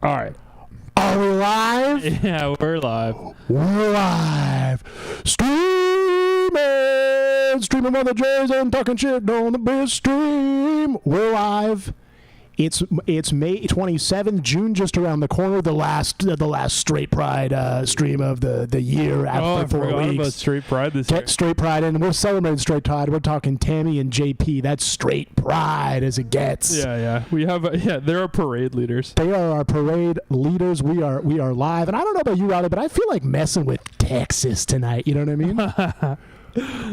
All right. Are we live? Yeah, we're live. We're live. Streaming with the Jays and talking shit on the big stream. We're live. It's May 27th, June just around the corner. The last Straight Pride stream of the year after 4 weeks. I forgot about Straight Pride this year. Get Straight Pride, and we're celebrating Straight Pride. We're talking Tammy and JP. That's Straight Pride as it gets. Yeah. We have they're our parade leaders. They are our parade leaders. We are live, and I don't know about you, Riley, but I feel like messing with Texas tonight. You know what I mean?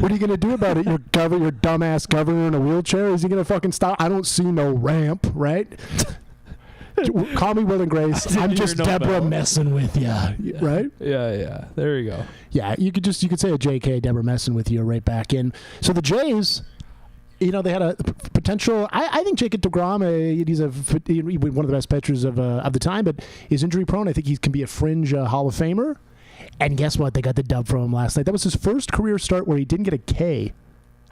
What are you gonna do about it? Your dumbass governor in a wheelchair? Is he gonna fucking stop? I don't see no ramp, right? Call me Will and Grace. I'm just Deborah messing with you, right? Yeah. There you go. Yeah, you could say a JK, Deborah messing with you right back in. So the Jays, they had a potential. I think Jacob deGrom, he's one of the best pitchers of the time, but he's injury prone. I think he can be a fringe Hall of Famer. And guess what? They got the dub from him last night. That was his first career start where he didn't get a K.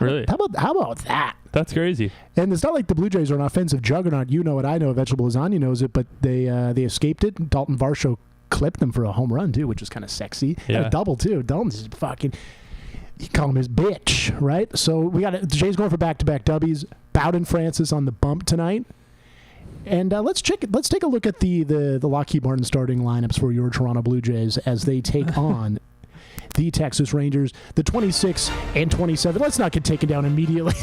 Really? How about that? That's crazy. And it's not like the Blue Jays are an offensive juggernaut. You know it. I know it. Vegetable Lasagna knows it. But they escaped it. Dalton Varsho clipped them for a home run, too, which is kind of sexy. Yeah. And a double, too. Dalton's just fucking... You call him his bitch, right? So we got the Jays going for back-to-back dubbies. Bowden Francis on the bump tonight. And let's take a look at the Lockheed Martin starting lineups for your Toronto Blue Jays as they take on the Texas Rangers, the 26 and 27. Let's not get taken down immediately.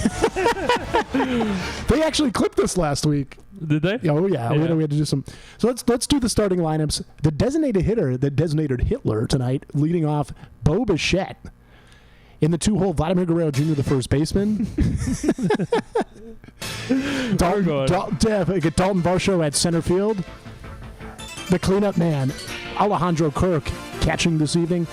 They actually clipped us last week. Did they? Oh yeah. We had to do some. So let's do the starting lineups. The designated Hitler tonight, leading off Bo Bichette. In the 2-hole, Vladimir Guerrero Jr., the first baseman. Dalton Varsho at center field. The cleanup man, Alejandro Kirk, catching this evening.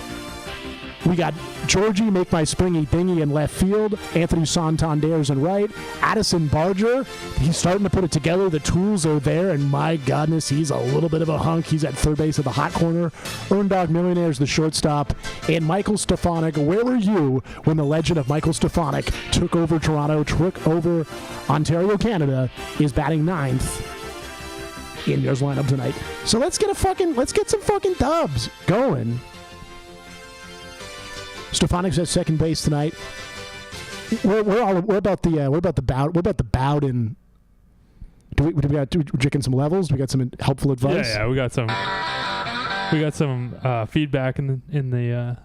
We got Georgie Make My Springy Thingy in left field. Anthony Santander's in right. Addison Barger, he's starting to put it together. The tools are there, and my goodness, he's a little bit of a hunk. He's at third base at the hot corner. Earndog Millionaire's the shortstop. And Michael Stefanik, where were you when the legend of Michael Stefanik took over Toronto, took over Ontario, Canada, is batting ninth in your lineup tonight. So let's get some fucking dubs going. Stefanik's at second base tonight. We're about the Bowden. Do we drinking some levels? We got some helpful advice. Yeah, we got some feedback in the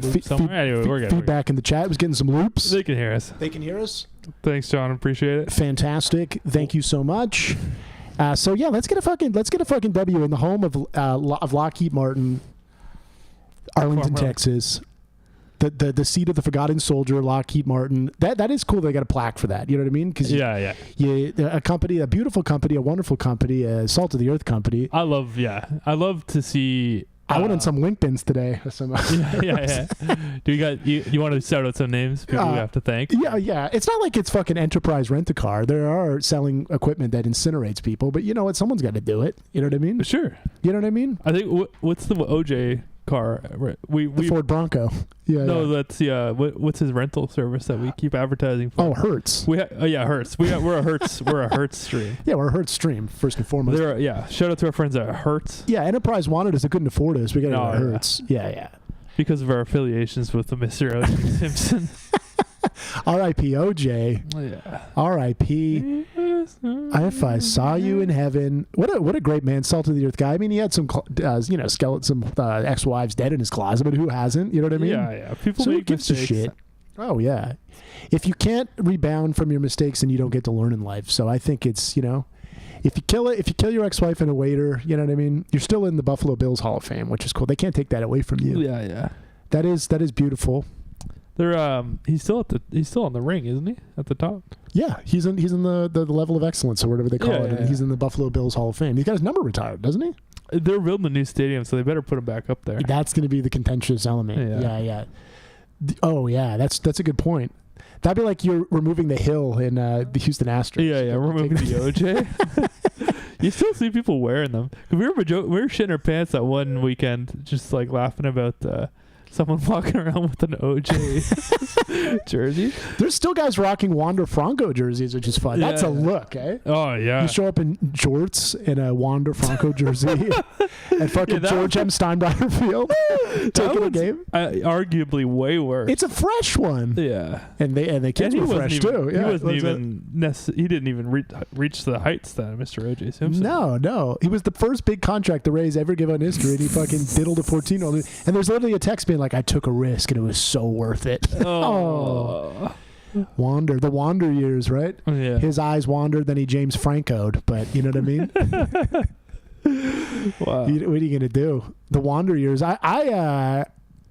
loop somewhere. Anyway, we're good. Feedback in the chat. Was getting some loops. They can hear us. They can hear us. Thanks, John. Appreciate it. Fantastic. Thank you so much. So yeah, let's get a fucking W in the home of Lockheed Martin, Arlington, Texas. The seat of the forgotten soldier, Lockheed Martin. That is cool. They got a plaque for that. You know what I mean? Because a company, a beautiful company, a wonderful company, a salt of the earth company. I love to see. I went on some link bins today. Yeah. Do you want to shout out some names people we have to thank? Yeah. It's not like it's fucking Enterprise Rent-A-Car. There are selling equipment that incinerates people, but you know what? Someone's got to do it. You know what I mean? Sure. You know what I mean? I think what's the OJ car? The Ford Bronco. That's what's his rental service that we keep advertising for? Oh, Hertz. Hertz. We're a Hertz. We're a Hertz stream. Yeah, we're a Hertz stream first and foremost. Shout out to our friends at Hertz. Yeah, Enterprise wanted us. They couldn't afford us. We got to go to Hertz. Yeah. Because of our affiliations with the Mr. O.J. Simpson. R.I.P. OJ. Yeah. R.I.P. If I saw you in heaven. What a great man, salt of the earth guy. I mean, he had some ex-wives dead in his closet, but who hasn't? You know what I mean? Yeah. People so make who gives mistakes. a shit? Oh yeah. If you can't rebound from your mistakes, then you don't get to learn in life. So I think it's if you kill your ex-wife and a waiter, you know what I mean? You're still in the Buffalo Bills Hall of Fame, which is cool. They can't take that away from you. Yeah. That is beautiful. He's still on the ring, isn't he? At the top. Yeah, he's in the level of excellence or whatever they call it. Yeah. And he's in the Buffalo Bills Hall of Fame. He's got his number retired, doesn't he? They're building a new stadium, so they better put him back up there. That's going to be the contentious element. Yeah. Oh yeah, that's a good point. That'd be like you're removing the hill in the Houston Astros. Yeah, we're removing the OJ. You still see people wearing them. We were shitting our pants that one weekend, just like laughing about Someone walking around with an OJ jersey. There's still guys rocking Wander Franco jerseys, which is fun. That's a look, eh? Oh yeah. You show up in jorts in a Wander Franco jersey at fucking George M. Steinbrenner Field taking a game. Arguably way worse. It's a fresh one. Yeah. And the kids were fresh too. He he didn't even reach the heights that Mr. OJ Simpson. No. He was the first big contract the Rays ever give on history, and he fucking diddled a 14-year-old. And there's literally a text being like, I took a risk and it was so worth it. Oh. Wander. The Wander years, right? Yeah. His eyes wandered, then he James Franco'd, but you know what I mean? Wow. What are you going to do? The Wander years. I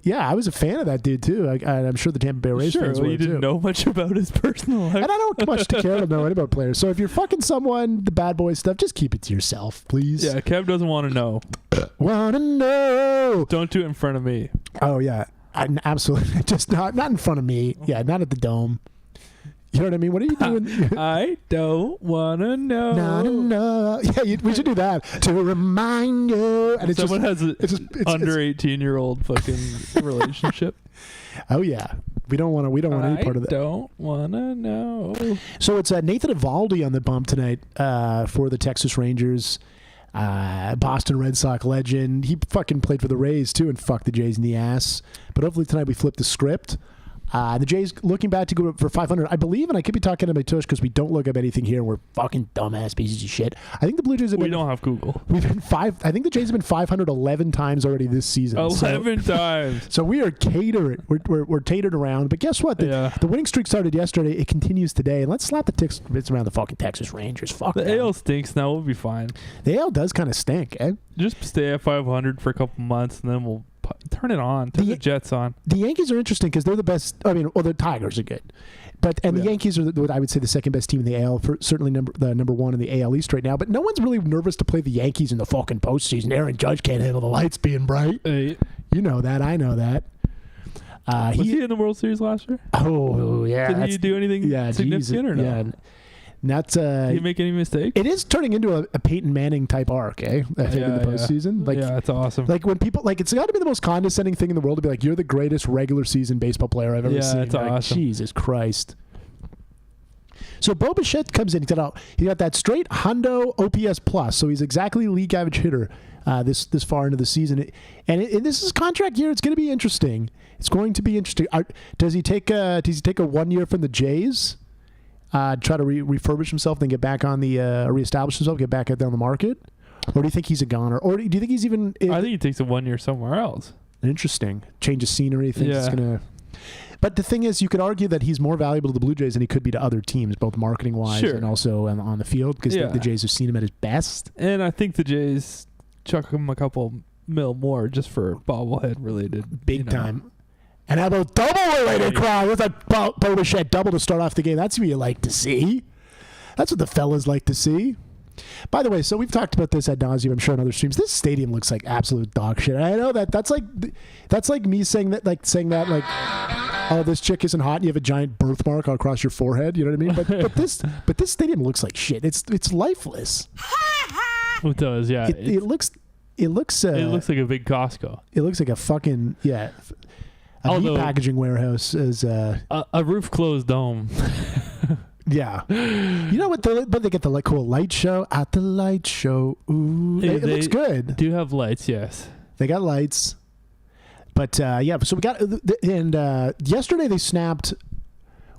was a fan of that dude too. I'm sure the Tampa Bay Rays fans were you didn't too. know much about his personal life. And I don't much to care to know about players. So if you're fucking someone, the bad boy stuff, just keep it to yourself, please. Yeah, Kev doesn't want to know. Want to know. Don't do it in front of me. Oh, yeah. Absolutely. Just not in front of me. Yeah, not at the Dome. You know what I mean? What are you doing? I don't want to know. No. Yeah, we should do that. To remind you. And Someone has an under 18-year-old fucking relationship. Oh, yeah. We don't want any part of that. I don't want to know. So it's Nathan Eovaldi on the bump tonight for the Texas Rangers. Boston Red Sox legend. He fucking played for the Rays too and fucked the Jays in the ass. But hopefully tonight we flip the script. The Jays looking back to go for 500. I believe, and I could be talking to my tush because we don't look up anything here. We're fucking dumbass pieces of shit. I think the Blue Jays have been. We don't have Google. We've been I think the Jays have been 500 11 times already this season. 11 times. So we are catering. We're tatered around. But guess what? The winning streak started yesterday. It continues today. And let's slap the bits around the fucking Texas Rangers. Fuck the AL stinks now. We'll be fine. The AL does kind of stink, eh? Just stay at 500 for a couple months and then we'll turn it on. Turn the Jets on. The Yankees are interesting because they're the best. I mean, the Tigers are good, the Yankees are what I would say the second best team in the AL. Certainly the number one in the AL East right now. But no one's really nervous to play the Yankees in the fucking postseason. Aaron Judge can't handle the lights being bright. Hey. You know that. I know that. Was he in the World Series last year? Oh yeah. Did he do anything significant or no? Yeah. Not, did he make any mistakes? It is turning into a Peyton Manning type arc, eh? I think in the postseason. Like, yeah, it's awesome. Like when people it's got to be the most condescending thing in the world to be like, you're the greatest regular season baseball player I've ever seen. Yeah, it's awesome. Like, Jesus Christ. So Bo Bichette comes in. He got that straight hundo OPS plus, so he's exactly league average hitter this far into the season. And this is contract year. It's going to be interesting. It's going to be interesting. Does he take a 1 year from the Jays? Try to refurbish himself, then get back on the reestablish himself, get back out there on the market, or do you think he's a goner, or do you think he's even? I think he takes a 1 year somewhere else. Interesting, change of scenery. Thinks it's gonna. But the thing is, you could argue that he's more valuable to the Blue Jays than he could be to other teams, both marketing wise and also on the field, because the Jays have seen him at his best. And I think the Jays chuck him a couple mil more just for bobblehead related, big time. And how about double-related crime? With a Bo Bichette double to start off the game. That's what you like to see. That's what the fellas like to see. By the way, so we've talked about this ad nauseum, I'm sure, on other streams. This stadium looks like absolute dog shit. I know that's like me saying that, oh, this chick isn't hot and you have a giant birthmark across your forehead. You know what I mean? But this stadium looks like shit. It's lifeless. It does, yeah. It looks like a big Costco. It looks like a fucking meat packaging warehouse is a roof closed dome. Yeah, you know what? But they get the cool light show at the light show. Ooh, it looks good. Do have lights? Yes, they got lights. But so we got yesterday they snapped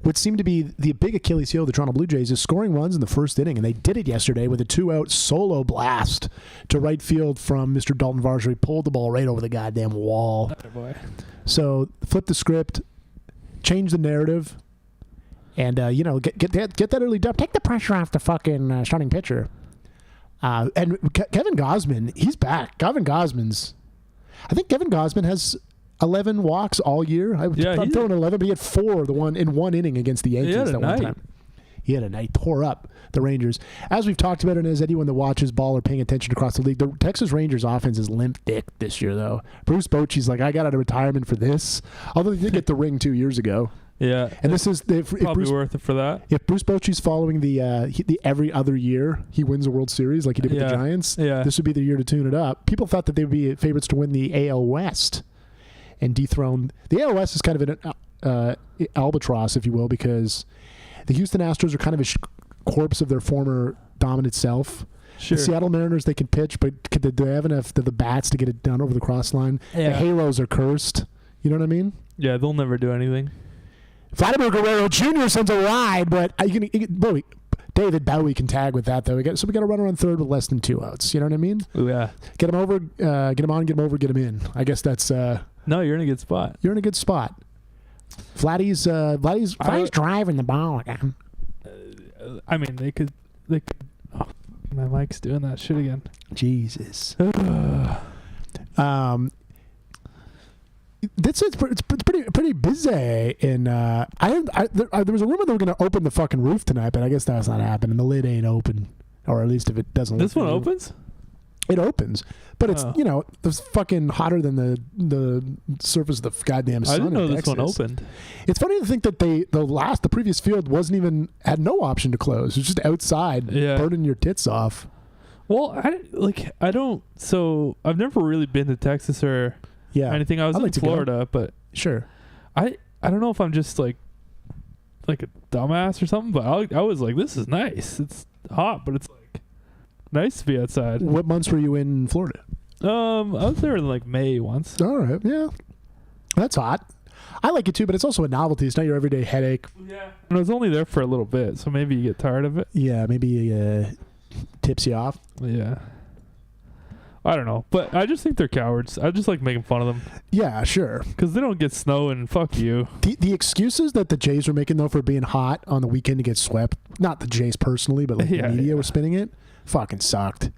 what seemed to be the big Achilles heel of the Toronto Blue Jays is scoring runs in the first inning, and they did it yesterday with a 2-out solo blast to right field from Mr. Dalton Varsho. He pulled the ball right over the goddamn wall. Boy. So flip the script, change the narrative, and get that early dub. Take the pressure off the fucking starting pitcher. And Kevin Gausman, he's back. I think Kevin Gausman has 11 walks all year. I'm throwing 11, but he had 4 in one inning against the Yankees that one time. He had a night, tore up the Rangers. As we've talked about, and as anyone that watches ball or paying attention across the league, the Texas Rangers offense is limp dick this year, though. Bruce Bochy's like, I got out of retirement for this. Although he did get the ring 2 years ago. Yeah. And this is probably worth it for that. If Bruce Bochy's following the every other year he wins a World Series like he did with the Giants, this would be the year to tune it up. People thought that they would be favorites to win the AL West. and dethrone. The AL West is kind of an albatross, if you will, because the Houston Astros are kind of a corpse of their former dominant self. Sure. The Seattle Mariners, they can pitch, but do they have enough the bats to get it done over the cross line? Yeah. The Halos are cursed. You know what I mean? Yeah, they'll never do anything. Vladimir Guerrero Jr. sends a ride, but David Bowie can tag with that, though. We got a runner on third with less than 2 outs. You know what I mean? Oh, yeah. Get him over, get him on, get him over, get him in. I guess that's... No, you're in a good spot. You're in a good spot. Vladdy's driving the ball again. I mean, they could. Oh, my mic's doing that shit again. Jesus. It's pretty busy. And there was a rumor they were going to open the fucking roof tonight, but I guess that's not happening. The lid ain't open, or at least if it doesn't. This one opens. It opens, but it's it's fucking hotter than the surface of the goddamn sun. I didn't know in this one Texas. opened. It's funny to think that the previous field had no option to close. It was just outside, burning your tits off. Well, I don't. So I've never really been to Texas or anything. I was in Florida, but sure. I don't know if I'm just like a dumbass or something, but I was like, this is nice. It's hot, but it's like nice to be outside. What months were you in Florida? I was there in like May once. All right, yeah, that's hot. I like it too, but it's also a novelty. It's not your everyday headache. Yeah, and I was only there for a little bit, so maybe you get tired of it. Yeah, maybe tips you off. Yeah, I don't know, but I just think they're cowards. I just like making fun of them. Yeah, sure, because they don't get snow and fuck you. The excuses that the Jays were making though for being hot on the weekend to get swept, not the Jays personally, but like the media was spinning it. Fucking sucked.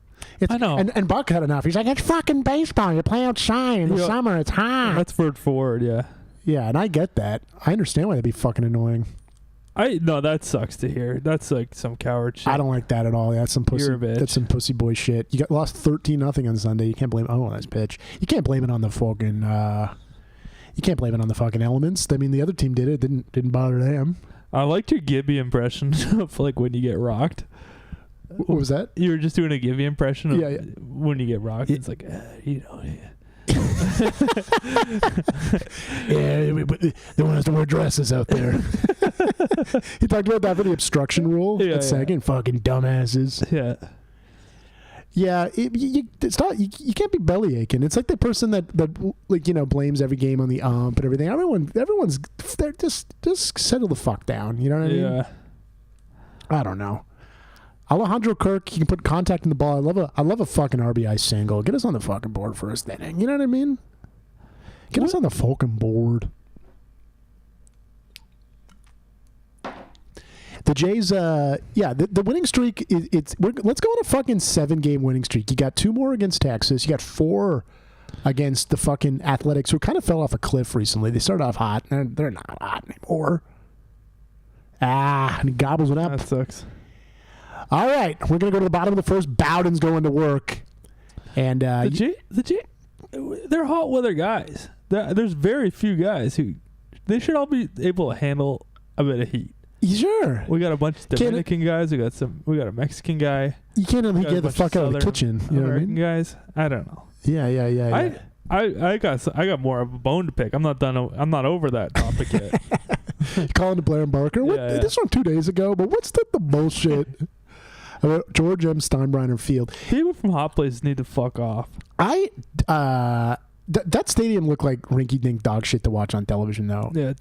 I know. And Buck had enough. He's like, it's fucking baseball. You play outside in the summer. It's hot. That's forward, yeah. Yeah, and I get that. I understand why that'd be fucking annoying. No, that sucks to hear. That's like some coward shit. I don't like that at all. That's some pussy. You're a bitch. That's some pussy boy shit. You got lost 13-0 on Sunday. You can't blame. Oh, nice pitch. You can't blame it on the fucking. You can't blame it on the fucking elements. I mean, the other team did it. Didn't bother them. I liked your Gibby impression of like when you get rocked. What was that? You were just doing a Gibby impression of when you get rocked. It's like, yeah, but they want us to wear dresses out there. He talked about that for the obstruction rule. Yeah, second, fucking dumbasses. Yeah. Yeah, it's not. You can't be belly aching. It's like the person that like blames every game on the ump and everything. Everyone's they're just settle the fuck down. You know what I mean? Yeah. I don't know. Alejandro Kirk, he can put contact in the ball. I love a fucking RBI single. Get us on the fucking board first inning. You know what I mean? Get us on the fucking board. The Jays, the winning streak, let's go on a fucking 7-game winning streak. You got 2 more against Texas. You got 4 against the fucking Athletics, who kind of fell off a cliff recently. They started off hot, and they're not hot anymore. And he gobbles it up. That sucks. All right, we're going to go to the bottom of the first. Bowden's going to work. And the Jay, they're hot weather guys. There's very few guys who, they should all be able to handle a bit of heat. Sure. We got a bunch of Dominican guys. We got a Mexican guy. You can't even get the fuck out of the kitchen. You know what I mean? Guys, I don't know. Yeah. I got more of a bone to pick. I'm not done. I'm not over that topic yet. Calling to Blair and Barker. This from 2 days ago, but what's the bullshit about George M. Steinbrenner Field? People from hot places need to fuck off. That stadium looked like rinky-dink dog shit to watch on television, though. Yeah,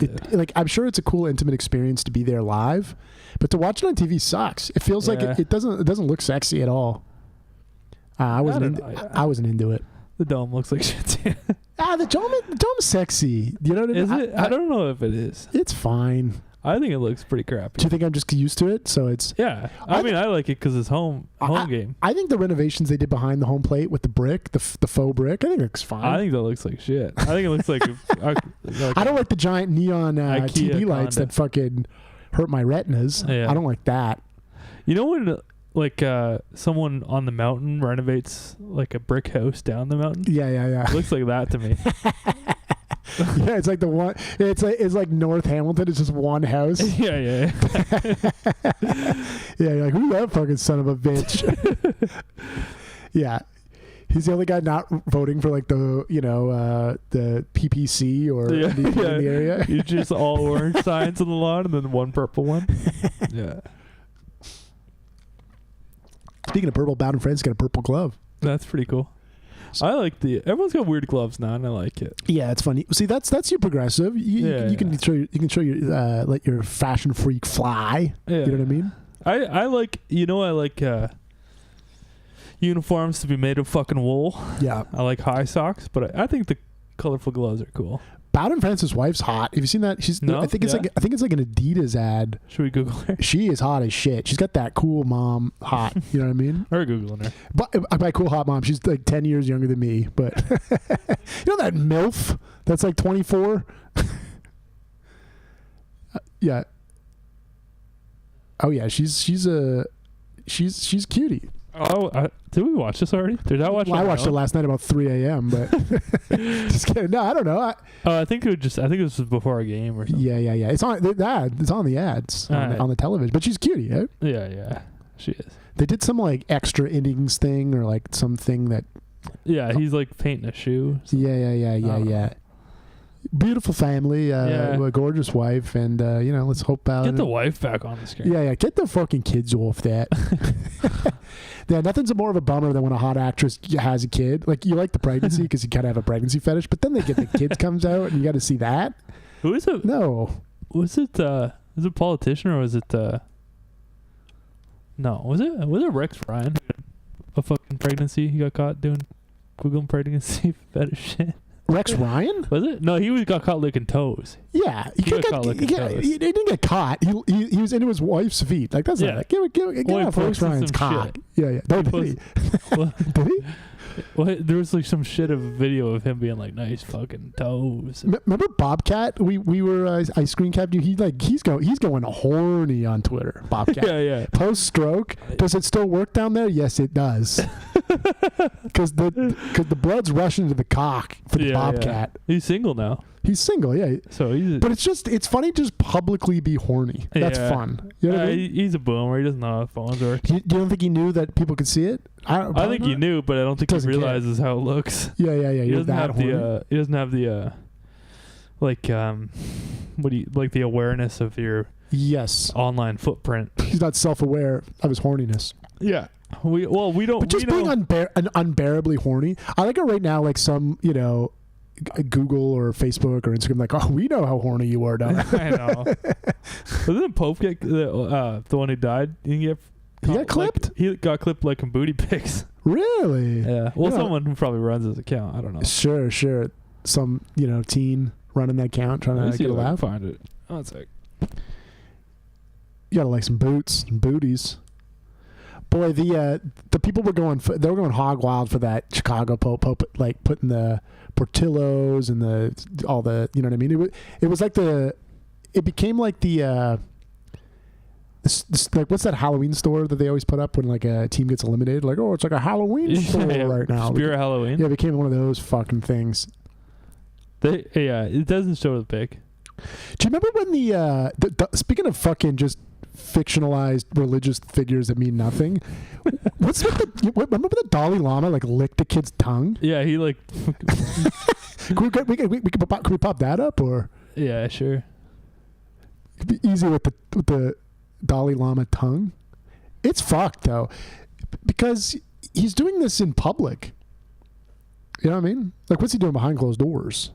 I'm sure it's a cool, intimate experience to be there live, but to watch it on TV sucks. It feels like it doesn't look sexy at all. I wasn't into it. The dome looks like shit too. The dome's sexy. You know what I mean? Is it? I don't know if it is. It's fine. I think it looks pretty crappy. Do you think I'm just used to it? So it's... Yeah. I mean, I like it because it's home game. I think the renovations they did behind the home plate with the brick, the faux brick, I think it looks fine. I think that looks like shit. I think it looks like... I don't like the giant neon TV lights that fucking hurt my retinas. Yeah. I don't like that. You know when... Like someone on the mountain renovates like a brick house down the mountain? Yeah. It looks like that to me. Yeah, it's like the one. It's like North Hamilton. It's just one house. Yeah. Yeah, you're like, who's that fucking son of a bitch? Yeah, He's the only guy not voting for like the the PPC or anything in the area. You just all orange signs on the lawn and then one purple one. Yeah. Speaking of purple, Bowden Friends got a purple glove. That's pretty cool. I like everyone's got weird gloves now, and I like it. Yeah, it's funny. See, that's your progressive. You can show your let your fashion freak fly. Yeah. You know what I mean? I like uniforms to be made of fucking wool. Yeah. I like high socks, but I think the colorful gloves are cool. Bowden Francis' wife's hot. Have you seen that? No? I think it's like an Adidas ad. Should we Google her? She is hot as shit. She's got that cool mom hot. You know what I mean? Or Googling her. But by cool hot mom, she's like 10 years younger than me. But you know that MILF that's like 24? Yeah. Oh yeah, she's cutie. Oh, did we watch this already? Did I watch it? I watched it last night about 3 a.m. But just kidding. No, I don't know. I think this was before a game or something. Yeah. It's on the ad. It's on the ads on the television. But she's cutie, eh? Yeah, she is. They did some like extra innings thing or like something that. Yeah, he's like painting a shoe. Yeah. Beautiful family, a gorgeous wife, and let's hope out. Get the wife back on the screen. Yeah, get the fucking kids off that. Yeah, nothing's more of a bummer than when a hot actress has a kid. Like you like the pregnancy because you kind of have a pregnancy fetish, but then they get the kids comes out and you got to see that. Who is it? No, was it? Is it a politician or was it? No, was it Rex Ryan? A fucking pregnancy. He got caught doing Googling pregnancy fetish shit. Rex Ryan? Was it? No, he got caught licking toes. Yeah, he didn't get caught. He was into his wife's feet. Like that's not it. Get off Rex Ryan's cock. Yeah. Did he? Did he? Well, there was like some shit of a video of him being like, "Nice fucking toes." Remember Bobcat? We were I screen capped you. He's going horny on Twitter. Bobcat. Yeah. Post stroke. Does it still work down there? Yes, it does. Because the blood's rushing to the cock for the Bobcat. Yeah. He's single now. He's single, yeah. So but it's funny to just publicly be horny. That's fun. You know what I mean? He's a boomer. He doesn't know how phones work. You don't think he knew that people could see it? I think he knew, but I don't think he realizes how it looks. Yeah. He doesn't have the the awareness of your online footprint. He's not self-aware of his horniness. Yeah. We don't. But just being unbearably horny. I like it right now. Like some Google or Facebook or Instagram, like, oh, we know how horny you are, don't I know. Didn't Pope get the one who died? He got clipped? He got clipped like in booty pics. Really? Yeah. Well, someone who probably runs his account. I don't know. Sure. Some teen running that account trying to get a laugh. Find it. Oh, it's like you gotta like some boots and booties. Boy, the people were going hog wild for that Chicago Pope, like putting the Portillos and all the, you know what I mean? It was like it became like the like what's that Halloween store that they always put up when like a team gets eliminated? Like, oh, it's like a Halloween store right now. Spirit Halloween. Yeah, it became one of those fucking things. It doesn't show the pic. Do you remember when the speaking of fucking just fictionalized religious figures that mean nothing? Remember the Dalai Lama like licked the kid's tongue? Yeah, he like. Can we pop that up or? Yeah, sure. It'd be easy with the Dalai Lama tongue. It's fucked though, because he's doing this in public. You know what I mean? Like, what's he doing behind closed doors?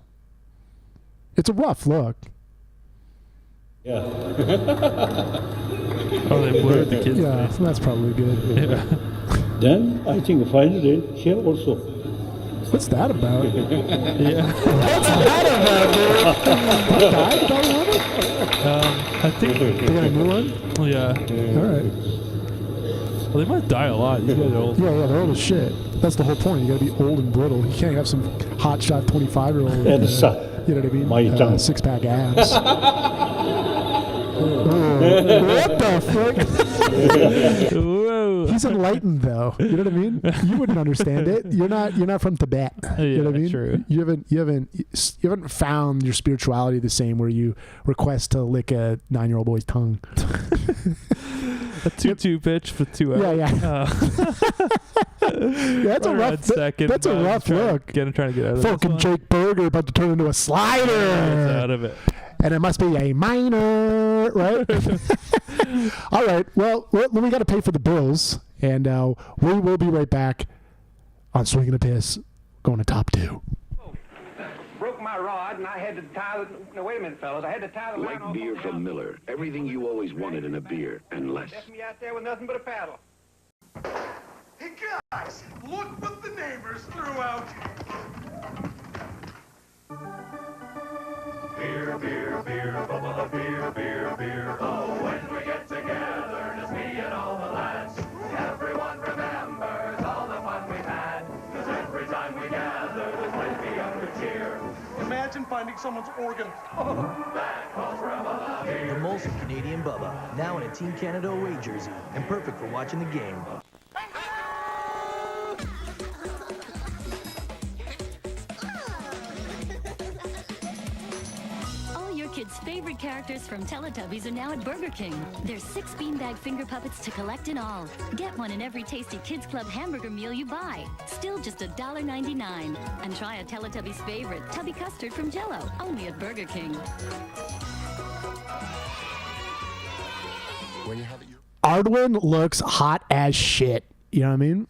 It's a rough look. Yeah. Oh, they blurred the kids. Yeah, face. That's probably good. Yeah. Then I think finally here also. What's that about? Yeah. What's that about, dude? What died, Dalai Lama? I think They got a new one? Yeah. All right. Well, they must die a lot. These guys are old. Yeah, they're old as shit. That's the whole point. You gotta be old and brittle. You can't have some hotshot 25-year-old. And you know what I mean? my tongue. Six-pack abs. What the fuck? Whoa. He's enlightened, though. You know what I mean? You wouldn't understand it. You're not from Tibet. You know what I mean? True. You haven't found your spirituality the same where you request to lick a 9-year-old boy's tongue. A 2-2 pitch for 2 outs. Yeah. That's a Runner rough. at second, That's a rough look. Trying to get out of Fucking this one. Jake Berger about to turn into a Gets slider, out of it. and it must be a minor, right? All right. Well, we got to pay for the bills, and we will be right back on Swinging a Piss, going to top 2. Broke my rod, and I had to tie the... No, wait a minute, fellas. I had to tie the line Light off beer on the from house. Miller. Everything you always wanted in a beer, and less. Left me out there with nothing but a paddle. Hey guys, look what the neighbors threw out. Beer, beer, beer, bubba, beer, beer, beer. Oh, when we get together, just me and all the lads. Everyone remembers all the fun we've had. 'Cause every time we gather, there's plenty of good cheer. Imagine finding someone's organ. That calls for a bubba beer. The Molson Canadian Bubba, now in a Team Canada away jersey, and perfect for watching the game. All your kids' favorite characters from Teletubbies are now at Burger King. There's 6 beanbag finger puppets to collect in all. Get one in every tasty Kids Club hamburger meal you buy. Still just $1.99. And try a Teletubbies favorite, Tubby Custard from Jell-O, only at Burger King. Ardwin looks hot as shit. You know what I mean?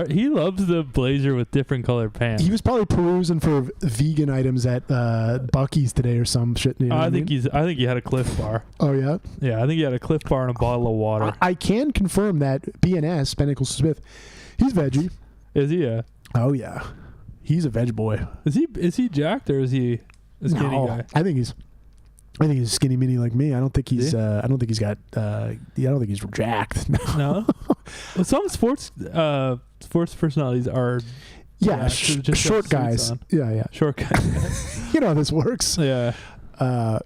He loves the blazer with different colored pants. He was probably perusing for vegan items at Buc-ee's today or some shit. You know what I think mean? I think he had a Cliff Bar. Oh yeah. Yeah, I think he had a Cliff Bar and a bottle of water. I can confirm that BNS Ben Nicholson-Smith, he's veggie. Is he? Oh yeah, he's a veg boy. Is he jacked or is he a skinny guy? I think he's skinny mini like me. I don't think he's. Is he? I don't think he's got. I don't think he's jacked. No. Well, some sports personalities are Yeah, so just have short suits guys. on. Yeah. short guys. You know how this works. Yeah. Uh,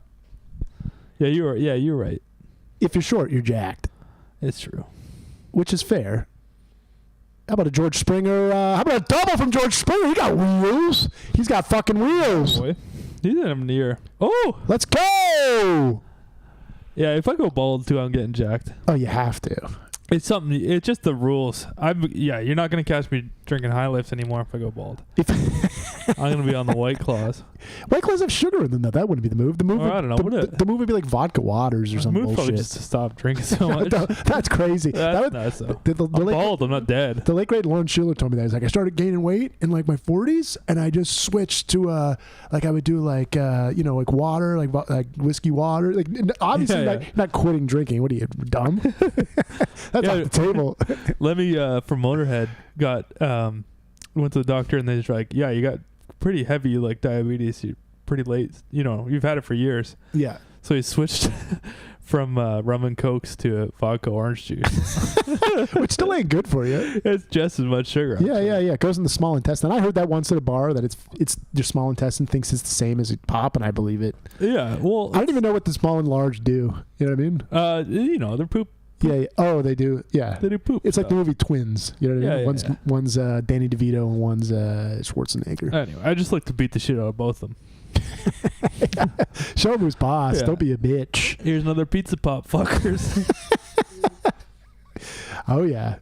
You're right. if you're short, you're jacked, It's true. which is fair. How about a George Springer? How about a double from George Springer? He got wheels. He's got fucking wheels. Boy, he did him near. Oh, Let's go. yeah. If I go bald too, I'm getting jacked. Oh, you have to. It's something. It's just the rules. You're not gonna catch me drinking high lifts anymore if I go bald. If I'm gonna be on the White Claws. White Claws have sugar in them, though, that wouldn't be the move. The move, Or I don't know, would it? the move would be like vodka waters or some Move probably bullshit. just to stop drinking so much. That's crazy. That's That would, nuts, though. the I'm late, bald. I'm not dead. the late great Lauren Schiller told me that. He's like, I started gaining weight in like my 40s, and I just switched to like I would do like like water, like whiskey water. Like obviously Yeah. not quitting drinking. What are you, dumb? That's Yeah. off the table. Let me from Motorhead went to the doctor and they're just like, yeah, you got pretty heavy like diabetes. You're pretty late. You've had it for years. Yeah. So he switched from rum and cokes to vodka orange juice. Which still ain't good for you. It's just as much sugar. Yeah. It goes in the small intestine. I heard that once at a bar that it's your small intestine thinks it's the same as pop, and I believe it. Yeah. Well, I don't even know what the small and large do. You know what I mean? they're poop. Yeah. Oh, they do. Yeah. They do poop. It's like the movie Twins. You know what I mean? Yeah, One's Danny DeVito and one's Schwarzenegger. Anyway, I just like to beat the shit out of both of them. Show him who's boss. Yeah. Don't be a bitch. Here's another pizza pop, fuckers. Oh yeah.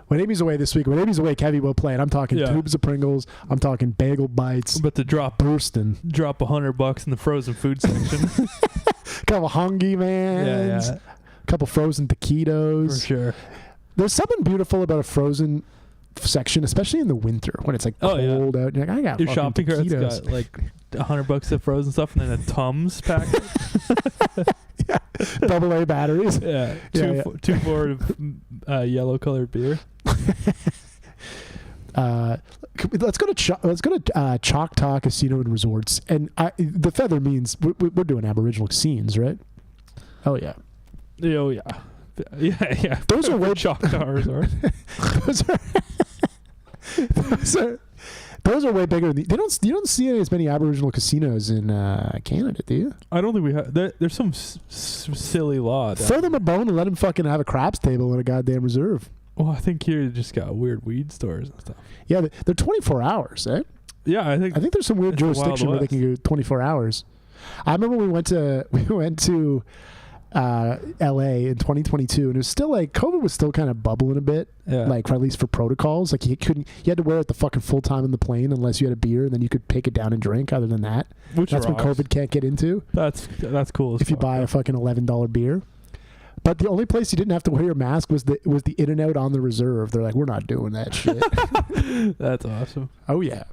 When Amy's away this week, Kevy will play it. I'm talking Yeah. tubes of Pringles. I'm talking bagel bites. I'm about to drop Bursting. $100 in the frozen food section. Couple Hungy Mans. Yeah. Couple frozen taquitos. For sure. There's something beautiful about a frozen section, especially in the winter when it's like Oh, yeah. cold out. You're like, I got Your fucking shopping cart's taquitos. got like $100 of frozen stuff and then a Tums packet. Double A batteries. Yeah. Yeah, Two for yellow colored beer. Let's go to Choctaw Casino and Resorts, and the feather means we're doing Aboriginal scenes, right? Oh yeah, Oh yeah. Yeah. Those are way- Choctaw Resort. those are way bigger. You don't see as many Aboriginal casinos in Canada, do you? I don't think we have. There's some silly law. Throw them a bone and let them fucking have a craps table in a goddamn reserve. Well, I think here you just got weird weed stores and stuff. Yeah, they're 24 hours, eh? Yeah, I think there's some weird It's the Wild jurisdiction where they West. can go 24 hours. I remember we went to LA in 2022, and it was still like COVID was still kind of bubbling a bit, like for, at least for protocols. Like you had to wear it the fucking full time on the plane unless you had a beer, and then you could take it down and drink. Other than that, that's what COVID can't get into. That's cool. If you buy a fucking $11 beer. But the only place you didn't have to wear your mask was the In-N-Out on the Reserve. They're like, we're not doing that shit. That's awesome. Oh yeah.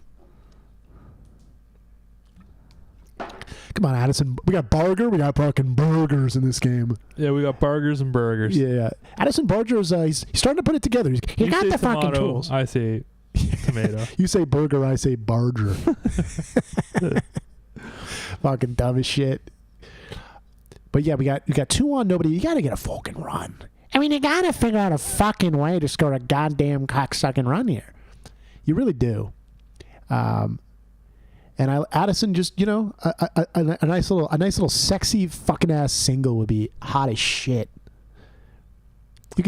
Come on, Addison. We got Barger. We got fucking burgers in this game. Yeah, we got burgers and burgers. Yeah. Addison Barger's he's starting to put it together. He got the tomato, fucking tools. I say tomato. You say burger, I say Barger. Fucking dumb as shit. But yeah, we got 2 on nobody. You got to get a fucking run. I mean, you got to figure out a fucking way to score a goddamn cocksucking run here. You really do. And Addison just, a nice little sexy fucking ass single would be hot as shit.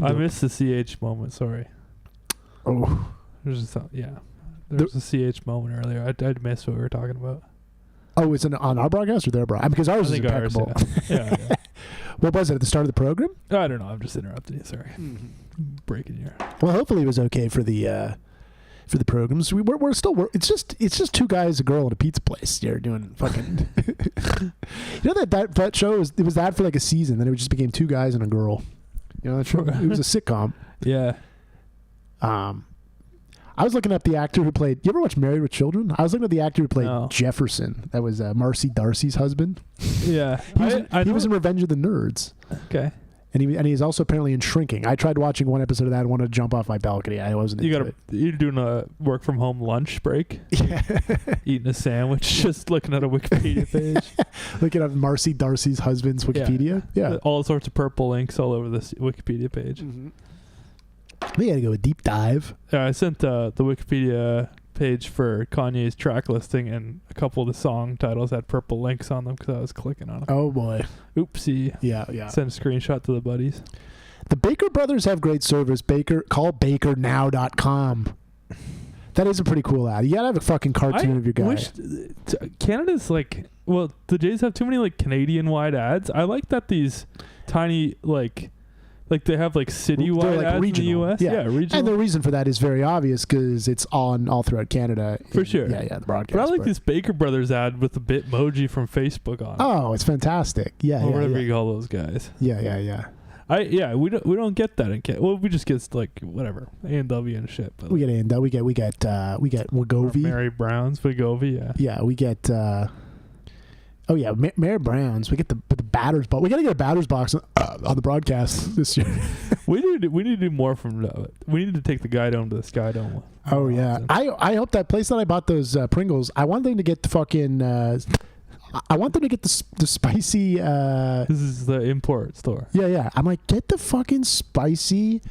I missed the CH moment. Sorry. Oh, There was a CH moment earlier. I missed what we were talking about. Oh, is it on our broadcast or their broadcast? Because ours is impeccable. Yeah. What was it at the start of the program? I don't know. I'm just interrupting you. Sorry. Breaking your. Well, hopefully it was okay for the programs. We're still. It's just 2 guys, a girl, at a pizza place. You're doing fucking. that show was that for like a season. Then it just became 2 guys and a girl. That show. It was a sitcom. Yeah. I was looking up the actor who played. You ever watch Married with Children? I was looking at the actor who played Jefferson. That was Marcy Darcy's husband. Yeah, he was in Revenge of the Nerds. Okay. And he's also apparently in Shrinking. I tried watching one episode of that. I wanted to jump off my balcony. I wasn't. You're doing a work from home lunch break. Yeah. Eating a sandwich, just looking at a Wikipedia page. Looking at Marcy Darcy's husband's Wikipedia. Yeah. All sorts of purple links all over this Wikipedia page. Mm-hmm. We got to go a deep dive. Yeah, I sent the Wikipedia page for Kanye's track listing, and a couple of the song titles had purple links on them because I was clicking on them. Oh boy. Oopsie. Yeah. Send a screenshot to the buddies. The Baker brothers have great service. Call bakernow.com. That is a pretty cool ad. You gotta have a fucking cartoon of your guy. Canada's like, well, the Jays have too many like Canadian wide ads. I like that these tiny like they have like citywide like ads regional. in the U.S. Yeah, regional. And the reason for that is very obvious because it's on all throughout Canada. For sure. Yeah, the broadcast. But I like this Baker Brothers ad with the Bitmoji from Facebook on it. Oh, it's fantastic. Yeah, or whatever you call those guys. Yeah. We don't get that in Canada. Well, we just get like whatever A&W and shit. But we get A&W. We get Wegovy. Mary Brown's Wegovy. Yeah. Yeah, we get. Mary Brown's. We get the batters box. We got to get a batters box on the broadcast this year. we need to do more from. We need to take the Guy Dome to the Sky Dome. Oh yeah, I hope that place that I bought those Pringles. I want them to get the fucking. I want them to get the spicy. This is the import store. Yeah. I'm like, get the fucking spicy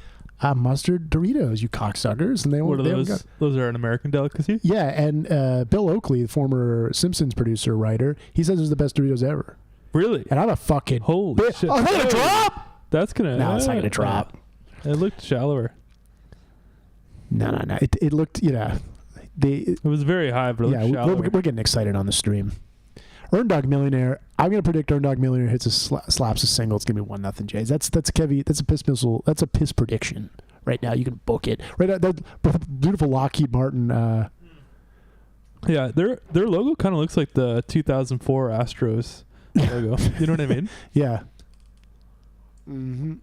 mustard Doritos, you cocksuckers. And they what are those? Those are an American delicacy. Yeah, and Bill Oakley, the former Simpsons producer writer, he says it's the best Doritos ever. Really? And I'm a fucking holy shit! Oh, it's gonna drop. That's gonna. No, it's not gonna drop. It looked shallower. No. It looked. It was very high, but we're getting excited on the stream. Earn Dog Millionaire. I'm gonna predict Earn Dog Millionaire hits slaps a single. It's gonna be 1-0 Jays. That's Kevy. That's a piss missile. That's a piss prediction. Right now, you can book it. Right now, that beautiful Lockheed Martin. Yeah, their logo kind of looks like the 2004 Astros logo. You know what I mean? Yeah. Mm-hmm.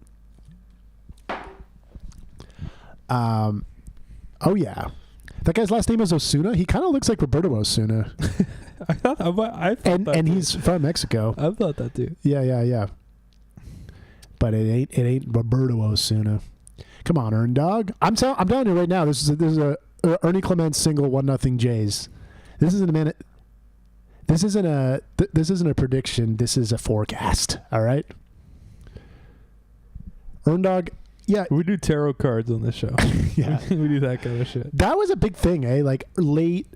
Oh yeah. That guy's last name is Osuna. He kind of looks like Roberto Osuna. I thought that and he's from Mexico. I thought that too. Yeah. But it ain't Roberto Osuna. Come on, Earn Dog. I'm telling you right now. This is a Ernie Clements single 1-0 Jays. This isn't a minute. This isn't a prediction. This is a forecast. All right. Earn Dog. Yeah, we do tarot cards on this show. Yeah, we do that kind of shit. That was a big thing, eh? Like late,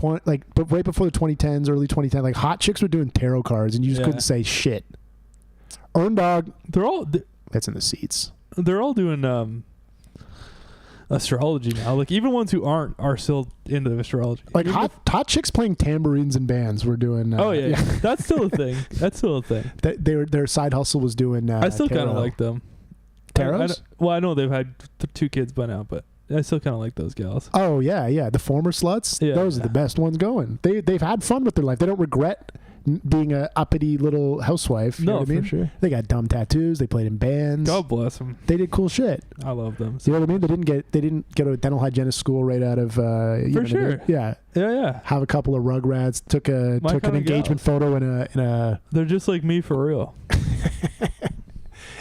but right before the 2010s, early 2010s, like hot chicks were doing tarot cards, and you just couldn't say shit. Earn Dog. They're all. That's in the seats. They're all doing astrology now. Like even ones who aren't are still into astrology. Like Even hot chicks playing tambourines in bands. We're doing. oh yeah, that's still a thing. That's still a thing. Their side hustle was doing. I still kind of tarot. like them. Tarots? Well, I know they've had 2 kids by now, but I still kind of like those gals. Oh yeah. The former sluts. Yeah, Those are the best ones going. They've had fun with their life. They don't regret being a uppity little housewife. You know No, what I mean? for sure. They got dumb tattoos. They played in bands. God bless them. They did cool shit. I love them. You know what I mean? They didn't get a dental hygienist school right out of. You know what I mean? sure. Yeah. Yeah. Have a couple of Rugrats. Took an kinda engagement photo in a. They're just like me for real.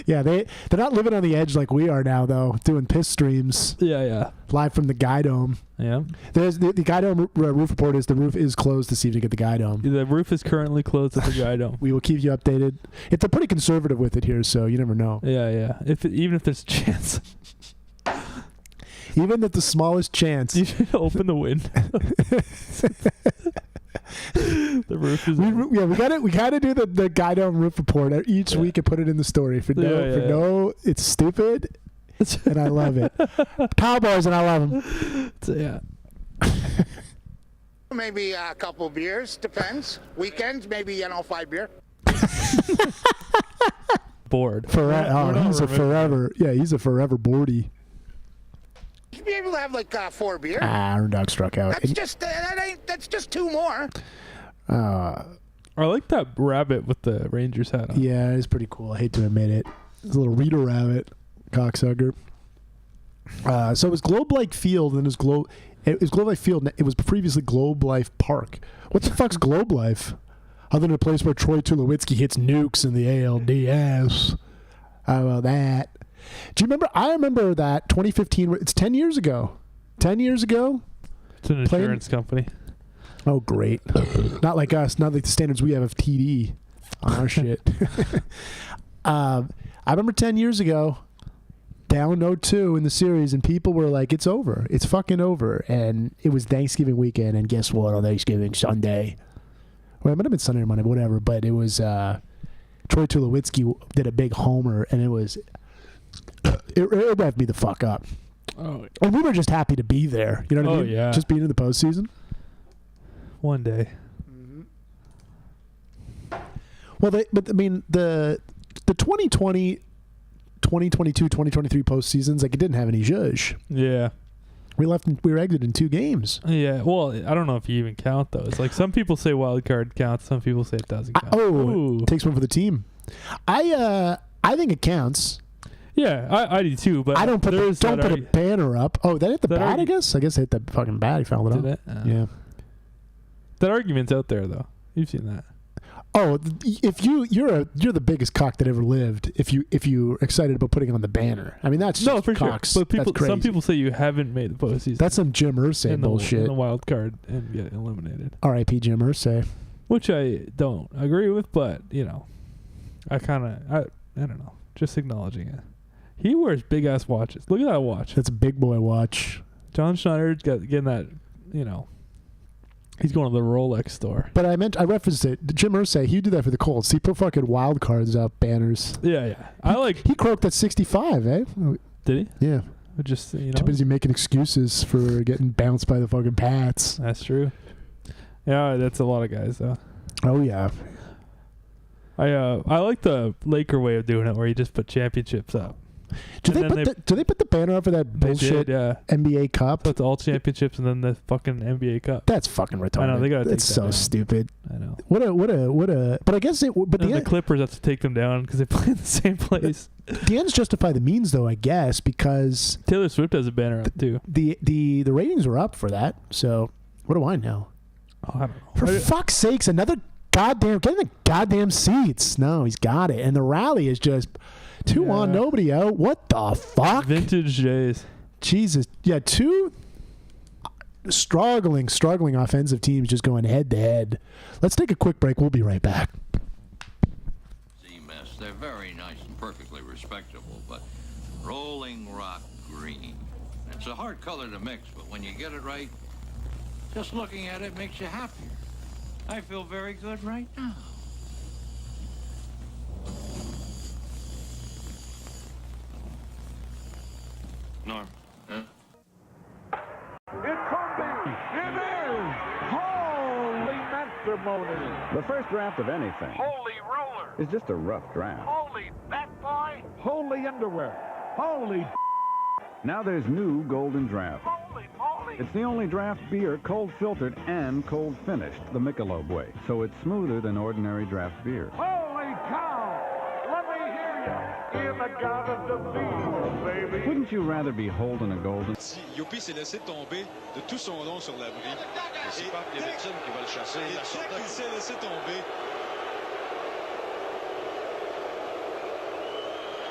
Yeah, they're not living on the edge like we are now though. Doing piss streams Yeah. live from the Guy Dome. Yeah. There's the Guy Dome roof report is the roof is closed this evening at the Guy Dome. The roof is currently closed at the Guy Dome. We will keep you updated. They're pretty conservative with it here, so you never know. Yeah. Even if there's a chance, Even at the smallest chance. you should open the window. The roof is. We gotta do the Guy Dome roof report each week and put it in the story it's stupid and I love it. Cowboys and I love them. So, yeah. Maybe a couple beers, depends. Weekends, maybe 5 beer. Bored. He's a forever. Yeah, he's a forever boardy. You'd be able to have 4 beer. Aaron Doug struck out. That's just 2 more. Uh, I like that rabbit with the Rangers hat on. Yeah, it's pretty cool. I hate to admit it. It's a little Rita Rabbit, cocksucker. So it was Globe Life Field, and it was Globe Life Field. It was previously Globe Life Park. What the fuck's Globe Life? Other than a place where Troy Tulowitzki hits nukes in the ALDS. How about that? Do you remember? I remember that 2015. It's 10 years ago. 10 years ago. It's an insurance company. Oh, great. Not like us. Not like the standards we have of TD on our shit. I remember 10 years ago, down 0-2 in the series, and people were like, it's over. It's fucking over. And it was Thanksgiving weekend, and guess what? On Thanksgiving Sunday. Well, it might have been Sunday or Monday, whatever, but it was Troy Tulowitzki did a big homer, and it wrapped me the fuck up. Oh. And we were just happy to be there. You know what I mean? Yeah. Just being in the postseason. One day. Well, the 2020, 2022, 2023 postseasons, like it didn't have any zhuzh. Yeah. We were exited in 2 games. Yeah. Well, I don't know if you even count those. Like some people say wild card counts, some people say it doesn't count. It takes one for the team. I think it counts. Yeah, I do too, but I don't put a banner up. Oh, that hit the bat, I guess? I guess it hit the fucking bat. He fouled it up. Yeah. That argument's out there, though. You've seen that. Oh, if you're the biggest cock that ever lived. If you're excited about putting on the banner, I mean that's just for cocks. Sure. But That's some people say you haven't made the postseason. That's some Jim Irsay bullshit. In the wild card and get eliminated. R.I.P. Jim Irsay. Which I don't agree with, but I don't know, just acknowledging it. He wears big ass watches. Look at that watch. That's a big boy watch. John Schneider's getting that. He's going to the Rolex store. But I referenced it. Jim Irsay, he did that for the Colts. He put fucking wild cards up, banners. Yeah. He croaked at 65, eh? Did he? Yeah. Just Too busy making excuses for getting bounced by the fucking Pats. That's true. Yeah, that's a lot of guys though. Oh yeah. I like the Laker way of doing it, where you just put championships up. Do they put the banner up for that bullshit NBA Cup? So it's all championships and then the fucking NBA Cup. That's fucking retarded. I know they gotta. That's so stupid. I know. What a. But I guess it. But the Clippers have to take them down because they play in the same place. The ends justify the means, though. I guess because Taylor Swift has a banner up too. The ratings were up for that. So what do I know? Oh, I don't know. For fuck's sakes, another goddamn get in the goddamn seats. No, he's got it, and the rally is just. 2 on, nobody out. What the fuck? Vintage days. Jesus. Yeah, 2 struggling offensive teams just going head to head. Let's take a quick break. We'll be right back. Mess. They're very nice and perfectly respectable, but Rolling Rock green. It's a hard color to mix, but when you get it right, just looking at it makes you happier. I feel very good right now. Norm, huh? It could be. It is. Holy matrimony. The first draft of anything Holy roller. is just a rough draft. Holy fat boy. Holy underwear. Holy. Now there's new Golden Draft. Holy moly. It's the only draft beer cold filtered and cold finished the Michelob way, so it's smoother than ordinary draft beer. Holy cow. Let me hear you. In the garden of the baby. Wouldn't you rather be holding a golden? Youpi s'est laissé tomber de tout son long sur l'abri. Et c'est pas Davidson qui va le chasser. Il s'est laissé tomber.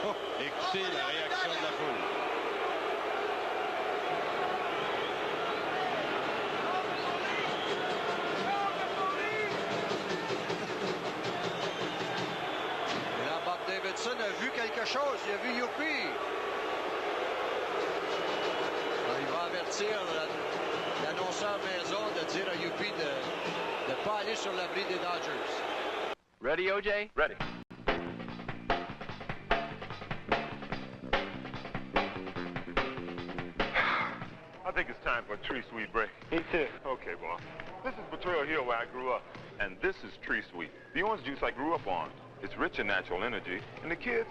Oh, écoutez la réaction de la foule. Et là, Bob Davidson a vu quelque chose. Il a vu Youpi. Il va avertir l'annonceur maison de dire à Youpi de ne pas aller sur l'abri des Dodgers. Ready, OJ? Ready. I think it's time for a Tree Sweet break. Me too. Okay, boss. This is Betrayal Hill where I grew up, and this is Tree Sweet, the orange juice I grew up on. It's rich in natural energy, and the kids,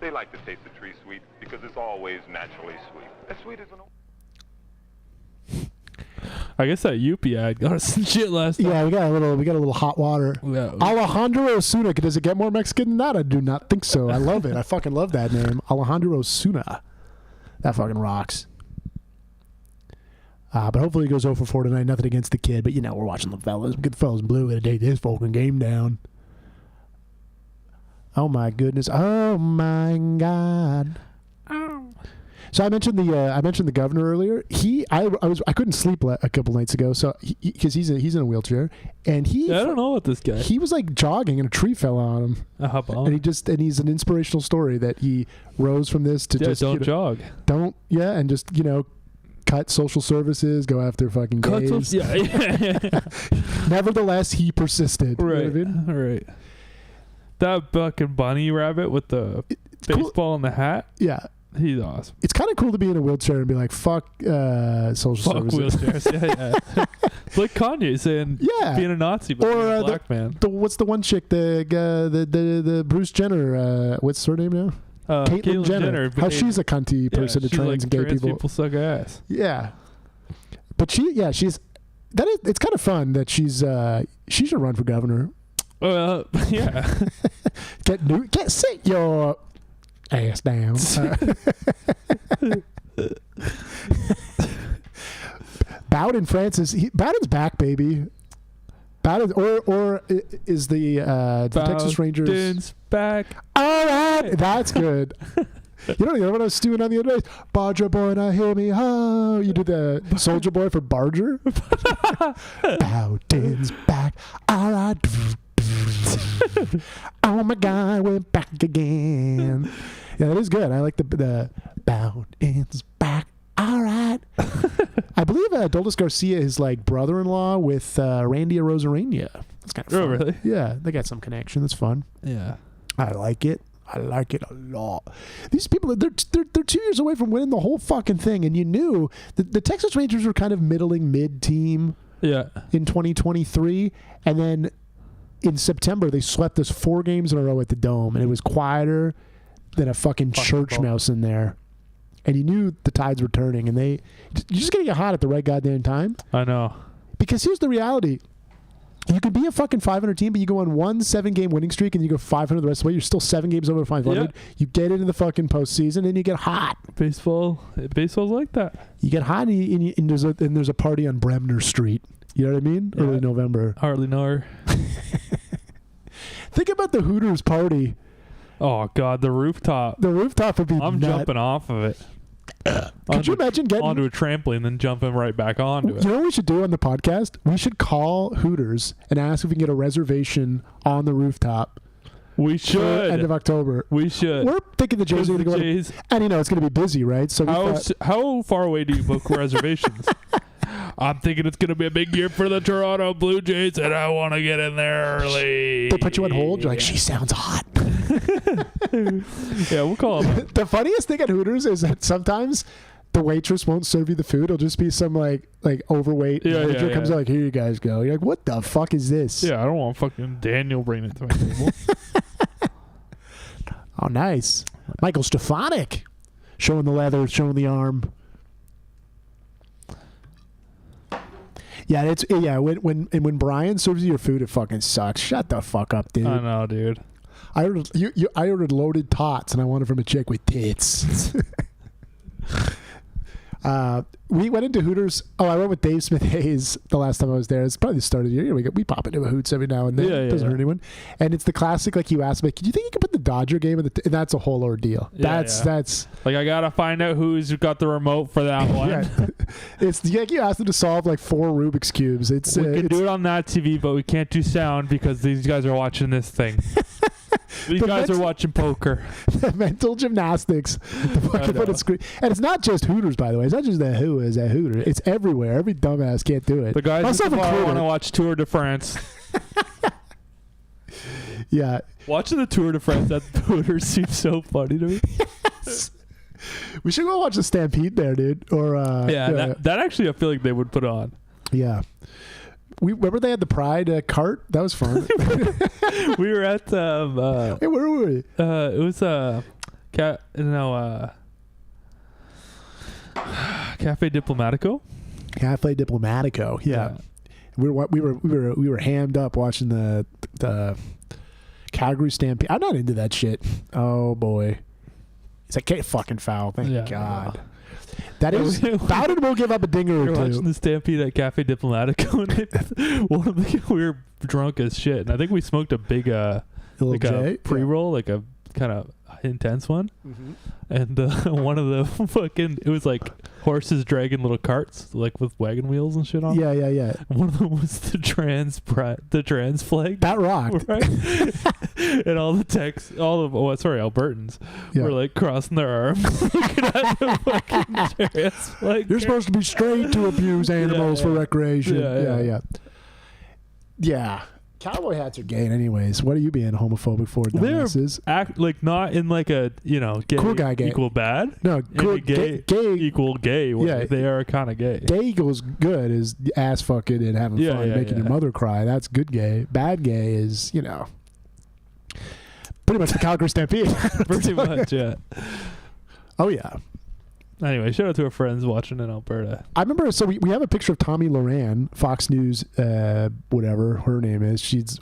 they like to taste the Tree Sweet because it's always naturally sweet. As sweet as an I guess that Yuppie ad got us some shit last time. Yeah, we got a little hot water. Yeah. Alejandro Osuna. Does it get more Mexican than that? I do not think so. I love it. I fucking love that name, Alejandro Osuna. That fucking rocks. But hopefully he goes 0 for 4 tonight. Nothing against the kid, but you know we're watching the fellas. Good fellas in blue. Gotta take this fucking game down. Oh my goodness. Oh my God. So I mentioned the governor earlier. I couldn't sleep a couple nights ago, so because he's in a wheelchair, and I don't know about this guy. He was like jogging and a tree fell on him. And he's an inspirational story that he rose from this to just jog. And just cut social services, go after fucking gays. Nevertheless, he persisted. Right. You know what I mean? Right. That fucking bunny rabbit with the baseball and the hat. Yeah. He's awesome. It's kind of cool to be in a wheelchair and be like, fuck social services. Wheelchairs. Yeah. It's like Kanye saying being a Nazi but being a black man. What's the one chick, the Bruce Jenner, what's her name now? Caitlyn Jenner. How she's a cunty person to trans and gay people suck ass. Yeah. But she's it's kind of fun that she should run for governor. Yeah. Get sit your ass down. Bowden Francis. Bowden's back, baby. Bowden or is the Texas Rangers Bowden's back? All right, that's good. You know what I was stewing on the other day? Barger boy, now hear me ho. You did the Soldier Boy for Barger. Bowden's back. All right. Oh my God, we're back again. Yeah, that is good. I like the Bowden's back. All right. I believe Adolis Garcia is like brother-in-law with Randy Arozarena. That's kind of fun. Oh, really? Yeah, they got some connection. That's fun. Yeah. I like it. I like it a lot. These people, they're 2 years away from winning the whole fucking thing, and you knew that the Texas Rangers were kind of mid team. Yeah. In 2023, and then in September they swept us 4 games in a row at the Dome, and it was quieter than a fucking church mouse in there. And you knew the tides were turning, and you're just gonna get hot at the right goddamn time. I know. Because here's the reality. You can be a fucking 500 team, but you go on 1 7-game winning streak and you go 500 the rest of the way. You're still 7 games over 500. Yep. You get into the fucking postseason and you get hot. Baseball's like that. You get hot and there's a party on Bremner Street. You know what I mean? Yeah. Early November. Hardly know her. Think about the Hooters party. Oh God, the rooftop. The rooftop would be. I'm jumping off of it. Could you imagine getting onto a trampoline and then jumping right back onto it? You know what we should do on the podcast? We should call Hooters and ask if we can get a reservation on the rooftop. We should. End of October. We should. We're thinking the Jays are going to go. And it's going to be busy, right? So how far away do you book reservations? I'm thinking it's going to be a big year for the Toronto Blue Jays, and I want to get in there early. They put you on hold. You're like, she sounds hot. Yeah, we'll call them. The funniest thing at Hooters is that sometimes the waitress won't serve you the food. It'll just be some like overweight manager comes out like, here you guys go. You're like, what the fuck is this? Yeah, I don't want fucking Daniel bringing it to my table. Oh, nice. Michael Stefanik showing the leather, showing the arm. Yeah, when Brian serves you your food, it fucking sucks. Shut the fuck up, dude. I know, dude. I ordered loaded tots, and I wanted from a chick with tits. We went into Hooters. Oh, I went with Dave Smith Hayes the last time I was there. It's probably the start of the year. We pop into a Hoots every now and then. It doesn't hurt anyone. And it's the classic, like you asked me, do you think you could put the Dodger game in and that's a whole ordeal. That's like, I gotta find out who's got the remote for that one. It's like you asked them to solve like 4 Rubik's cubes. We can do it on that TV, but we can't do sound because these guys are watching this thing. These guys are watching poker. The mental gymnastics. The fucking put a screen. And it's not just Hooters, by the way. It's not just the Who is at Hooter. It's everywhere. Every dumbass can't do it. The guys at the bar want to watch Tour de France. Yeah. Watching the Tour de France at Hooters seems so funny to me. We should go watch the Stampede there, dude. Or that actually I feel like they would put on. Yeah. We remember they had the Pride cart. That was fun. We were at hey, where were we? It was Cafe Diplomatico. Cafe Diplomatico. Yeah. We were hammed up watching the Calgary Stampede. I'm not into that shit. Oh boy. It's like fucking foul. Thank God. That is Bowden will give up a dinger or two. Watching the Stampede at Cafe Diplomatico, and we were drunk as shit, and I think we smoked a big a pre-roll, like a kind of intense one, and one of the fucking it was like horses dragging little carts like with wagon wheels and shit on. Yeah. And one of them was the trans flag. That rocked, right? And all the Albertans were like crossing their arms looking at the fucking trans flag. You're supposed to be straight to abuse animals for recreation. Yeah. Cowboy hats are gay anyways. What are you being homophobic for, dumbasses? They're not in like a, gay cool guy gay equal bad. No, cool, gay equal gay. Yeah. They are kind of gay. Gay equals good is ass fucking and having fun and making your mother cry. That's good gay. Bad gay is, pretty much the Calgary Stampede. Pretty much, yeah. Oh, yeah. Anyway, shout out to our friends watching in Alberta. I remember, so we have a picture of Tommy Loran, Fox News, whatever her name is. She's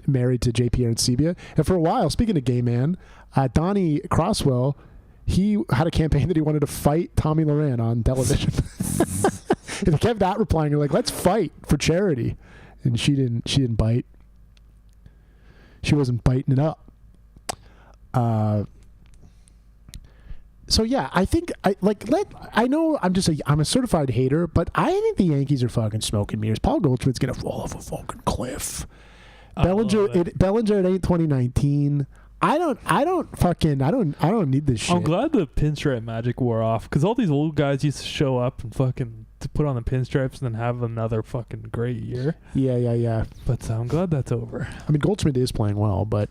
married to JP Arancibia. And for a while, speaking of gay man, Donnie Crosswell, he had a campaign that he wanted to fight Tommy Loran on television. And he kept that replying, like, let's fight for charity. And she didn't bite. She wasn't biting it up. So yeah, I think I'm a certified hater, but I think the Yankees are fucking smoke and mirrors. Paul Goldschmidt's gonna fall off a fucking cliff. Bellinger, it ain't 2019. I don't need this shit. I'm glad the pinstripe magic wore off because all these old guys used to show up and fucking to put on the pinstripes and then have another fucking great year. Yeah. But I'm glad that's over. I mean, Goldschmidt is playing well, but.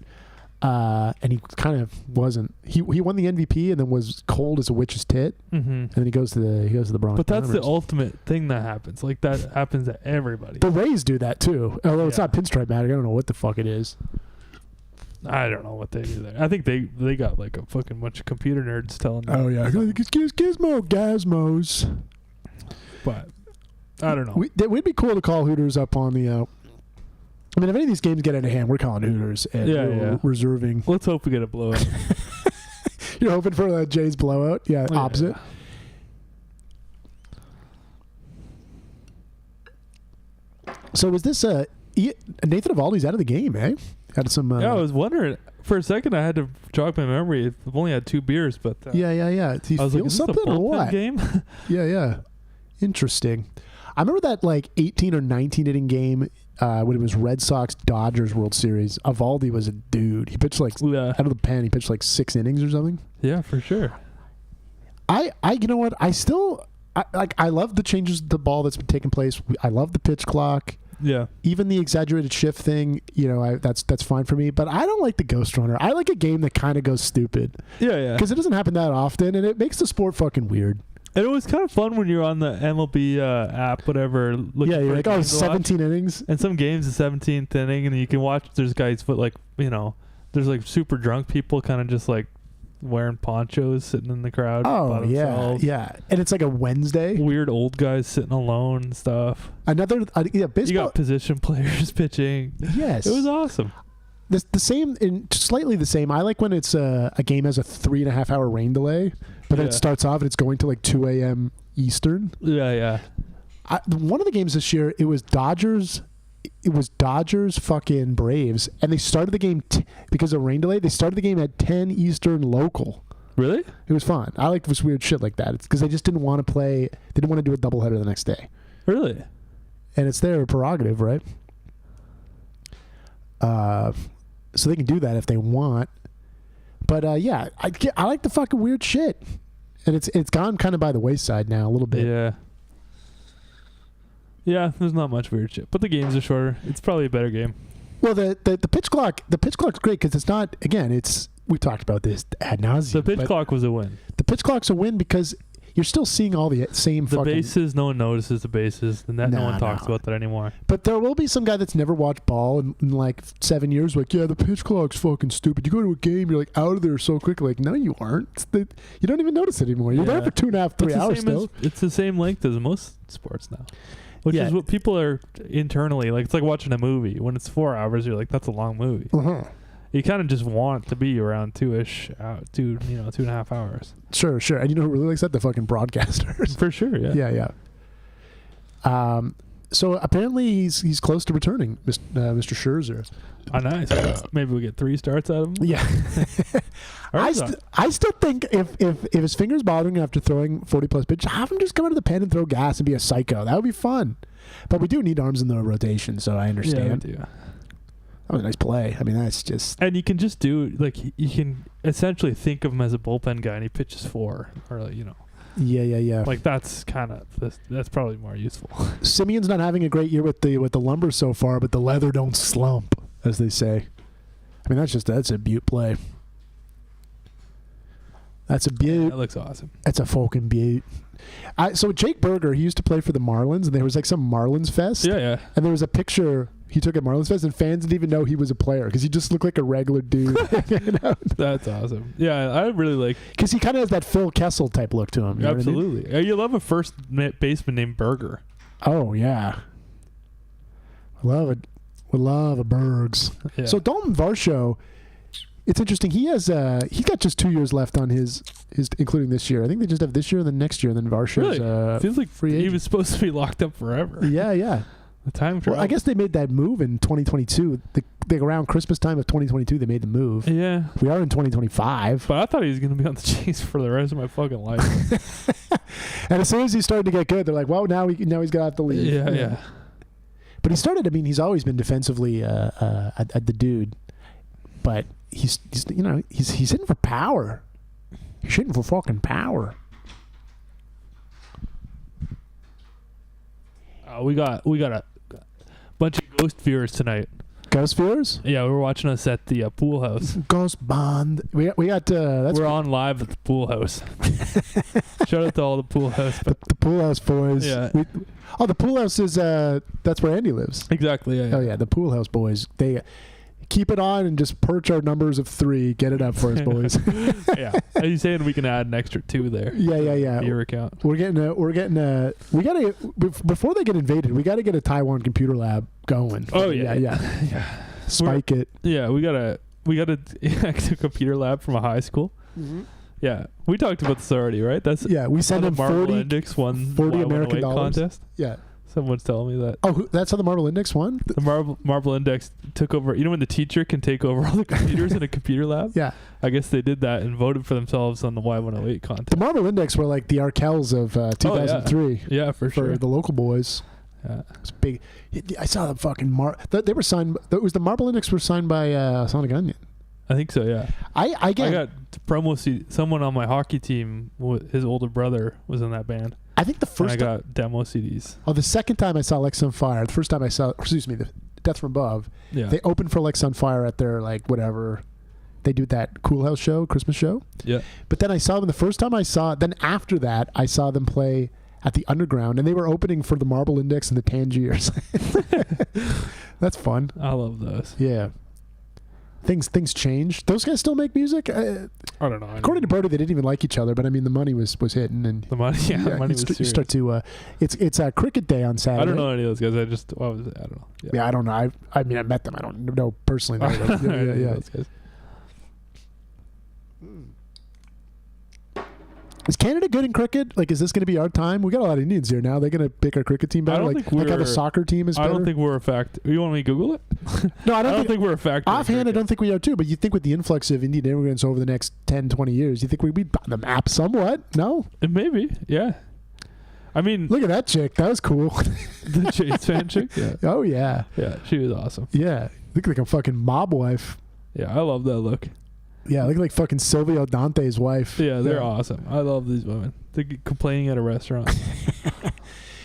And he kind of wasn't. He won the MVP and then was cold as a witch's tit. And then he goes to the Bronx. But that's the ultimate thing that happens. Like that happens to everybody. The Rays do that too. Although it's not pinstripe magic. I don't know what the fuck it is. I don't know what they do there. I think they got like a fucking bunch of computer nerds telling them. Oh yeah, gizmos. But I don't know. It would be cool to call Hooters up on the. I mean, if any of these games get out of hand, we're calling Hooters and reserving. Let's hope we get a blowout. You're hoping for the Jays blowout? Yeah, opposite. So was this Nathan Eovaldi's out of the game, eh? Had some. I was wondering for a second. I had to jog my memory. I've only had 2 beers, but yeah. Do you feel something or what? Game? Yeah. Interesting. I remember that like 18 or 19 inning game. When it was Red Sox Dodgers World Series, Eovaldi was a dude. He pitched like out of the pen. He pitched like 6 innings or something. Yeah, for sure. You know what? I love the changes to the ball that's been taking place. I love the pitch clock. Yeah. Even the exaggerated shift thing, that's fine for me. But I don't like the ghost runner. I like a game that kind of goes stupid. Yeah. Because it doesn't happen that often, and it makes the sport fucking weird. And it was kind of fun when you're on the MLB app, whatever. Yeah, you're like, 17 innings. And some games, the 17th inning, and you can watch. There's guys, there's like super drunk people, kind of just like wearing ponchos, sitting in the crowd. Oh yeah, yeah. And it's like a Wednesday. Weird old guys sitting alone and stuff. Baseball. You got position players pitching. Yes, it was awesome. The same, and slightly the same. I like when it's a game has a 3.5 hour rain delay, but then it starts off and it's going to like 2 a.m. Eastern. Yeah. One of the games this year, it was Dodgers fucking Braves, and they started the game because of rain delay. They started the game at 10 Eastern local. Really? It was fun. I like this weird shit like that. It's because they just didn't want to play. They didn't want to do a doubleheader the next day. Really? And it's their prerogative, right? So they can do that if they want. But yeah, I like the fucking weird shit, and it's gone kind of by the wayside now a little bit. Yeah. Yeah, there's not much weird shit, but the games are shorter. It's probably a better game. Well, the pitch clock's great because it's not. Again, we talked about this ad nauseum. The pitch clock was a win. The pitch clock's a win because you're still seeing all the same the bases. No one notices the bases, and no one talks about that anymore. But there will be some guy that's never watched ball in like 7 years. Like, yeah, the pitch clock's fucking stupid. You go to a game, you're like out of there so quick. Like, no, you aren't. You don't even notice it anymore. You're there for 2.5, 3 hours still. It's the same length as most sports now. Which is what people are internally like. It's like watching a movie. When it's 4 hours, you're like, that's a long movie. Uh-huh. You kind of just want to be around 2.5 hours. Sure. And you know who really likes that? The fucking broadcasters. For sure, yeah. Yeah. So apparently he's close to returning, Mr. Scherzer. Oh, nice. Maybe we get 3 starts out of him. Yeah. I still think if his finger's bothering him after throwing 40-plus pitches, have him just come out of the pen and throw gas and be a psycho. That would be fun. But we do need arms in the rotation, so I understand. Yeah, we do. That was a nice play. I mean, that's just... And you can just do, like, you can essentially think of him as a bullpen guy, and he pitches 4, or, Yeah. Like, that's probably more useful. Simeon's not having a great year with the lumber so far, but the leather don't slump, as they say. I mean, that's a beaut play. That's a beaut. That looks awesome. That's a fucking beaut. So Jake Berger, he used to play for the Marlins, and there was like some Marlins fest. Yeah. And there was a picture he took at Marlins Fest, and fans didn't even know he was a player because he just looked like a regular dude. That's awesome. Yeah, I really like... Because he kind of has that Phil Kessel type look to him. You Absolutely. know what I mean? You love a first baseman named Berger. Oh, yeah. Love it. We love a Bergs. Yeah. So Dalton Varsho, it's interesting. He's got just 2 years left on his including this year. I think they just have this year and then next year, and then Varsho's really? Feels like free agent. He was supposed to be locked up forever. Yeah. The time Well, I guess they made that move in 2022. Around Christmas time of 2022, they made the move. Yeah. We are in 2025. But I thought he was going to be on the Chiefs for the rest of my fucking life. And as soon as he started to get good, they're like, well, now he's going to have to leave. Yeah. But he started, he's always been defensively the dude. But he's hitting for power. He's hitting for fucking power. We got a bunch of ghost viewers tonight. Ghost viewers? Yeah, we were watching us at the pool house. Ghost Bond. We got. We're on live at the pool house. Shout out to all the pool house. The pool house boys. Yeah. The pool house is that's where Andy lives. Exactly. Yeah. Oh yeah, the pool house boys. They keep it on and just perch our numbers of 3. Get it up for us, boys. Yeah. Are you saying we can add an extra 2 there? Yeah. Viewer account. We gotta before they get invaded. We gotta get a Taiwan computer lab going. Oh yeah. Spike it. Yeah, we got a computer lab from a high school. Mm-hmm. Yeah, we talked about this already, right? We send them Marble 40 Index won 40 American dollars contest. Yeah. Someone's telling me that. Oh, that's how the Marble Index won? The Marble Index took over. You know when the teacher can take over all the computers in a computer lab? Yeah. I guess they did that and voted for themselves on the Y108 contest. The Marble Index were like the Arkells of 2003. Yeah, for sure. For the local boys. Yeah. It's big. I saw the fucking they were signed. It was the Marble Index were signed by Sonic Onion. I think so, yeah. I got promo CD. Someone on my hockey team, his older brother, was in that band. I think the first I got demo CDs. Oh, the second time I saw Lex on Fire, the first time I saw, the Death from Above, they opened for Lex on Fire at their, like, whatever, They do that Cool House show, Christmas show. Yeah. But then I saw them the first time then after that, I saw them play at the Underground, and they were opening for the Marble Index and the Tangiers. That's fun. I love those. Yeah. Things change. Those guys still make music? I don't know. According to Brody, they didn't even like each other, but I mean, the money was hitting, and the money, the money was serious. You start to. It's a cricket day on Saturday. I don't know any of those guys. I don't know. Yeah, I don't know. I mean, I met them. I don't know personally. Yeah. Those guys. Is Canada good in cricket? Like, is this going to be our time? We got a lot of Indians here now. They're going to pick our cricket team better. I don't like, think how the soccer team is better. I don't think we're a fact. You want me to Google it? No, I don't think we're a factor. Offhand, I don't think we are too. But you think with the influx of Indian immigrants over the next 10, 20 years, you think we'd be on the map somewhat? No? Maybe, yeah. I mean, look at that chick. That was cool. The Chase fan chick? Yeah. Oh, yeah. Yeah, she was awesome. Yeah. Look like a fucking mob wife. Yeah, I love that look. Yeah, look like fucking Silvio Dante's wife. Yeah, they're awesome. I love these women. They're complaining at a restaurant.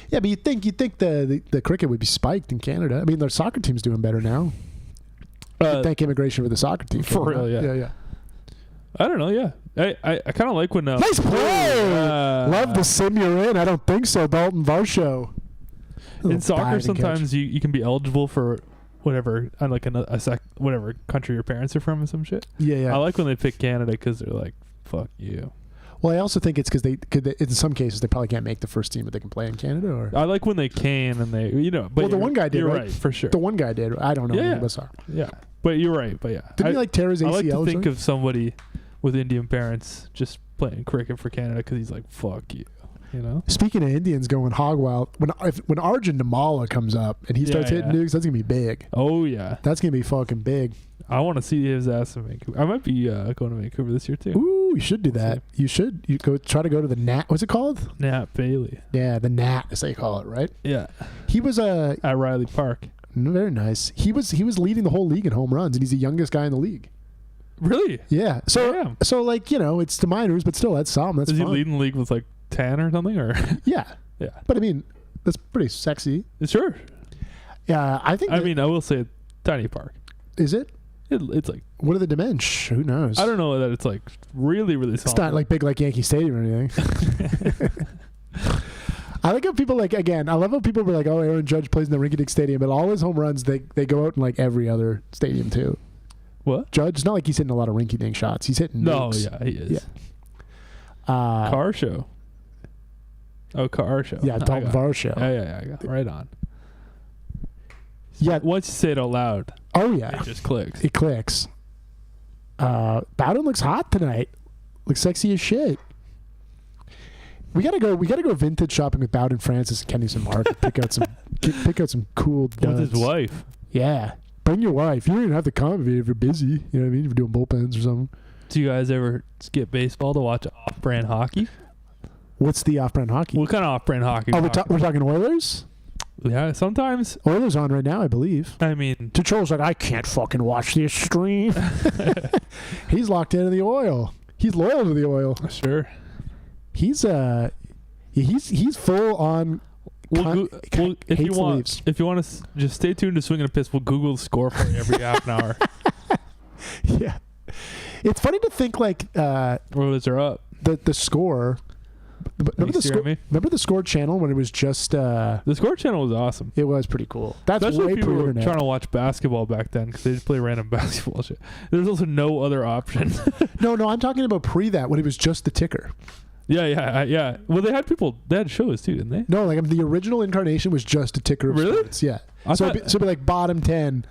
Yeah, but you'd think the cricket would be spiked in Canada. I mean, their soccer team's doing better now. Thank immigration for the soccer team. For real, yeah. Yeah. I don't know, yeah. I kind of like when... nice play! Love the sim you're in. I don't think so, Dalton Varsho. In soccer, sometimes you can be eligible for... whatever, like whatever country your parents are from or some shit. Yeah. I like when they pick Canada because they're like, fuck you. Well, I also think it's because they in some cases they probably can't make the first team, but they can play in Canada. Or I like when they can and they, But well, the one guy did. You're right? right, for sure. The one guy did. I don't know. Yeah, but you're right. But yeah, didn't he like tear his ACL? I like to or think something? of somebody with Indian parents just playing cricket for Canada because he's like, fuck you. You know. Speaking of Indians going hog wild, when Arjun Namala comes up and he starts hitting nukes, that's gonna be big. Oh yeah, that's gonna be fucking big. I want to see his ass in Vancouver. I might be going to Vancouver this year too. Ooh, you should do that. You should. You try to go to the Nat. What's it called? Nat Bailey. Yeah, the Nat, as they call it, right? Yeah. He was at Riley Park. Very nice. He was leading the whole league in home runs, and he's the youngest guy in the league. Really? Yeah. So like it's the minors, but still that's something. That's Is fun. he leading the league with like 10 or something, or yeah. But I mean, that's pretty sexy. Sure. Yeah, I think. I will say, tiny park. Is it? It's like. What are the dimensions? Who knows? I don't know that it's like really, really small. It's not like big like Yankee Stadium or anything. I like how people I love how people were like, oh, Aaron Judge plays in the rinky-dink stadium, but all his home runs they go out in like every other stadium too. What? Judge? It's not like he's hitting a lot of rinky-dink shots. He's hitting. No, nukes. yeah, he is. Yeah. Car show. Oh, car show. Yeah, Dalton Varsho. Yeah, I got it. Right on. Yeah. Once you say it out loud. Oh yeah. It just clicks. It clicks. Bowden looks hot tonight. Looks sexy as shit. We gotta go vintage shopping with Bowden Francis and Kennison Market. Pick out some cool duds. With his wife. Yeah. Bring your wife. You don't even have to come if you're busy. You know what I mean? If you're doing bullpens or something. Do you guys ever skip baseball to watch off-brand hockey? What's the off-brand hockey? What kind of off-brand hockey? Oh, we're talking Oilers? Yeah, sometimes. Oilers on right now, I believe. I mean... Tuchol's like, I can't fucking watch this stream. He's locked into the oil. He's loyal to the oil. Sure. He's full on... if you want to just stay tuned to Swing and a Piss, we'll Google the score for you every half an hour. Yeah. It's funny to think like... Oilers are up. The score... Remember the Score channel when it was just... the Score channel was awesome. It was pretty cool. That's especially way if people were pre-internet. trying to watch basketball back then because they just play random basketball shit. There's also no other option. No, I'm talking about pre that when it was just the ticker. Yeah. Well, they had shows too, didn't they? No, like the original incarnation was just a ticker of sports. Yeah. So it'd be like bottom 10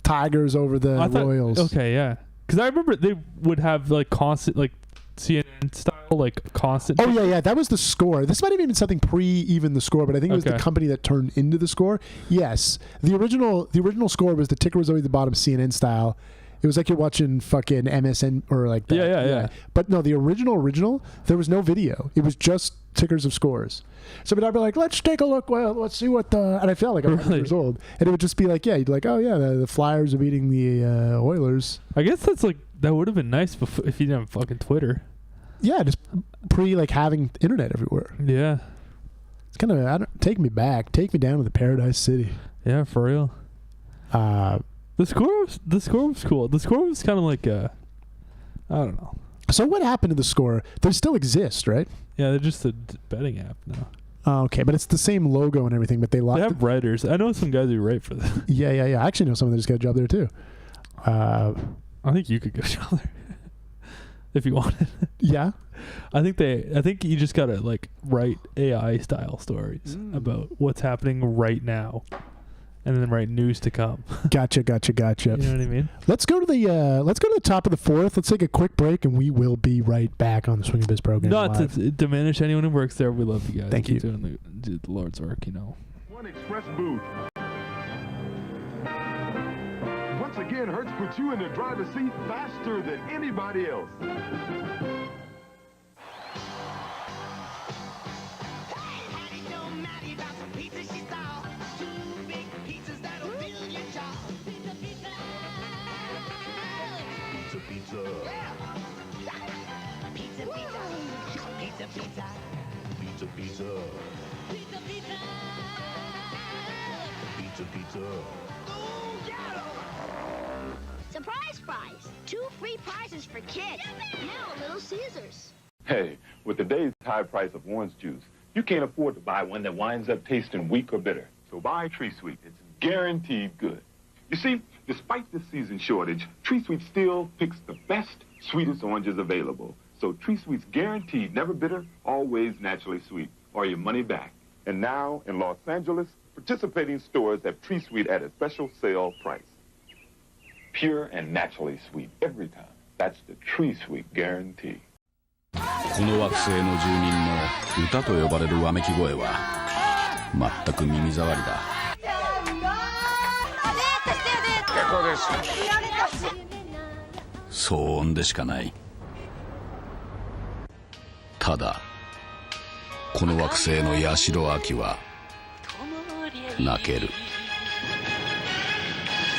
Tigers over the Royals. Okay, yeah. Because I remember they would have like constant like CNN style like constant. Oh yeah. That was the Score. This might have been something even the Score, but I think it was the company that turned into the Score. Yes, the original Score was the ticker was always the bottom CNN style. It was like you're watching fucking MSN or like that. Yeah. But no, the original, there was no video. It was just tickers of scores. So I'd be like, let's take a look. Well, let's see what the... And I felt like I was 100 years old. And it would just be like, you'd be like, oh yeah, the Flyers are beating the Oilers. I guess that would have been nice if you didn't have fucking Twitter. Yeah, just having internet everywhere. Yeah. It's kind of... Take me back. Take me down to the Paradise City. Yeah, for real. The score was cool. The score was kind of like I don't know. So what happened to the score? They still exist, right? Yeah, they're just a betting app now. Oh, okay, but it's the same logo and everything, but they have writers. I know some guys who write for them. Yeah. I actually know someone that just got a job there too. I think you could go down there if you wanted. Yeah. I think you just gotta like write AI style stories about what's happening right now, and then write news to come. Gotcha. You know what I mean? Let's go to the top of the fourth. Let's take a quick break, and we will be right back on the Swing and Biz program. Not to diminish anyone who works there. We love you guys. Thank you. Keep doing the Lord's work. You know. One Express booth. Once again, Hertz puts you in the driver's seat faster than anybody else. Pizza. Pizza, pizza. Pizza, pizza. Pizza, pizza. Pizza, pizza. Pizza, pizza. Surprise prize! 2 free prizes for kids. Now at Little Caesars. Hey, with today's high price of orange juice, you can't afford to buy one that winds up tasting weak or bitter. So buy Tree Sweet. It's guaranteed good. You see, despite this season's shortage, Tree Sweet still picks the best, sweetest oranges available. So Tree Sweet's guaranteed never bitter, always naturally sweet, or your money back. And now, in Los Angeles, participating stores have Tree Sweet at a special sale price. Pure and naturally sweet every time. That's the Tree Sweet guarantee. この惑星の住人の歌と呼ばれるわめき声は全く耳障りだ。騒音でしかない。ただこの惑星の八代亜紀は泣ける。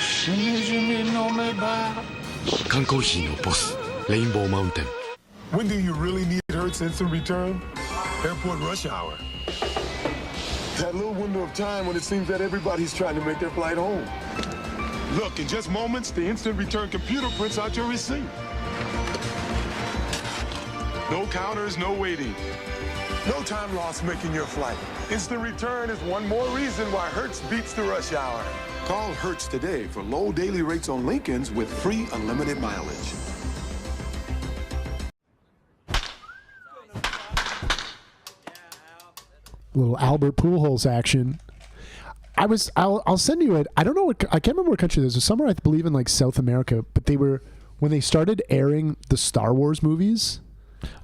しみじみ飲めば缶コーヒーのボスレインボーマウンテン。 When do you really need Hertz Instant Return? Airport rush hour. That little window of time when it seems that everybody's trying to make their flight home. Look, in just moments, the Instant Return computer prints out your receipt. No counters, no waiting. No time lost making your flight. Instant Return is one more reason why Hertz beats the rush hour. Call Hertz today for low daily rates on Lincolns with free unlimited mileage. Little Albert Pujols action. I'll send you it. I don't know I can't remember what country this was. Somewhere I believe in like South America, but they were when they started airing the Star Wars movies.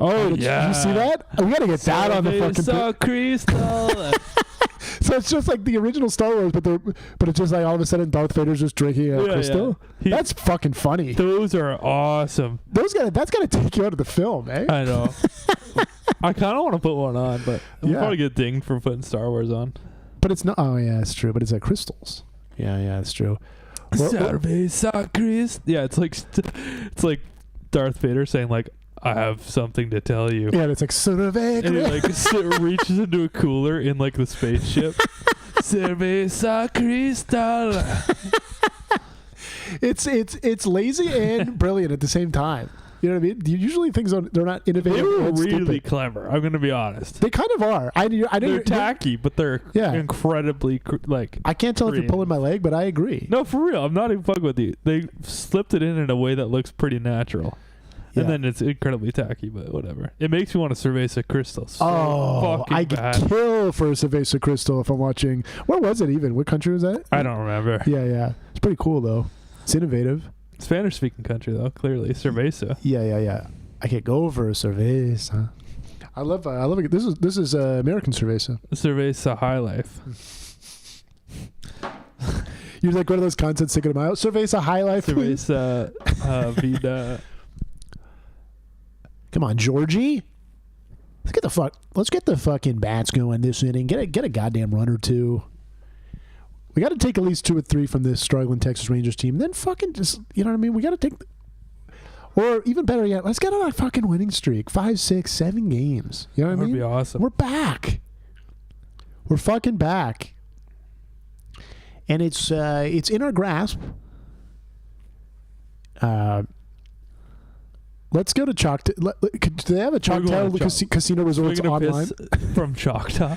Oh yeah. Did you see that? We gotta get that on the fucking crystal. So it's just like the original Star Wars, but it's just like all of a sudden Darth Vader's just drinking a crystal. Yeah. That's fucking funny. Those are awesome. That's gotta take you out of the film, eh? I know. I kind of want to put one on, but I'll probably get dinged for putting Star Wars on. But it's not. Oh yeah, it's true. But it's like crystals. Yeah, it's true. Cerveza Crystal. Yeah, it's like Darth Vader saying like, "I have something to tell you." Yeah, it's like Cerveza. And he like reaches into a cooler in like the spaceship. Cerveza Crystal. It's lazy and brilliant at the same time. You know what I mean? Usually things they're not innovative. They were really stupid. clever. I'm going to be honest. They kind of are. I know they're tacky, but they're incredibly like. I can't tell if you're pulling my leg, but I agree. No, for real. I'm not even fucking with you. They slipped it in a way that looks pretty natural. Yeah. And then it's incredibly tacky, but whatever. It makes me want to Cerveza Crystal. So I'd kill for a Cerveza Crystal if I'm watching. Where was it even? What country was that? I don't remember. Yeah. It's pretty cool though. It's innovative. Spanish-speaking country though, clearly Cerveza. Yeah. I could go for a Cerveza. I love it. This is American Cerveza. Cerveza High Life. You're like one of those content sticking them out. Cerveza High Life. Cerveza Vida. Come on, Georgie. Let's get the fucking bats going this inning. Get a goddamn run or two. We got to take at least 2 or 3 from this struggling Texas Rangers team. Then fucking just, you know what I mean? We got to take, or even better yet, let's get on a fucking winning streak. 5, 6, 7 games. You know what I mean? That'd be awesome. We're back. We're fucking back. And it's in our grasp. Let's go to Choctaw. Do they have a Choctaw casino resorts online? From Choctaw.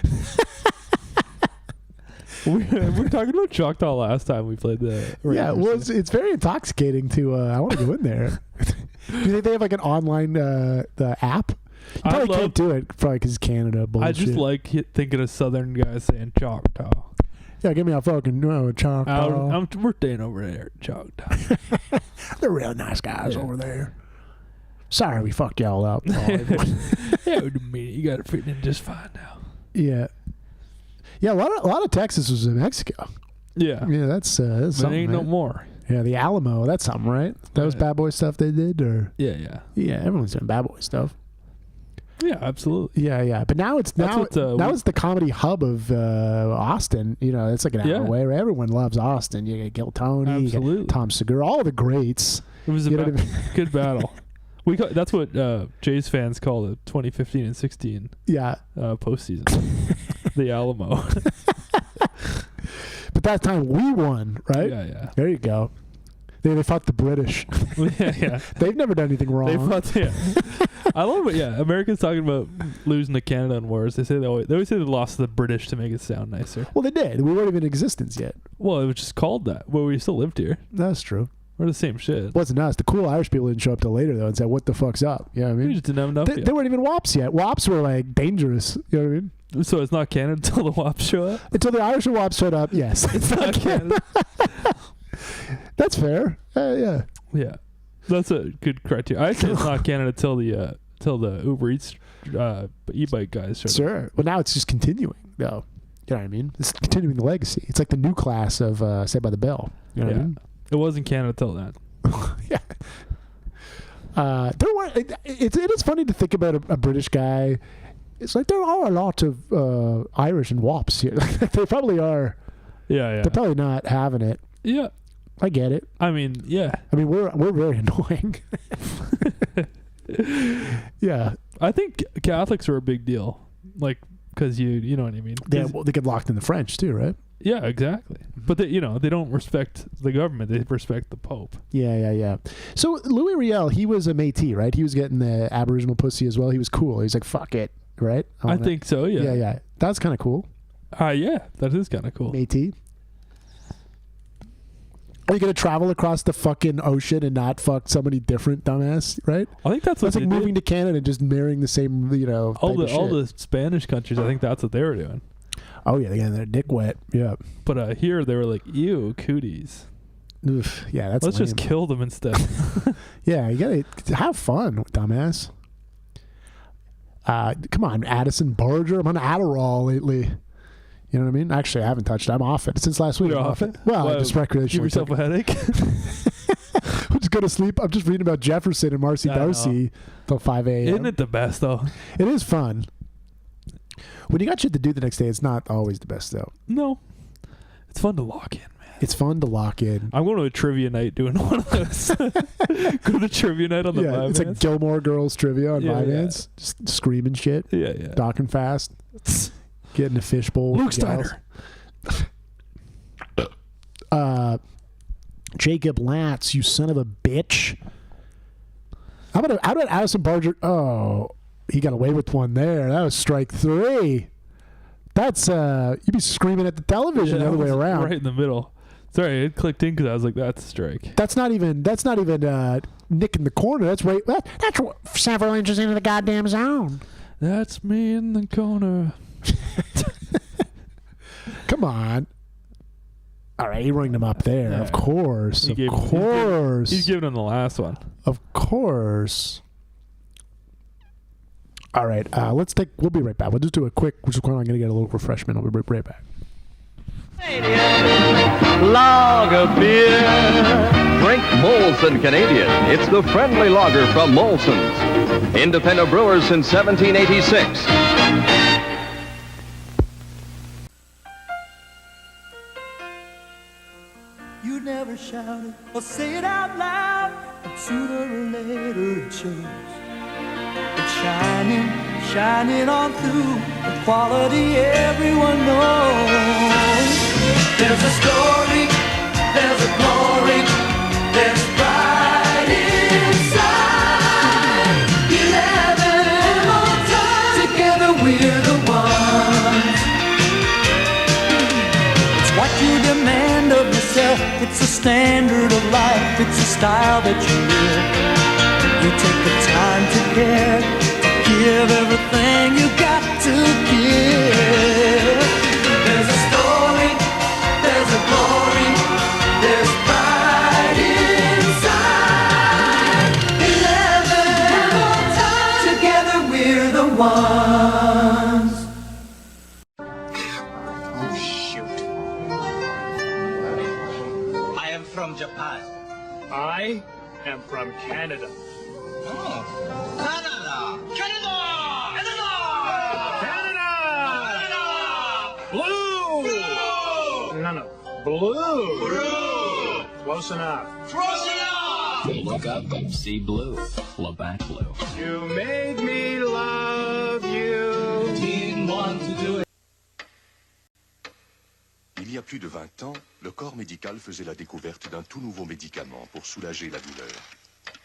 we were talking about Choctaw last time we played the. Yeah, well, it's very intoxicating to. I want to go in there. Do you think they have like an online the app? You probably can't do it probably because Canada bullshit. I just like thinking of Southern guys saying Choctaw. Yeah, give me a fucking Choctaw. We're staying over there at Choctaw. They're real nice guys over there. Sorry we fucked y'all up. Yeah, you got it fitting in just fine now. Yeah. Yeah, a lot of Texas was in Mexico. Yeah. Yeah, that's something. Ain't no more. Yeah, the Alamo, that's something, right? That was bad boy stuff they did, or yeah. Yeah, everyone's doing bad boy stuff. Yeah, absolutely. Yeah. But now it's it's the comedy hub of Austin. You know, it's like an hour away. Everyone loves Austin. You got Gil Tony, you got Tom Segura, all the greats. It was a good battle. That's what Jays fans call the 2015 and 16 postseason. The Alamo. But that time we won, right? Yeah. There you go. They fought the British. Yeah. They've never done anything wrong. They fought, I love it. Yeah, Americans talking about losing to Canada in wars. They always say they lost to the British to make it sound nicer. Well, they did. We weren't even in existence yet. Well, it was just called that. Well, we still lived here. That's true. We're the same shit. It wasn't us. The cool Irish people didn't show up till later though and said, "What the fuck's up?" You know what I mean? We just didn't have enough. They weren't even WAPs yet. WAPs were like dangerous. You know what I mean? So it's not Canada until the WAPs show up? Until the Irish and WAPs showed up, yes. It's not Canada. That's fair. Yeah. Yeah. That's a good criteria. I say it's not Canada till the Uber Eats e-bike guys show up. Sure. Well, now it's just continuing, though. You know what I mean? It's continuing the legacy. It's like the new class of Saved by the Bell. You know what I mean? It wasn't Canada till then. Yeah. There were. It is funny to think about a British guy. It's like there are a lot of Irish and WAPs here. They probably are. Yeah. They're probably not having it. Yeah. I get it. I mean, yeah. I mean, we're very annoying. Yeah. I think Catholics are a big deal. Like, because you know what I mean? Yeah, well, they get locked in the French too, right? Yeah, exactly. But they don't respect the government. They respect the Pope. Yeah. So Louis Riel, he was a Métis, right? He was getting the Aboriginal pussy as well. He was cool. He was like, fuck it, right? I think so, yeah. Yeah. That's kind of cool. Yeah, that is kind of cool. Métis. Are you going to travel across the fucking ocean and not fuck somebody different, dumbass, right? I think that's like moving to Canada and just marrying the same, all the Spanish countries, I think that's what they were doing. Oh, yeah, they're getting their dick wet. Yeah. But here they were like, ew, cooties. Oof, yeah, that's Let's lame. just kill them instead. Yeah, you got to have fun, dumbass. Come on, Addison Barger. I'm on Adderall lately. You know what I mean? Actually, I haven't touched it. I'm off it since last week. You're off it? Well, I just recreationally. Give yourself a headache? I'll just go to sleep. I'm just reading about Jefferson and Marcy Darcy till 5 a.m. Isn't it the best, though? It is fun. When you got shit to do the next day, it's not always the best, though. No. It's fun to lock in, man. It's fun to lock in. I'm going to a trivia night doing one of those. Go to the trivia night on the Vivans. It's like Gilmore Girls trivia on Vivans. Just screaming shit. Yeah. Talking fast. Getting a fishbowl. Luke Steiner. Jacob Latz, you son of a bitch. How about Addison Barger? Oh, he got away with one there. That was strike 3. That's you'd be screaming at the television the other way around. Right in the middle. Sorry, it clicked in because I was like, "That's a strike." That's not even Nick in the corner. That's right. That's several inches into the goddamn zone. That's me in the corner. Come on. All right, he ringed him up there. Yeah. Of course. He's giving him the last one. Of course. All right, we'll be right back. We'll just do a quick, I'm going to get a little refreshment. I'll be right back. Lager beer. Drink Molson Canadian. It's the friendly lager from Molson's. Independent brewers since 1786. You never shout it or say it out loud, but sooner or later it shows. It's shining on through, the quality everyone knows. There's a story, there's a glory, there's pride inside. it's a standard of life, it's a style that you live. You take the time to care, to give everything you got to give. There's a story, there's a glory, there's pride inside. 11, together we're the ones. Oh, shoot. I am from Japan. I am from Canada. Oh, Canada! Canada! Blue! No. Blue! Close enough. Close enough! Look up and see blue. Labatt Blue. You made me love you. Didn't want to do it. Il y a plus de 20 ans, le corps médical faisait la découverte d'un tout nouveau médicament pour soulager la douleur.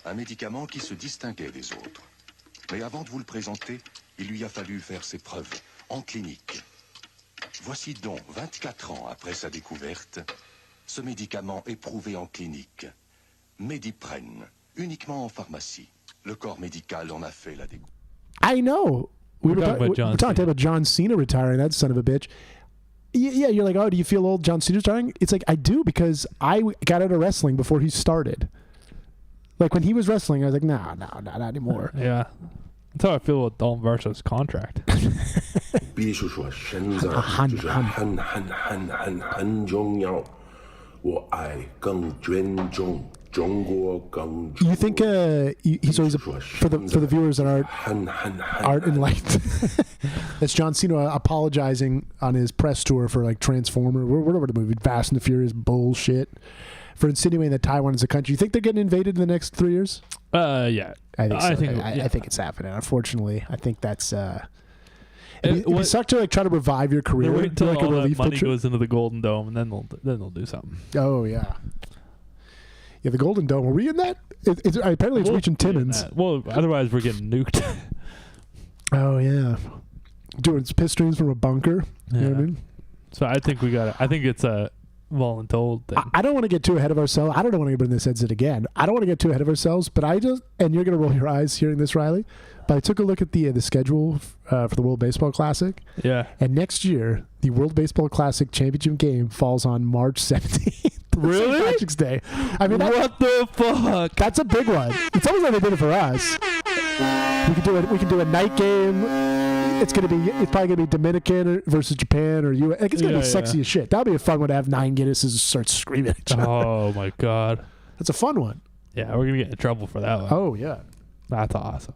Un médicament qui se distinguait des autres. Mais avant de vous le présenter, il lui a fallu faire ses preuves en clinique. Voici donc, 24 ans après sa découverte, ce médicament éprouvé en clinique. Medipren, uniquement en pharmacie. Le corps médical en a fait la découverte. I know. We're talking about John Cena retiring, that son of a bitch. Yeah, you're like, oh, do you feel old John Cena's retiring? It's like, I do, because I got out of wrestling before he started. Like, when he was wrestling, I was like, no, not anymore. Yeah. That's how I feel with Dalton Varsa's contract. 必须说现在就是很重要，我爱更尊重中国更。You think he's always for the viewers that aren't enlightened? That's John Cena apologizing on his press tour for like Transformer, whatever the movie, Fast and the Furious bullshit, for insinuating that Taiwan is a country. You think they're getting invaded in the next 3 years? Yeah. I think so. I think it's happening. Unfortunately, I think that's. It sucks to like try to revive your career. Wait until like all that money goes into the Golden Dome, and then they'll do something. Oh yeah. Yeah, the Golden Dome. Are we in that? Apparently, it's reaching Timmins. Well, otherwise we're getting nuked. Oh yeah, doing piss streams from a bunker. You know what I mean? So I think it's a voluntold thing. I don't want to get too ahead of ourselves. I don't want to bring this headset again. I don't want to get too ahead of ourselves. But and you're gonna roll your eyes hearing this, Riley. But I took a look at the schedule for the World Baseball Classic. Yeah. And next year, the World Baseball Classic championship game falls on March 17th. Really? St. Patrick's Day. I mean, what the fuck? That's a big one. It's almost like they did it for us. We can do a night game. It's probably gonna be Dominican versus Japan or U.S. It's gonna be sexy as shit. That'll be a fun one to have 9 Guinnesses and start screaming at each other. Oh my god. That's a fun one. Yeah, we're gonna get in trouble for that one. Oh yeah. That's awesome.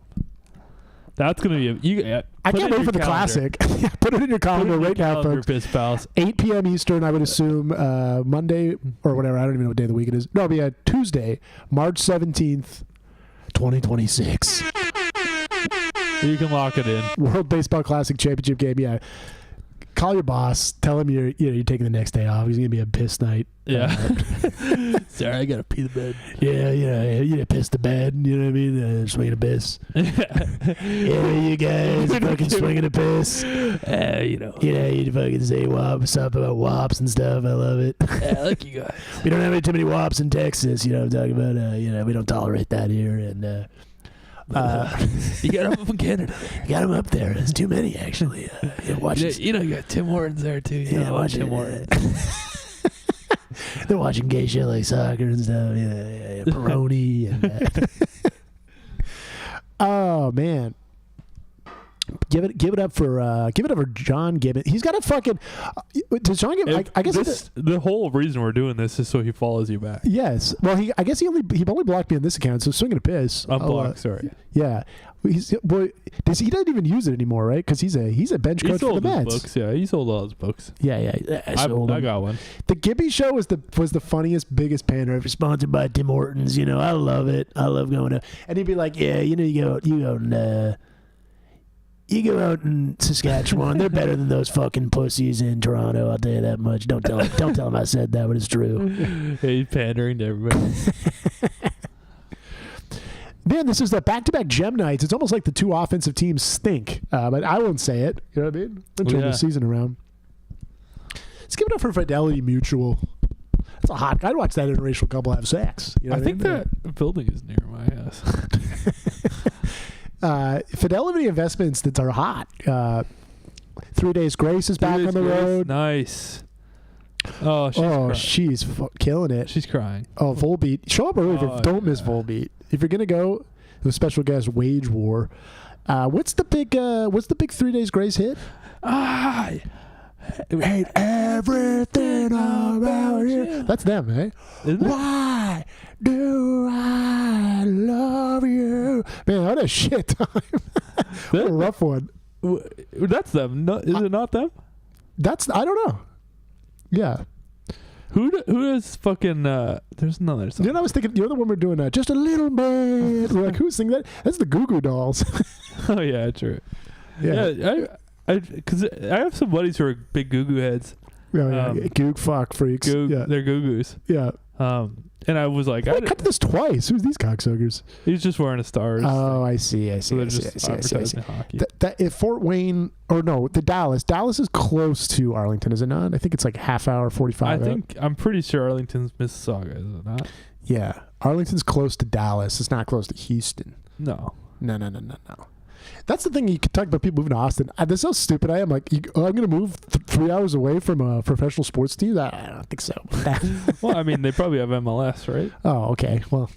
That's gonna be I can't wait for the classic. Put it in your calendar right now, folks. Piss Pals. 8 p.m. Eastern, I would assume Monday or whatever. I don't even know what day of the week it is. No, it'll be a Tuesday, March 17th, 2026. You can lock it in. World Baseball Classic Championship game. Yeah. Call your boss. Tell him you're taking the next day off. He's gonna be a piss night. Yeah. Sorry, I gotta pee the bed. Yeah, you piss the bed. You know what I mean? Swinging a piss. Yeah, you guys fucking swinging a piss. You fucking say stuff about wops and stuff. I love it. Yeah, I like you guys. We don't have too many wops in Texas. You know what I'm talking about? We don't tolerate that here. And you got them up in Canada. You got them up there. There's too many, actually. You got Tim Hortons there, too. Watch Tim Hortons. They're watching gay shit like soccer and stuff. Yeah. Peroni. And, oh, man. Give it up for John Gibbons. He's got a fucking. Does John Gibbons? I guess the whole reason we're doing this is so he follows you back. Yes. Well, I guess he only blocked me on this account. So swinging a piss. Unblocked. Sorry. Yeah. He doesn't even use it anymore, right? Because he's a bench coach for the Mets. Books, yeah, he sold all his books. Yeah. I got one. The Gibby Show was the funniest, biggest pander. Sponsored by Tim Hortons. I love it. I love going to. And he'd be like, yeah, you go out in Saskatchewan. They're better than those fucking pussies in Toronto. I'll tell you that much. Don't tell him I said that, but it's true. Yeah, he's pandering to everybody. Man, this is the back-to-back gem nights. It's almost like the two offensive teams stink. But I won't say it. You know what I mean? I'll turn the season around. Let's give it up for Fidelity Mutual. a hot. I'd watch that interracial couple have sex. You know I think that building is near my house. Fidelity Investments that are hot. 3 Days Grace is back on the road. Nice. Oh, she's killing it. She's crying. Oh, Volbeat. Show up early. Don't miss Volbeat. If you're gonna go, the special guest Wage War. What's the big 3 Days Grace hit? I hate everything about you. That's them, eh? Why do I love you? Man, what a shit time. What a rough one. That's them. No, is it not them? I don't know. Yeah. Who is fucking? There's another song. You know, I was thinking. You're the one we're doing just a little bit. Like, who's singing that? That's the Goo Goo Dolls. Oh yeah, true. Yeah, because I have some buddies who are big Goo Goo heads. Yeah, Goog fuck freaks. They're Goo Goos. Yeah. And I was like, I cut this twice. Who's these cocksuckers? He's just wearing a Stars. Oh, I see. So they're just advertising hockey. If Fort Wayne, or no, the Dallas is close to Arlington, is it not? I think it's like half hour, 45. I'm pretty sure Arlington's Mississauga, is it not? Yeah, Arlington's close to Dallas. It's not close to Houston. No. That's the thing. You can talk about people moving to Austin. This is how stupid I am. Like, I'm going to move 3 hours away from a professional sports team? I don't think so. Well, I mean, they probably have MLS, right? Oh, okay. Well,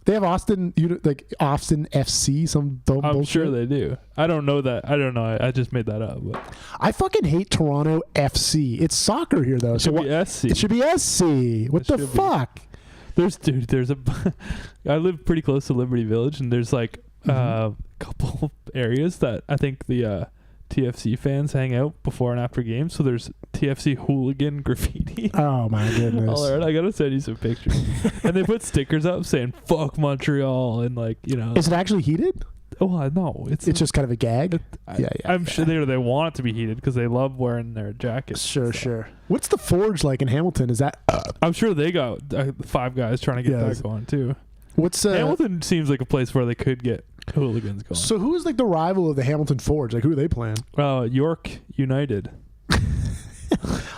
they have Austin, like Austin FC. Some dumb I'm bullshit. sure they do. I don't know that. I don't know. I just made that up. But. I fucking hate Toronto FC. It's soccer here, though. It should be SC. It should be SC. What the fuck? There's a. I live pretty close to Liberty Village, and there's like a couple areas that I think the TFC fans hang out before and after games. So there's TFC hooligan graffiti. Oh my goodness! All right, I gotta send you some pictures. And they put stickers up saying "fuck Montreal" and like Is it actually heated? Oh no, it's just kind of a gag. I'm sure they want it to be heated because they love wearing their jackets. Sure. What's the Forge like in Hamilton? Is that? I'm sure they got 5 guys trying to get that going too. What's Hamilton seems like a place where they could get hooligans going. So who is like the rival of the Hamilton Forge? Like who are they playing? York United.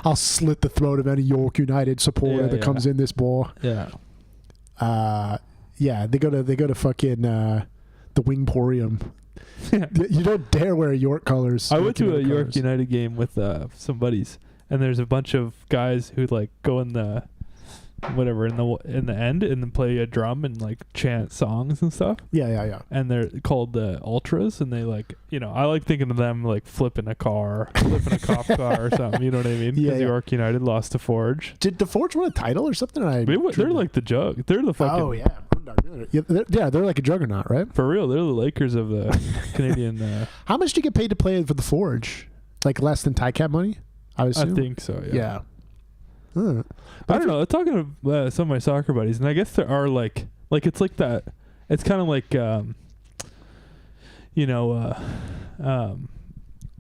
I'll slit the throat of any York United supporter that comes in this ball. Yeah. They go to fucking the Wingporium. You don't dare wear York colors. I went to a York United game with some buddies, and there's a bunch of guys who like go in the end and then play a drum and like chant songs and stuff. Yeah. And they're called the Ultras, and they like, I like thinking of them like flipping a cop car or something. You know what I mean? Because York United lost to Forge. Did the Forge win a title or something? They're like the jug. They're the fucking. Oh yeah. They're like a juggernaut, right? For real, they're the Lakers of the Canadian. How much do you get paid to play for the Forge? Like less than tie cap money? I think so. Yeah. I don't know. I'm talking to some of my soccer buddies, and I guess there are like it's like that. It's kind of like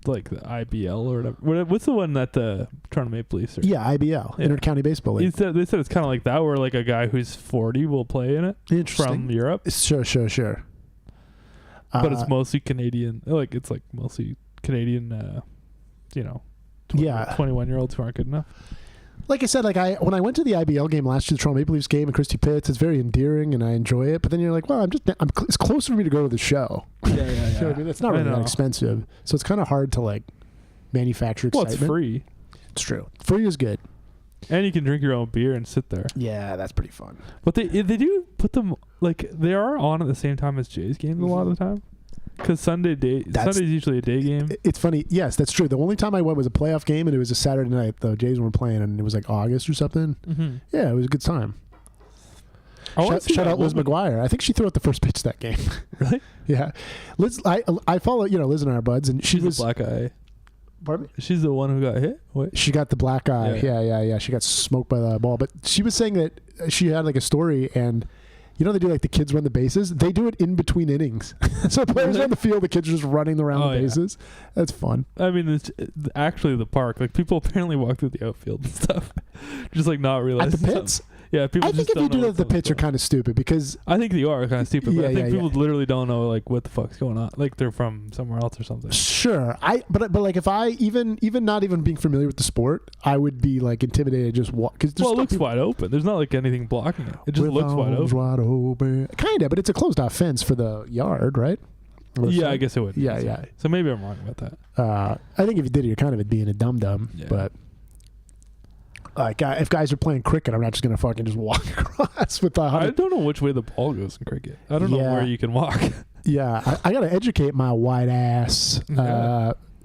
like the IBL or whatever. What's the one that the Toronto Maple Leafs are? Yeah, IBL, Inter-County Baseball League. They said it's kind of like that, where like a guy who's 40 will play in it. Interesting. From Europe. Sure. But it's mostly Canadian. Like it's like mostly Canadian. 21-year-olds who aren't good enough. Like I said, when I went to the IBL game last year, the Toronto Maple Leafs game, and Christy Pitts, it's very endearing and I enjoy it. But then you're like, well, it's closer for me to go to the show. Yeah. You know what I mean? It's not really that expensive, so it's kind of hard to like manufacture excitement. Well, it's free. It's true. Free is good, and you can drink your own beer and sit there. Yeah, that's pretty fun. But they do put them like they are on at the same time as Jays games a lot of the time. Because Sunday's usually a day game. It's funny. Yes, that's true. The only time I went was a playoff game, and it was a Saturday night. The Jays weren't playing, and it was like August or something. Mm-hmm. Yeah, it was a good time. Shout out Liz McGuire. I think she threw out the first pitch that game. Really? Yeah. Liz, I follow, Liz and our buds, and she was a black eye. Pardon me? She's the one who got hit? What? She got the black eye. Yeah. She got smoked by the ball. But she was saying that she had like a story, and they do like the kids run the bases. They do it in between innings. So players are on the field, the kids are just running around the bases. Yeah. That's fun. I mean, it's actually the park. Like people apparently walk through the outfield and stuff, just like not realizing at the pits. Yeah, people. I think if you do that at the pitch, you're kind of stupid because I think they are kind of stupid. But Yeah, I think yeah, people literally don't know like what the fuck's going on. Like they're from somewhere else or something. sure, but like if I even not even being familiar with the sport, I would be like intimidated just walk because Well, it looks wide open. There's not like anything blocking it. It just looks wide open. Kinda, but it's a closed off fence for the yard, right? Or Yeah, something? I guess it would. Yeah, yeah. So maybe I'm wrong about that. I think if you did it, you're kind of being a dum dum. Yeah. But like, if guys are playing cricket, I'm not just gonna fucking just walk across with the. I don't know which way the ball goes in cricket. I don't know Yeah. where you can walk. Yeah, I gotta educate my white ass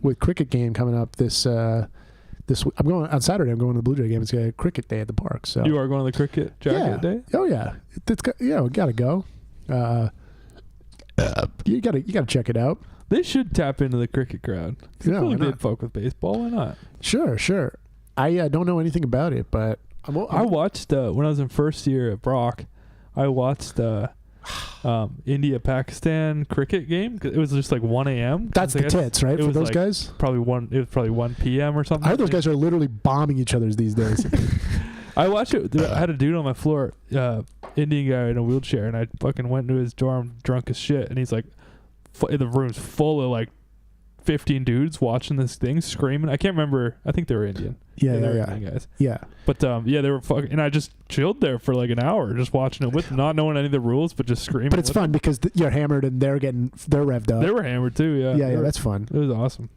with cricket game coming up this week. I'm going on Saturday. I'm going to the Blue Jay game. It's a cricket day at the park. So You are going to the cricket jacket day? Oh yeah, we gotta go. You gotta check it out. They should tap into the cricket crowd. I Yeah, feel why like they'd not? fuck with baseball. Why not? Sure. I don't know anything about it, but I watched when I was in first year at Brock. I watched India-Pakistan cricket game. It was just like 1 a.m. That's the tits, right? It For was those like guys, probably 1 p.m. or something. I heard those guys are literally bombing each other these days. I watched it. I had a dude on my floor, Indian guy in a wheelchair, and I fucking went into his dorm drunk as shit, and he's like, the room's full of like 15 dudes watching this thing, screaming. I can't remember. I think they were Indian. Yeah, they were yeah. Indian guys. Yeah. But yeah, they were fucking, and I just chilled there for like an hour, just watching it with, not knowing any of the rules, but just screaming. But it's fun because you're hammered and they're revved up. They were hammered too. Yeah. Yeah, that's fun. It was awesome.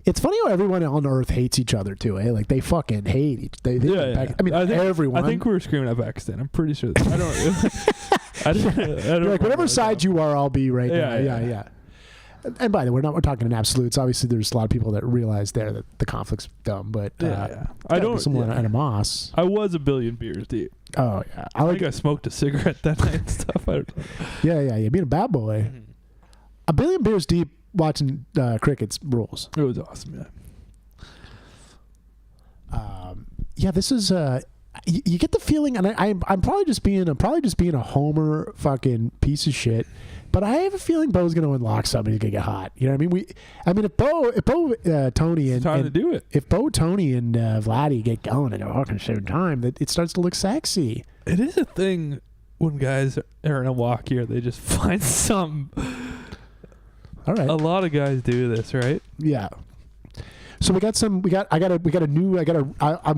It's funny how everyone on Earth hates each other too. Eh? Like they fucking hate each. They Yeah. I mean, everyone. I think we were screaming at Pakistan. I'm pretty sure. I don't. I don't You're like whatever side you are, I'll be right now. Yeah. Yeah. And by the way, we're talking in absolutes. Obviously, there's a lot of people that realize there that the conflict's dumb, but I don't. Someone at a Moss. I was a billion beers deep. Oh yeah, I think I smoked a cigarette that night and stuff. I don't know. Yeah. Being a bad boy, Mm-hmm. a billion beers deep watching cricket's rules. It was awesome. Yeah. This is you get the feeling, and I'm probably just being a homer fucking piece of shit. But I have a feeling Bo's going to unlock something. He's going to get hot. You know what I mean? If Bo, Tony, and time to do it. If Bo, Tony, and Vladdy get going at the fucking same time, that it starts to look sexy. It is a thing when guys are in a walk here. They just find something. All right. A lot of guys do this, right? Yeah. So I'm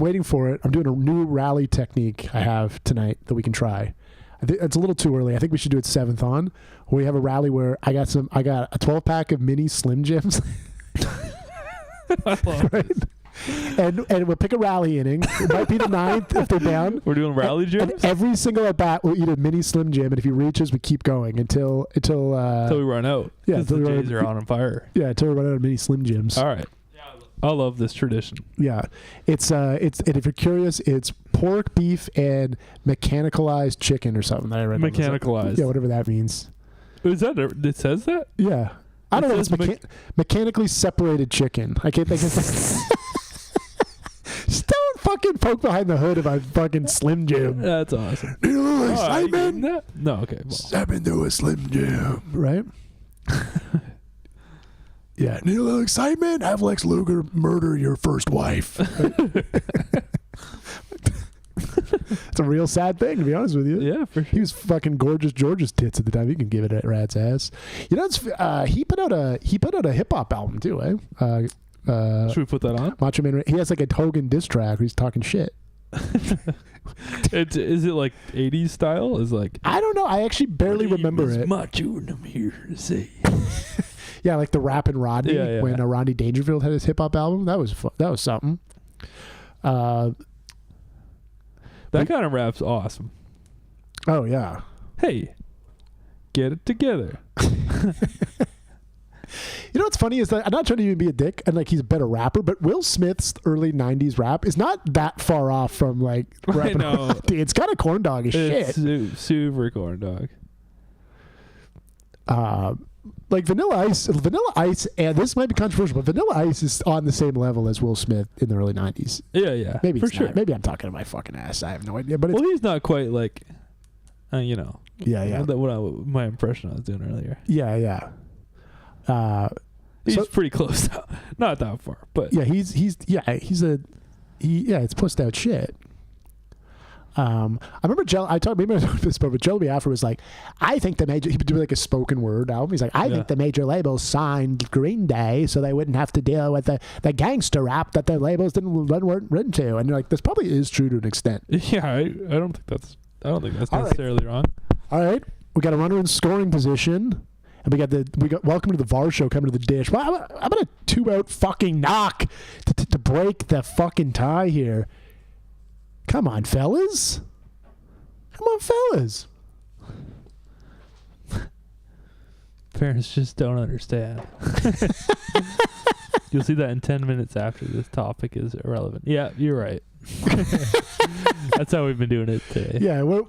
waiting for it. I'm doing a new rally technique I have tonight that we can try. I think it's a little too early. I think we should do it 7th on, where we have a rally where I got a 12-pack of mini Slim Jims. Right? And we'll pick a rally inning. It might be the 9th if they're down. We're doing rally gyms? And every single at bat we'll eat a mini Slim Jim, and if he reaches, we keep going until we run out. Yeah, the Jays are on fire. Yeah, until we run out of mini Slim Jims. All right. I love this tradition. Yeah, it's and if you're curious, it's pork, beef, and mechanicalized chicken or something that I read. Mechanicalized. Yeah, whatever that means. Is that it says that? Yeah, I don't know. It's mechanically separated chicken. I can't think of. Just don't fucking poke behind the hood of my fucking Slim Jim. That's awesome. Excitement. No, okay. Well. Step into a Slim Jim, right? Yeah, need a little excitement? Have Lex Luger murder your first wife. It's a real sad thing, to be honest with you. Yeah, for sure. He was fucking gorgeous George's tits at the time. You can give it a rat's ass. You know, it's, he put out a hip hop album too, eh? Should we put that on? Macho Man. He has like a Hogan diss track where he's talking shit. Is it like 80s style? Is like I don't know. I actually barely remember it. Macho, and I'm here to say. Yeah, like the Rappin' Rodney when Rodney Dangerfield had his hip hop album. That was something. That kind of rap's awesome. Oh yeah. Hey, get it together. You know what's funny is that I'm not trying to even be a dick, and like he's a better rapper, but Will Smith's early '90s rap is not that far off from like rapping. It's kind of corn dog as shit. Super corn dog. Like Vanilla Ice, and this might be controversial, but Vanilla Ice is on the same level as Will Smith in the early '90s. Yeah, maybe for it's sure. Not. Maybe I'm talking to my fucking ass. I have no idea. But he's not quite like, Yeah. My impression I was doing earlier. Yeah. He's pretty close. Not that far, but yeah, it's pushed out shit. I remember I talked about this, but Joe Biafra was like, I think the major, he would do like a spoken word album. He's like, I think the major labels signed Green Day so they wouldn't have to deal with the gangster rap that the labels weren't written to. And you're like, this probably is true to an extent. Yeah, I don't think that's necessarily wrong. All right, we got a runner in scoring position. And we got welcome to the VAR show coming to the dish. Well, I'm gonna 2-out fucking knock to break the fucking tie here. Come on, fellas. Parents just don't understand. You'll see that in 10 minutes after this topic is irrelevant. Yeah, you're right. That's how we've been doing it today. Yeah, we're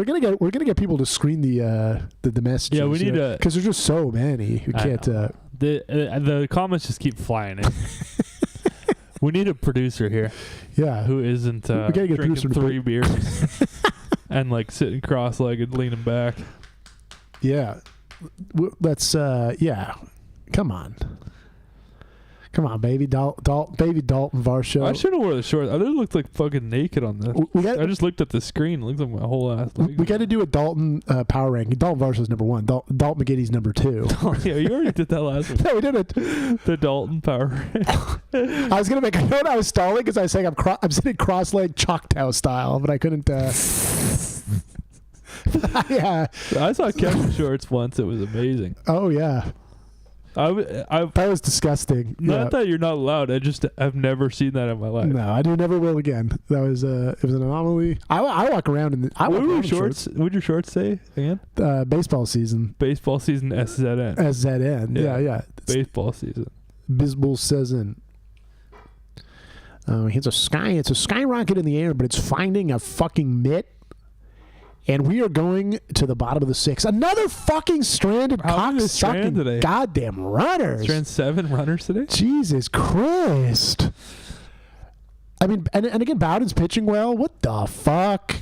gonna get people to screen the messages. Yeah, we need to, because there's just so many. We can't. The comments just keep flying in. We need a producer here. Yeah, who isn't we gotta get drinking 3 beers and like sitting cross-legged, leaning back. Yeah, let's. Yeah, come on. Come on, baby baby Dalton Varsho. I should have wore the shorts. I looked like fucking naked on this. I just looked at the screen. It looks like my whole ass. We got to do a Dalton power ranking. Dalton Varsho's number 1. Dalton McGiddy's number 2. Yeah, you already did that last one. No, we did it. The Dalton power ranking. I was gonna make a note. I was stalling because I was saying I'm sitting cross-legged Choctaw style, but I couldn't. Yeah, I saw Kevin shorts once. It was amazing. Oh yeah. That was disgusting. Not that you're not allowed. I just have never seen that in my life. No, I never will again. That was it was an anomaly. I walk around in. What were your shorts? What would your shorts say again? Baseball season. Baseball season. SZN. SZN. Yeah. Baseball season. Baseball season. It's a skyrocket in the air, but it's finding a fucking mitt. And we are going to the bottom of the 6th. Another fucking stranded cock-sucking today? Goddamn runners. Strand 7 runners today? Jesus Christ. I mean, and again, Bowden's pitching well. What the fuck?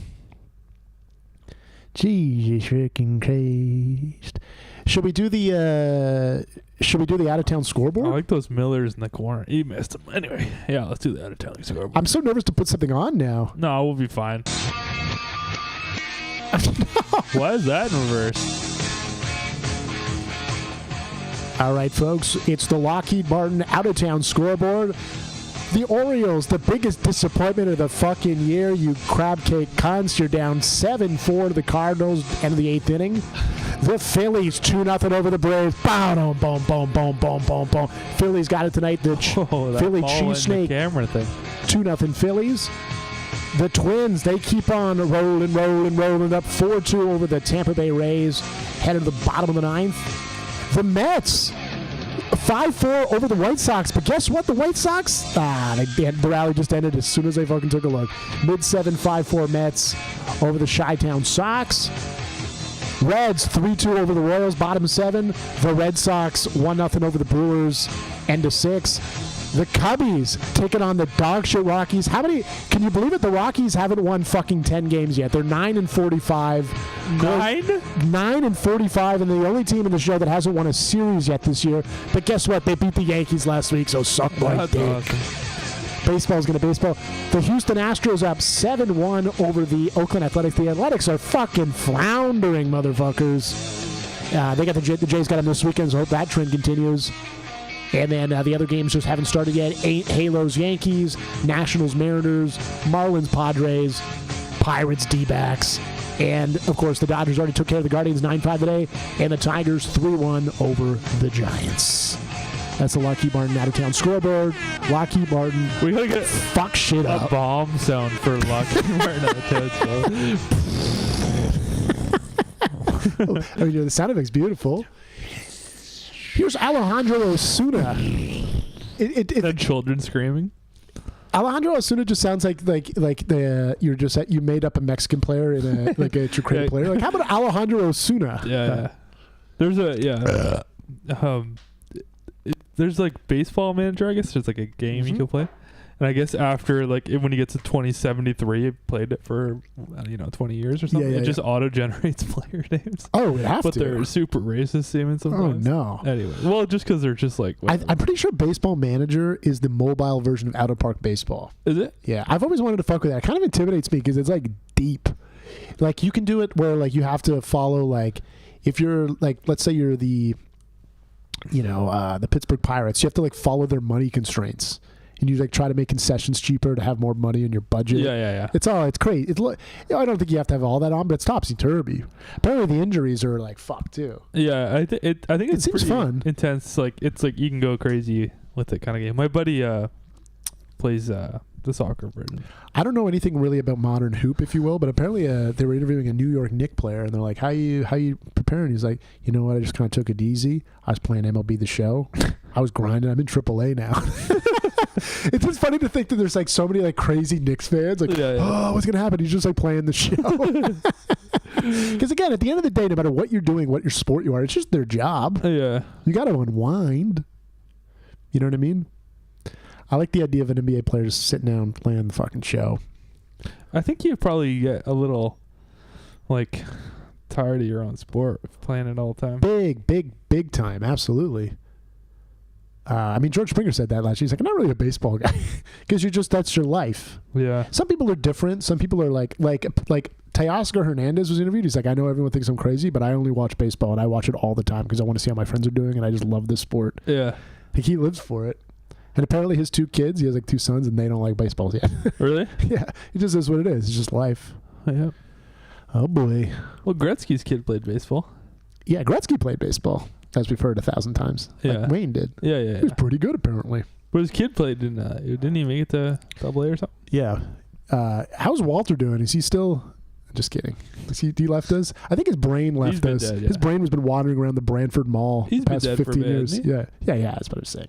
Jesus freaking Christ. Should we do the out-of-town scoreboard? I like those Millers in the corner. He missed them. Anyway, yeah, let's do the out-of-town scoreboard. I'm so nervous to put something on now. No, we'll be fine. Why is that in reverse? All right, folks, it's the Lockheed Martin out-of-town scoreboard. The Orioles, the biggest disappointment of the fucking year, you crab cake cunts. You're down 7-4 to the Cardinals, end of the 8th inning. The Phillies, 2-0 over the Braves. Boom, boom, boom, boom, boom, boom, boom. Phillies got it tonight. The Philly cheese snake. Camera thing. 2-0 Phillies. The Twins, they keep on rolling up 4-2 over the Tampa Bay Rays, headed to the bottom of the 9th. The Mets, 5-4 over the White Sox. But guess what? The White Sox, the rally just ended as soon as they fucking took a look. Mid-7, 5-4 Mets over the Chi-Town Sox. Reds, 3-2 over the Royals, bottom 7. The Red Sox, 1-0 over the Brewers, end of 6. The Cubbies taking on the dog shit Rockies. Can you believe it? The Rockies haven't won fucking 10 games yet. They're 9-45. 9-45, and the only team in the show that hasn't won a series yet this year. But guess what? They beat the Yankees last week, so suck my dick. Awesome. Baseball's going to baseball. The Houston Astros up 7-1 over the Oakland Athletics. The Athletics are fucking floundering, motherfuckers. They got the Jays got them this weekend, so I hope that trend continues. And then the other games just haven't started yet. Halos, Yankees, Nationals, Mariners, Marlins, Padres, Pirates, D-backs. And, of course, the Dodgers already took care of the Guardians 9-5 today. And the Tigers 3-1 over the Giants. That's the Lockheed Martin out-of-town scoreboard. Lockheed Martin. We gotta get fuck shit up. A bomb sound for Lockheed Martin out-of-town scoreboard. I mean, the sound effect's beautiful. Here's Alejandro Osuna. The children screaming. Alejandro Osuna just sounds like you made up a Mexican player in a like a Chicrera player. Like, how about Alejandro Osuna? Yeah. There's there's like Baseball Manager. I guess there's like a game you can play. And I guess after, like, when he gets to 2073, he played it for, 20 years or something. It just auto-generates player names. Oh, it has to. But they're super racist seeming sometimes. Oh, no. Anyway. Well, just because they're just like... I'm pretty sure Baseball Manager is the mobile version of Out of Park Baseball. Is it? Yeah. I've always wanted to fuck with that. It kind of intimidates me because it's like deep. Like you can do it where like you have to follow like if you're like let's say you're the the Pittsburgh Pirates, you have to like follow their money constraints. And you like try to make concessions cheaper to have more money in your budget. Yeah. It's crazy. I don't think you have to have all that on, but it's topsy-turvy. Apparently the injuries are like fuck too. Yeah, I think it seems fun, intense. Like it's like you can go crazy with it kind of game. My buddy plays the soccer version. I don't know anything really about modern hoop, if you will, but apparently they were interviewing a New York Knicks player, and they're like, "How you preparing?" He's like, "You know what? I just kind of took it easy. I was playing MLB The Show. I was grinding. I'm in AAA now." It's just funny to think that there's like so many like crazy Knicks fans. Like, oh, what's gonna happen? He's just like playing the show. Because again, at the end of the day, no matter what you're doing, what your sport you are, it's just their job. Yeah, you got to unwind. You know what I mean? I like the idea of an NBA player just sitting down playing the fucking show. I think you probably get a little like tired of your own sport playing it all the time. Big time, absolutely. I mean, George Springer said that last year. He's like, I'm not really a baseball guy because that's your life. Yeah. Some people are different. Some people are like Teoscar Hernandez was interviewed. He's like, I know everyone thinks I'm crazy, but I only watch baseball and I watch it all the time because I want to see how my friends are doing and I just love this sport. Yeah. Like he lives for it. And apparently his 2 kids, he has like 2 sons and they don't like baseballs yet. Really? Yeah. It just is what it is. It's just life. Yeah. Oh boy. Well, Gretzky's kid played baseball. Yeah, Gretzky played baseball. As we've heard 1,000 times. Yeah. Like Wayne did. Yeah. He was pretty good, apparently. But his kid played didn't he make it to AA or something? Yeah. How's Walter doing? Is he still... Just kidding. He left us? I think his brain left us. Dead, yeah. His brain has been wandering around the Brantford Mall He's the past been dead 15 for a bit, years. hasn't he? Yeah, that's what I was saying.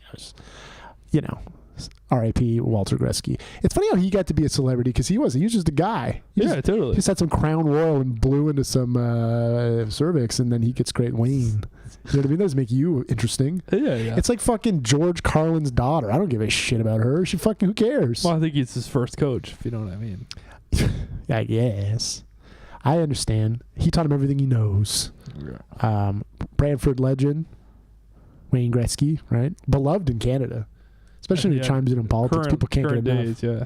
R.I.P. Walter Gretzky. It's funny how he got to be a celebrity because he was just a guy. Totally. He just had some Crown Royal and blew into some cervix, and then he gets great Wayne. You know what I mean? That does make you interesting. Yeah. It's like fucking George Carlin's daughter. I don't give a shit about her. Who cares? Well, I think he's his first coach, if you know what I mean. I guess. I understand. He taught him everything he knows. Yeah. Brantford legend, Wayne Gretzky, right? Beloved in Canada. Especially when he chimes in politics. People can't get enough. Days, yeah.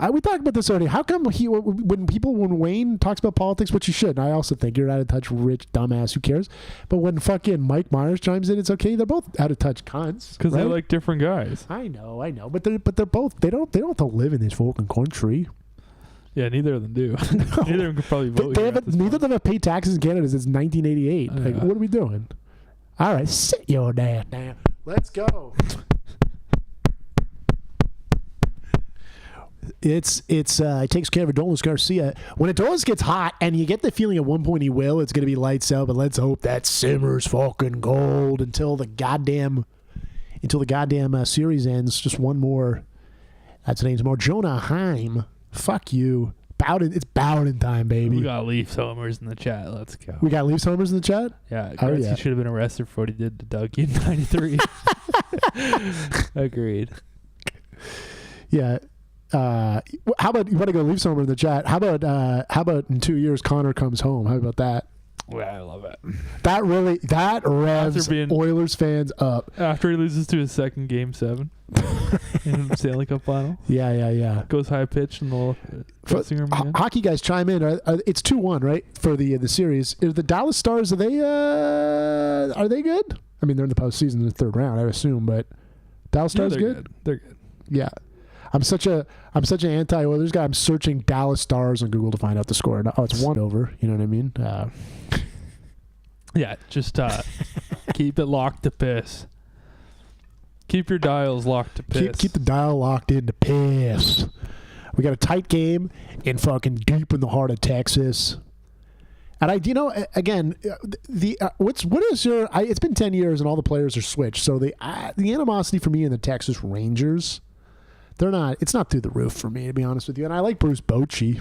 We talked about this already. How come when Wayne talks about politics, which he should, and I also think you're out of touch, rich dumbass, who cares? But when fucking Mike Myers chimes in, it's okay. They're both out of touch cunts. Because they're like different guys. I know. But they're both. They don't have to live in this fucking country. Yeah, neither of them do. No. Neither of them could probably vote. Neither of them have paid taxes in Canada since 1988. Yeah. Like, what are we doing? All right, sit your dad down. Let's go. It takes care of Adolis Garcia. When Adolis gets hot, and you get the feeling at one point he will, it's going to be lights out. But let's hope that simmers fucking gold until the goddamn series ends. Just one more. That's the name tomorrow. Jonah Heim. Fuck you. It's Bowden time, baby. We got Leafs homers in the chat. Let's go. We got Leafs homers in the chat? Yeah. Gretzky should have been arrested for what he did to Dougie in 93. Agreed. Yeah. How about you want to go Leafs homer in the chat? How about in 2 years Connor comes home? How about that? Well, I love it. That revs Oilers fans up. After he loses to his second Game 7 in the Stanley Cup final. Yeah. Goes high pitch in the dressing room again. Hockey guys chime in. It's 2-1, right, for the series. Are the Dallas Stars, are they good? I mean, they're in the postseason in the 3rd round, I assume, but Dallas Stars good? They're good. Yeah. I'm such an anti-Oilers guy. I'm searching Dallas Stars on Google to find out the score. Oh, it's 1-over. You know what I mean? Yeah, just keep it locked to piss. Keep your dials locked to piss. Keep the dial locked in to piss. We got a tight game in fucking deep in the heart of Texas. And what is your? It's been 10 years and all the players are switched. So the animosity for me in the Texas Rangers, it's not through the roof for me, to be honest with you. And I like Bruce Bochy.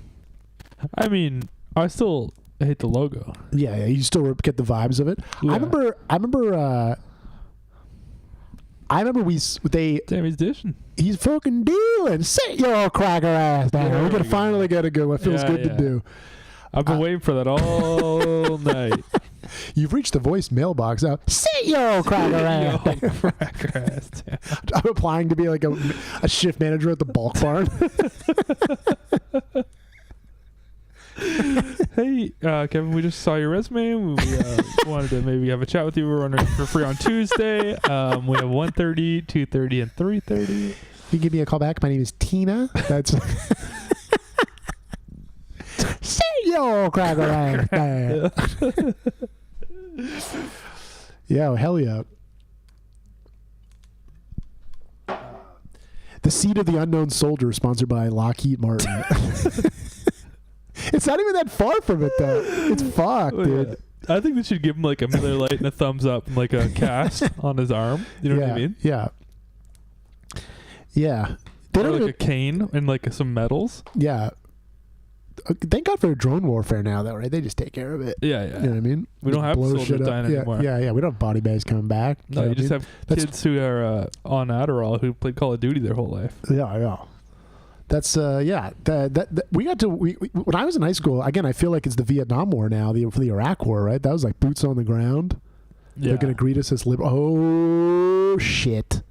I mean, I still hate the logo. Yeah, you still get the vibes of it. Yeah. I remember Tammy's dishing. He's fucking dealing. Sit your cracker ass down. We're gonna finally get a good one. Feels good to do. I've been waiting for that all night. You've reached the voice mailbox. Now, sit your cracker ass. I'm applying to be like a shift manager at the bulk barn. Hey, Kevin, we just saw your resume. We wanted to maybe have a chat with you. We're running for free on Tuesday. We have 1:30, 2:30, and 3:30. You can give me a call back. My name is Tina. That's say yo, cracker. Yo, hell yeah. The Seed of the Unknown Soldier, sponsored by Lockheed Martin. It's not even that far from it, though. It's fucked, dude. Yeah. I think they should give him like a Miller Lite and a thumbs up and like a cast on his arm. You know what I mean? Yeah. Yeah. They don't like a cane and like some medals. Yeah. Thank God for drone warfare now, though, right? They just take care of it. Yeah. You know what I mean? We don't have soldiers dying anymore. Yeah. We don't have body bags coming back. No, you just have kids who are on Adderall who played Call of Duty their whole life. Yeah. That's that we got to when I was in high school. Again, I feel like it's the Vietnam War now, for the Iraq War, right? That was like boots on the ground. Yeah. They're gonna greet us as oh shit,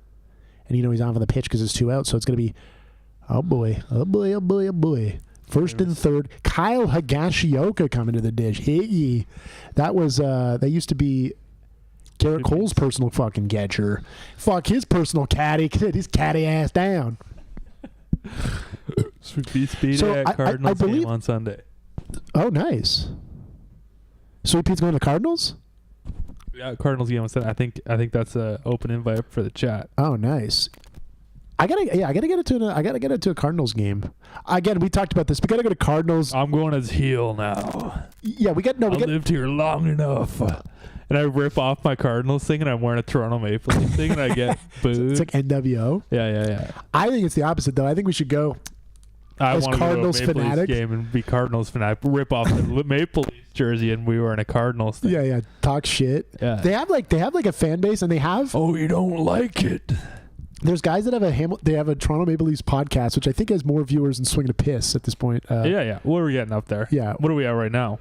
and he's on for the pitch because it's 2 out, so it's gonna be oh boy. First and third, Kyle Higashioka coming to the dish. Hey, that was that used to be Garrett Cole's personal fucking catcher. Fuck his personal caddy. Sit his caddy ass down. Sweet Speedy at Cardinals game on Sunday. Oh, nice. Sweet Pete's going to Cardinals? Yeah, Cardinals game on Sunday. I think that's an open invite for the chat. Oh, nice. I gotta get it to a Cardinals game. Again, we talked about this. We gotta go to Cardinals. I'm going as heel now. Yeah, we lived here long enough. And I rip off my Cardinals thing, and I'm wearing a Toronto Maple Leafs thing, and I get booed. It's like NWO. Yeah. I think it's the opposite, though. I think we should go as Cardinals go to a Maple fanatic. Leafs game and be Cardinals fanatic. Rip off the Maple Leafs jersey, and we were in a Cardinals thing. Yeah. Talk shit. Yeah. They have like a fan base, and they have. Oh, you don't like it. There's guys that have a Toronto Maple Leafs podcast, which I think has more viewers than Swing and a Piss at this point. Yeah. What are we getting up there? Yeah. What are we at right now?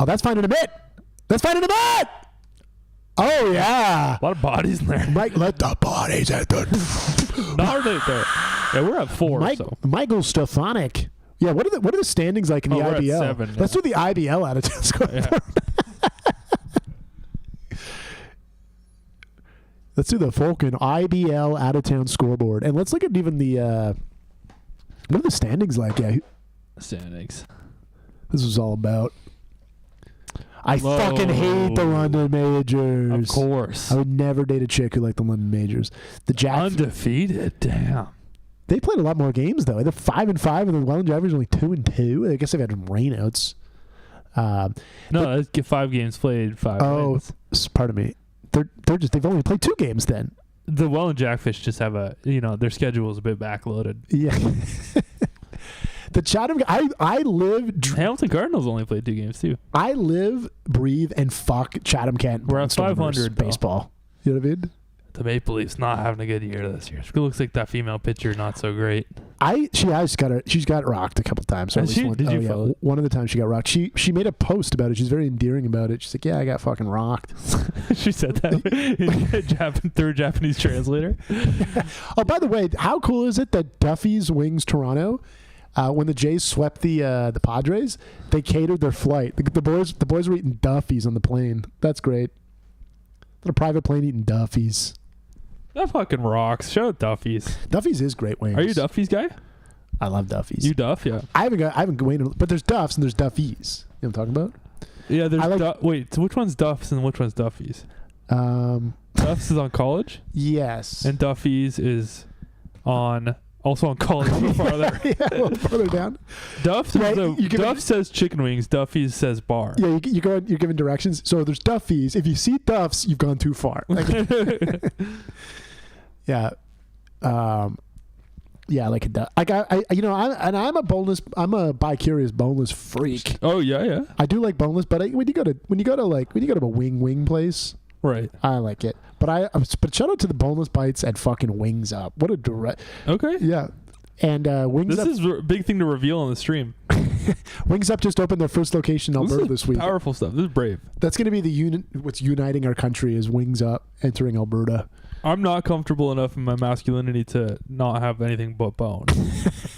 Oh, that's fine in a bit. Oh, yeah. A lot of bodies in there. Mike, let the bodies at the... Not right there. Yeah, we're at 4. Michael Stefanik. Yeah, what are the standings like in the IBL? We're at 7. Let's do the IBL out of town scoreboard. Let's do the Falcon IBL out of town scoreboard, and let's look at even the what are the standings like? Yeah, standings. This was all about. I fucking hate the London Majors. Of course, I would never date a chick who liked the London Majors. The undefeated. Damn. They played a lot more games though. They're 5-5, and the Welland Drivers only 2-2. I guess they've had rainouts. No, let's get 5 games played. 5 wins. Pardon me. They've only played 2 games then. The Welland Jackfish just have their schedule is a bit backloaded. Yeah. The Chatham, I live. Hamilton Cardinals only played 2 games too. I live, breathe, and fuck Chatham Kent. We're at 500 baseball. You know what I mean? The Maple Leafs not having a good year this year. It looks like that female pitcher not so great. She's got rocked a couple times. Did you follow it? One of the times she got rocked. She made a post about it. She's very endearing about it. She's like, yeah, I got fucking rocked. She said that through a Japanese translator. Oh, by the way, how cool is it that Duffy's Wings Toronto, when the Jays swept the Padres, they catered their flight. The boys were eating Duffy's on the plane. That's great. A private plane eating Duffy's. That fucking rocks. Shout out Duffy's. Duffy's is great wings. Are you a Duffy's guy? I love Duffy's. You Duff, yeah. I haven't waited, but there's Duff's and there's Duffy's. You know what I'm talking about? Yeah, there's wait, so which one's Duff's and which one's Duffy's? Duff's is on College? Yes. And Duffy's is also on College a little farther. Yeah, a little further down. Duff says chicken wings. Duffy's says bar. Yeah, you're giving directions. So there's Duffy's. If you see Duff's, you've gone too far. Yeah. Yeah, like a duck. Like I'm a bi-curious boneless freak. Oh yeah. I do like boneless, but when you go to a wing place, right? I like it. But shout out to the boneless bites at fucking Wings Up. What a direct. Okay. Yeah. And Wings Up. This is a big thing to reveal on the stream. Wings Up just opened their first location in Alberta this week. Powerful stuff. This is brave. That's going to be the what's uniting our country is Wings Up entering Alberta. I'm not comfortable enough in my masculinity to not have anything but bone.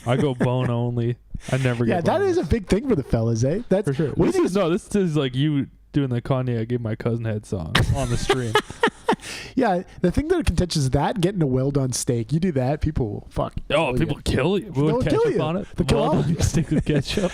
I go bone only. I never get that is a big thing for the fellas, eh? That's for sure. This is like you doing the Kanye I Gave My Cousin Head song on the stream. Yeah, the thing that contentious is that getting a well-done steak. You do that, people will fuck. Oh, people kill you. They'll With ketchup kill you. on it. They'll kill all of you. Stick with ketchup.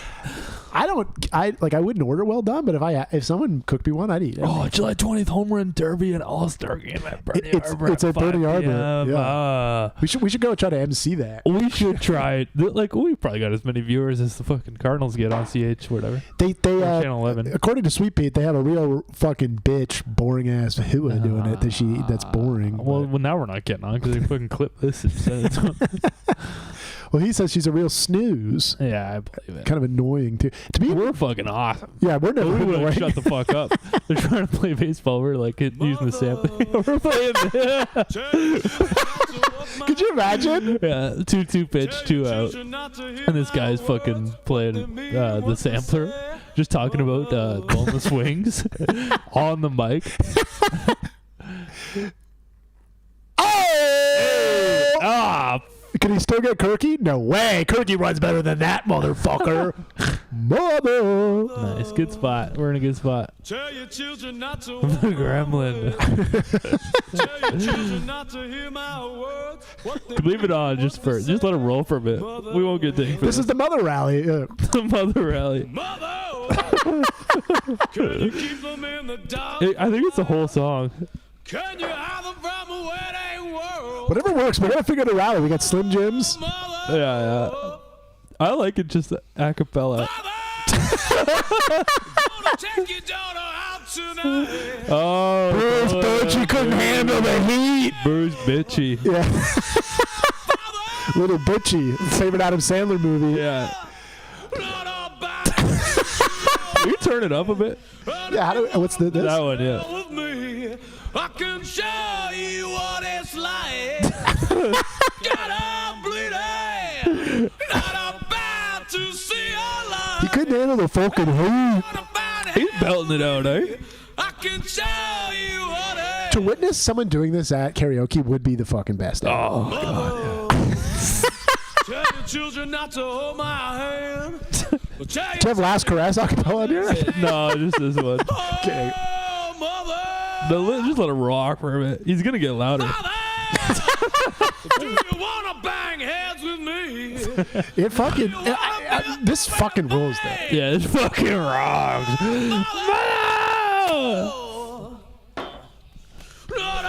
I wouldn't order well done, but if someone cooked me one, I'd eat it. Oh, July 20th home run derby and all-star game at Bernie Arbor. It's at Bernie Arbor. Yeah. We should go try to MC that. We should try it. Like, we probably got as many viewers as the fucking Cardinals get on CH, whatever. They Channel 11. According to Sweet Pete, they have a real fucking bitch, boring ass Hua doing it. That's boring. Well, now we're not getting on because they fucking clip this and send it to them. Well, he says she's a real snooze. Yeah, I believe it. Kind of annoying too. To me, we're fucking awesome. Yeah, we're never we annoying. Shut the fuck up. They're trying to play baseball. We're like using the sampling. We're playing. Could you imagine? Yeah, 2-2 pitch, 2 out, and this guy's fucking playing the sampler, just talking about boneless wings on the mic. Oh! Ah. Can he still get Kirky? No way. Kirky runs better than that, motherfucker. Mother. Nice. Good spot. We're in a good spot. Tell your children not to The gremlin. Tell your children not to hear my words. Leave it on just let it roll for a bit. We won't get dinged for This is the mother rally. The mother rally. Can you keep them in the dark? I think it's the whole song. Can you hide them from a wedding world? Whatever works. We gotta figure out a rally. We got Slim Jims. Yeah. I like it just a cappella. Oh, Bruce Bochy couldn't handle the heat. Bruce Bitchy. Yeah. Little Bitchy. Favorite Adam Sandler movie. Yeah. Can you turn it up a bit? Yeah. What's this? That one, yeah. I can show you what it's like. Gotta bleed it. Not about to see a light. He couldn't handle the fucking heat. He's belting it out, eh? I can show you what it To witness someone doing this at karaoke would be the fucking best. Oh, God. Tell your children not to hold my hand. Do you have Last Caress acapella in here? No, just this one. Okay. Just let it rock for a minute. He's gonna get louder. Do you wanna bang heads with me? It fucking this fucking rules though. Yeah, this fucking rocks.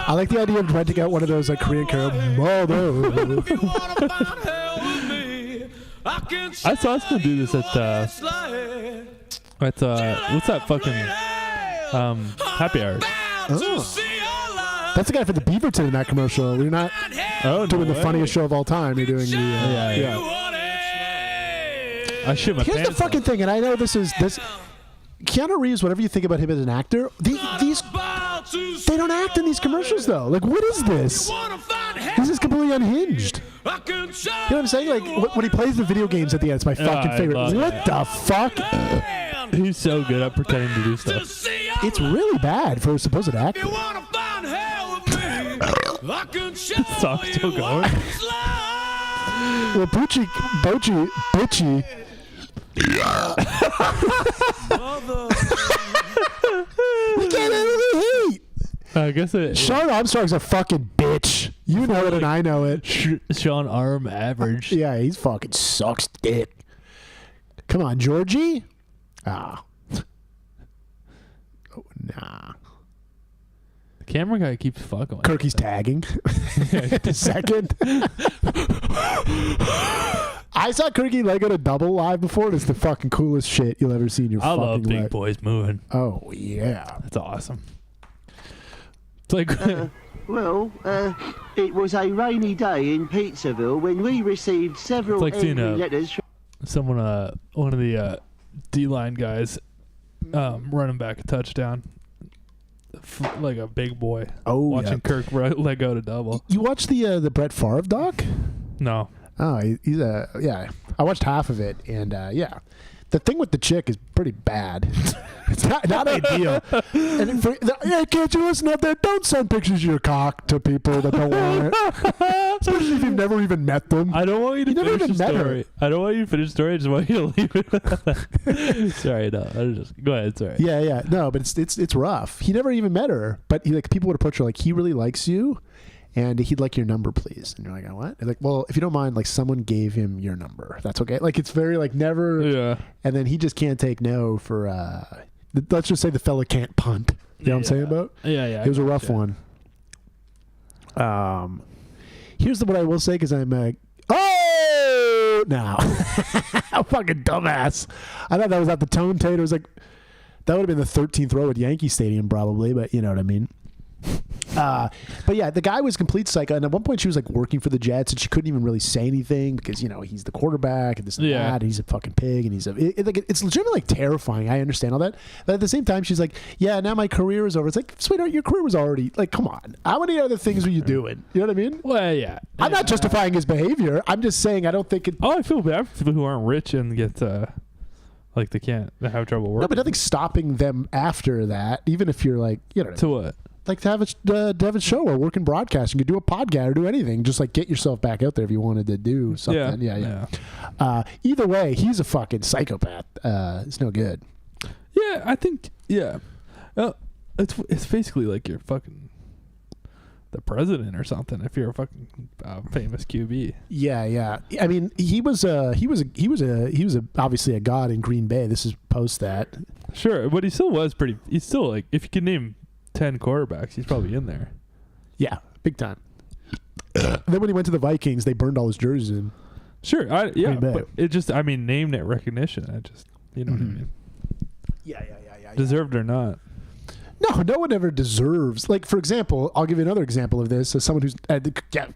I like the idea of renting out one of those like Korean karaoke. I saw someone do this at what's that fucking Happy Hours. Oh. That's the guy for the Beaverton in that commercial. You're not doing the funniest show of all time. You're doing the yeah. I shit my Here's pants the fucking thing, and I know this. Keanu Reeves, whatever you think about him as an actor, they don't act in these commercials though. Like, what is this? This is completely unhinged. You know what I'm saying? Like when he plays the video games at the end, it's my fucking favorite. What the fuck? He's so good at pretending to do stuff. It's really bad for a supposed actor. This song's still going. Well, Bochy. You can't handle the heat. I guess it. Sean Armstrong's a fucking bitch. You know it, and I know it. Sean Arm average. Yeah, he's fucking sucks dick. Come on, Georgie. Ah. Oh, nah. The camera guy keeps fucking. Kirky's tagging. Second. I saw Kirky Lego a double live before, and it's the fucking coolest shit you'll ever see in your fucking life. I love big boys moving. Oh, yeah. That's awesome. It's like... it was a rainy day in Pizzaville when we received several angry letters from... Someone, one of the D-line guys running back a touchdown. Like a big boy. Oh, watching Kirk let go to double. You watched the Brett Favre doc? No. Oh, he's yeah. I watched half of it, and yeah, The thing with the chick is pretty bad. It's not ideal. And can't you listen up there? Don't send pictures of your cock to people that don't want it. Especially if you've never even met them. I don't want you to never finish even the met story. her. I don't want you to finish the story. I just want you to leave it. Sorry, no. Go ahead. Sorry. Yeah. No, but it's rough. He never even met her, but people would approach her like, he really likes you, and he'd like your number, please. And you're like, oh, what? And like, well, if you don't mind, like, someone gave him your number. That's okay. Like, it's very like never. Yeah. And then he just can't take no for. Let's just say the fella can't punt. You know what I'm saying about? Yeah. It was a rough one. Here's what I will say, because I'm now fucking dumbass. I thought that was at the Tone Tate. It was like that would have been the 13th row at Yankee Stadium probably, but you know what I mean. But yeah, the guy was complete psycho, and at one point she was like working for the Jets, and she couldn't even really say anything because he's the quarterback and this and that, and he's a fucking pig, and he's it's legitimately like terrifying. I understand all that, but at the same time, she's like, yeah, now my career is over. It's like, sweetheart, your career was already like, come on, how many other things were you doing? You know what I mean? Well, yeah. I'm not justifying his behavior. I'm just saying I don't think it. Oh, I feel bad for people who aren't rich and get like they have trouble working. No, but nothing's stopping them after that. Even if you're like, you know, to what? Like to have a show or work in broadcasting, you could do a podcast or do anything. Just like get yourself back out there if you wanted to do something. Yeah. Either way, he's a fucking psychopath. It's no good. Yeah, I think. Yeah, it's basically like you're fucking the president or something. If you're a fucking famous QB. Yeah. I mean, he was obviously a god in Green Bay. This is post that. Sure, but he still was pretty. He's still like, if you could name 10 quarterbacks, he's probably in there. Yeah, big time. Then when he went to the Vikings, they burned all his jerseys in. Sure, but it just, I mean, name net recognition. I just, you know what I mean? Yeah. Deserved or not. No one ever deserves. Like, for example, I'll give you another example of this. As someone who's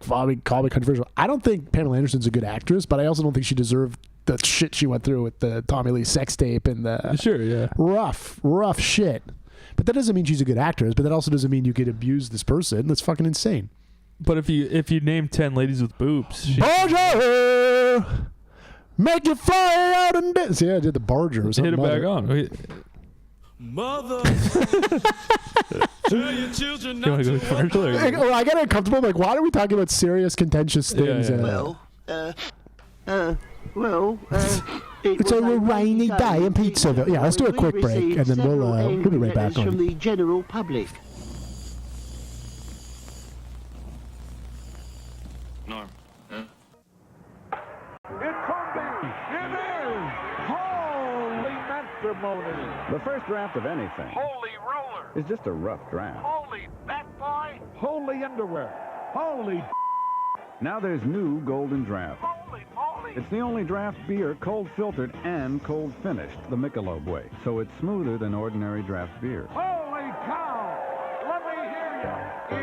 call me controversial. I don't think Pamela Anderson's a good actress, but I also don't think she deserved the shit she went through with the Tommy Lee sex tape and the rough shit. But that doesn't mean she's a good actress. But that also doesn't mean you could abuse this person. That's fucking insane. But if you name 10 ladies with boobs, Barger, make you fly out and dance. Yeah, I did the Barger. Hit it back on. Mother, tell your children not to commercial. I get uncomfortable. I'm like, why are we talking about serious, contentious things? Well, it's a rainy day in Pizzaville. Yeah, let's do a quick break, and then we'll be right back on. From the general public. Norm. Holy matrimony! The first draft of anything. Holy roller! Is just a rough draft. Holy fat boy! Holy underwear! Holy. Now there's new Golden Draft. Holy moly! It's the only draft beer cold filtered and cold finished the Michelob way, so it's smoother than ordinary draft beer. Holy cow! Let me hear you!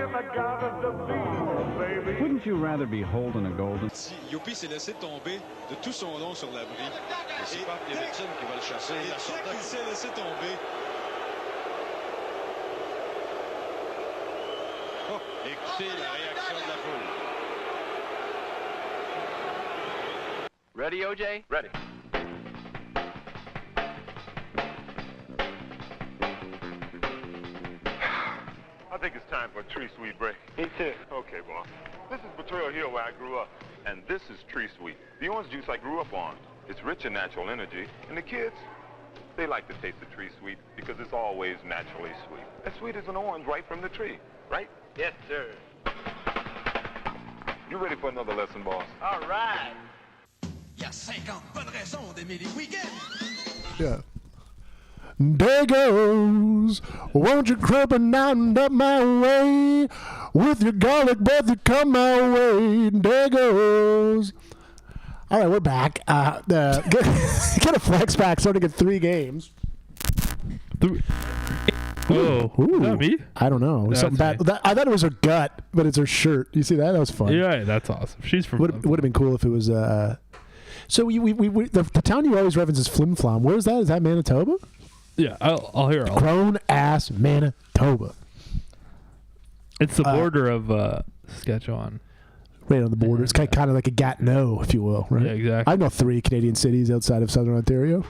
In the garden of beer, baby! Wouldn't you rather be holding a golden? Si Youpi s'est laissé tomber de tout son long sur l'abri, et c'est Pat Davidson qui va le chasser. Il s'est laissé tomber. Oh, écoutez la réaction de la foule. Ready, OJ? Ready. I think it's time for a Tree Sweet break. Me too. Okay, boss. This is Betrayal Hill where I grew up, and this is Tree Sweet, the orange juice I grew up on. It's rich in natural energy, and the kids, they like the taste of Tree Sweet because it's always naturally sweet. As sweet as an orange right from the tree, right? Yes, sir. You ready for another lesson, boss? All right. Il y a 50 bonnes raisons d'aimer les week-ends. Yeah. There goes, won't you creeping down up my way? With your garlic breath, you come my way. There goes. All right, we're back. Get a flex pack starting at 3 games. Oh, is that me? I don't know. That's Something bad. I thought it was her gut, but it's her shirt. You see that? That was fun. Yeah, that's awesome. She's from. Would have been cool if it was. So the town you always reference is Flim Flam. Where's that? Is that Manitoba? Yeah, I'll hear it. Grown ass Manitoba. It's the border of Saskatchewan. Right on the border. It's kind of like a Gatineau, if you will. Right? Yeah, exactly. I know 3 Canadian cities outside of Southern Ontario.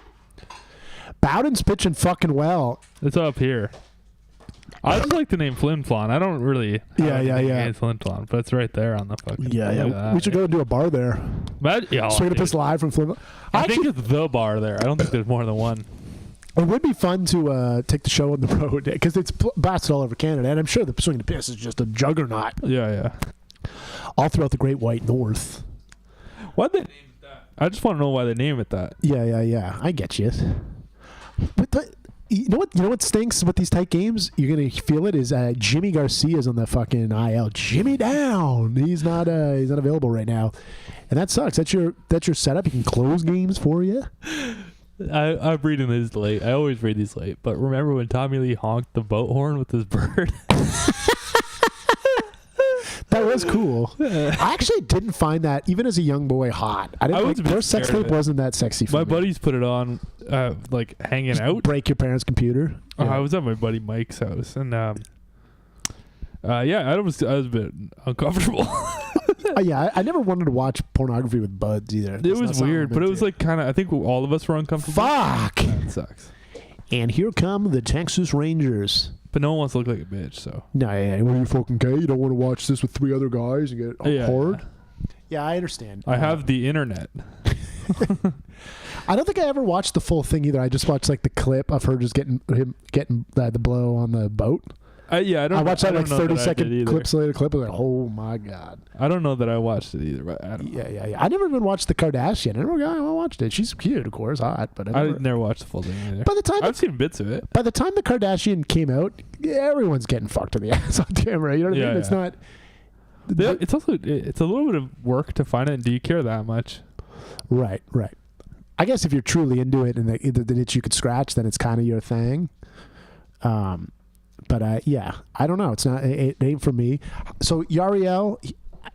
Bowden's pitching fucking well. It's up here. I just like the name Flin Flon. I don't really. Yeah. Flin Flon, but it's right there on the fucking. Yeah. We should go and do a bar there. Swing a piss live from Flin. I think it's the bar there. I don't think there's more than one. It would be fun to take the show on the road because it's blasted all over Canada, and I'm sure the Swing the Piss is just a juggernaut. Yeah. All throughout the Great White North. Why'd they name it that? I just want to know why they name it that. Yeah. I get you. But you know what stinks with these tight games? You're gonna feel it. Is Jimmy Garcia's on the fucking IL? Jimmy down. He's not available right now, and that sucks. That's your setup. He can close games for you. I'm reading these late. I always read these late. But remember when Tommy Lee honked the boat horn with his bird? That was cool. I actually didn't find that, even as a young boy, hot. Their sex tape wasn't that sexy for me. My buddies put it on, like hanging Just out. Break your parents' computer. I was at my buddy Mike's house, and I was a bit uncomfortable. I never wanted to watch pornography with buds either. It was weird, but it was like kind of. I think all of us were uncomfortable. Fuck. That sucks. And here come the Texas Rangers. But no one wants to look like a bitch, so. No, what are you fucking gay? You don't want to watch this with 3 other guys and get hard? Yeah, I understand. I have the internet. I don't think I ever watched the full thing either. I just watched like the clip of her just getting the blow on the boat. I watched that 30-second clip. I was like, oh my god. I don't know that I watched it either, but I don't know. Yeah. I never even watched the Kardashian. I watched it. She's cute, of course, hot, but I never watched the full thing either. By the time I've seen bits of it. By the time the Kardashian came out, everyone's getting fucked in the ass on camera. You know what I mean? It's not. It's also it's a little bit of work to find it. And do you care that much? Right. I guess if you're truly into it and the itch you could scratch, then it's kind of your thing. But I don't know. It's not. It ain't for me. So Yariel,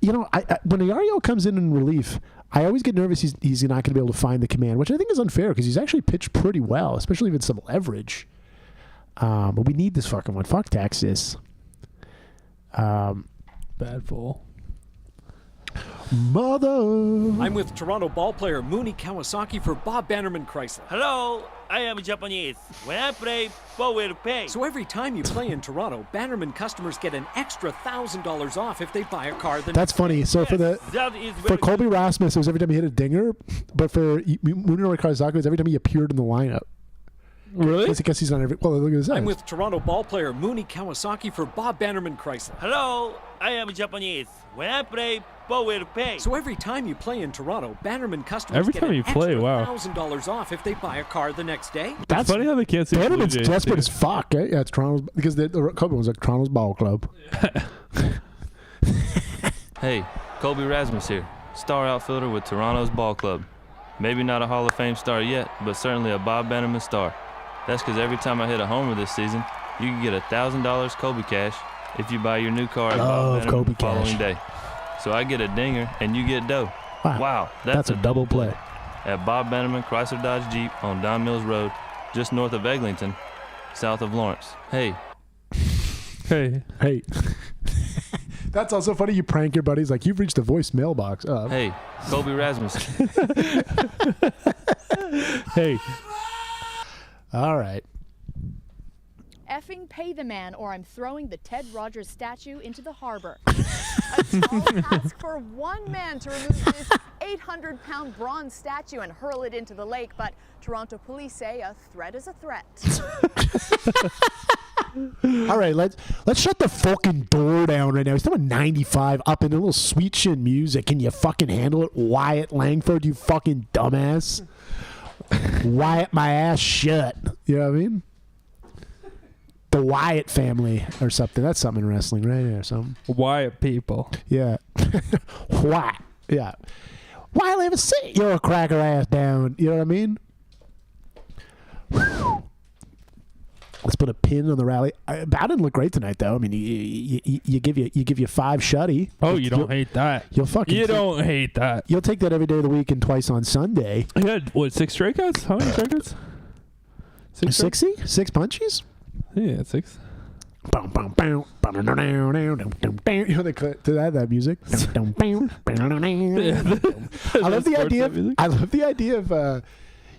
when Yariel comes in relief, I always get nervous. He's not going to be able to find the command, which I think is unfair because he's actually pitched pretty well, especially with some leverage. But we need this fucking one. Fuck Texas. Bad fool. Mother. I'm with Toronto ballplayer Mooney Kawasaki for Bob Bannerman Chrysler. Hello, I am Japanese. When I play, power pay. So every time you play in Toronto, Bannerman customers get an extra $1,000 off if they buy a car. That's funny. So for Colby Rasmus, it was every time he hit a dinger, but for Mooney Kawasaki, it was every time he appeared in the lineup. Really? I guess he's on every. Well, look at this. I'm with Toronto ballplayer Mooney Kawasaki for Bob Bannerman Chrysler. Hello, I am Japanese. When I play, power pay. So every time you play in Toronto, Bannerman customers every get time an you play, extra $1,000 off if they buy a car the next day. That's funny how they can't see Bannerman's desperate as fuck. Yeah, it's Toronto's because the Colby was like Toronto's ball club. Hey, Colby Rasmus here, star outfielder with Toronto's ball club. Maybe not a Hall of Fame star yet, but certainly a Bob Bannerman star. That's because every time I hit a homer this season, you can get $1,000 Colby cash if you buy your new car at Bob Bannerman the following day. So I get a dinger and you get dough. Wow, that's a double play. At Bob Bannerman Chrysler Dodge Jeep on Don Mills Road, just north of Eglinton, south of Lawrence. Hey. That's also funny. You prank your buddies like you've reached the voicemail box. Hey, Colby Rasmus. Hey. All right. Effing pay the man or I'm throwing the Ted Rogers statue into the harbor. A tall task for one man to remove this 800-pound bronze statue and hurl it into the lake, but Toronto police say a threat is a threat. All right, let's shut the fucking door down right now. He's doing 95 up in a little sweet chin music. Can you fucking handle it, Wyatt Langford, you fucking dumbass? Wyatt my ass shut. You know what I mean? The Wyatt family or something. That's something in wrestling, right? Or something. Wyatt people. Yeah. Wyatt. Yeah. Why leave a seat your cracker ass down? You know what I mean? Let's put a pin on the rally. Bowden looked great tonight, though. I mean, you give you 5 shutty. Oh, you don't hate that. You'll fucking. You don't hate that. You'll take that every day of the week and twice on Sunday. He had what 6 strikeouts? How many strikeouts? 60? 6 punchies? Yeah, 6. You know that music. I love the idea. I love the idea of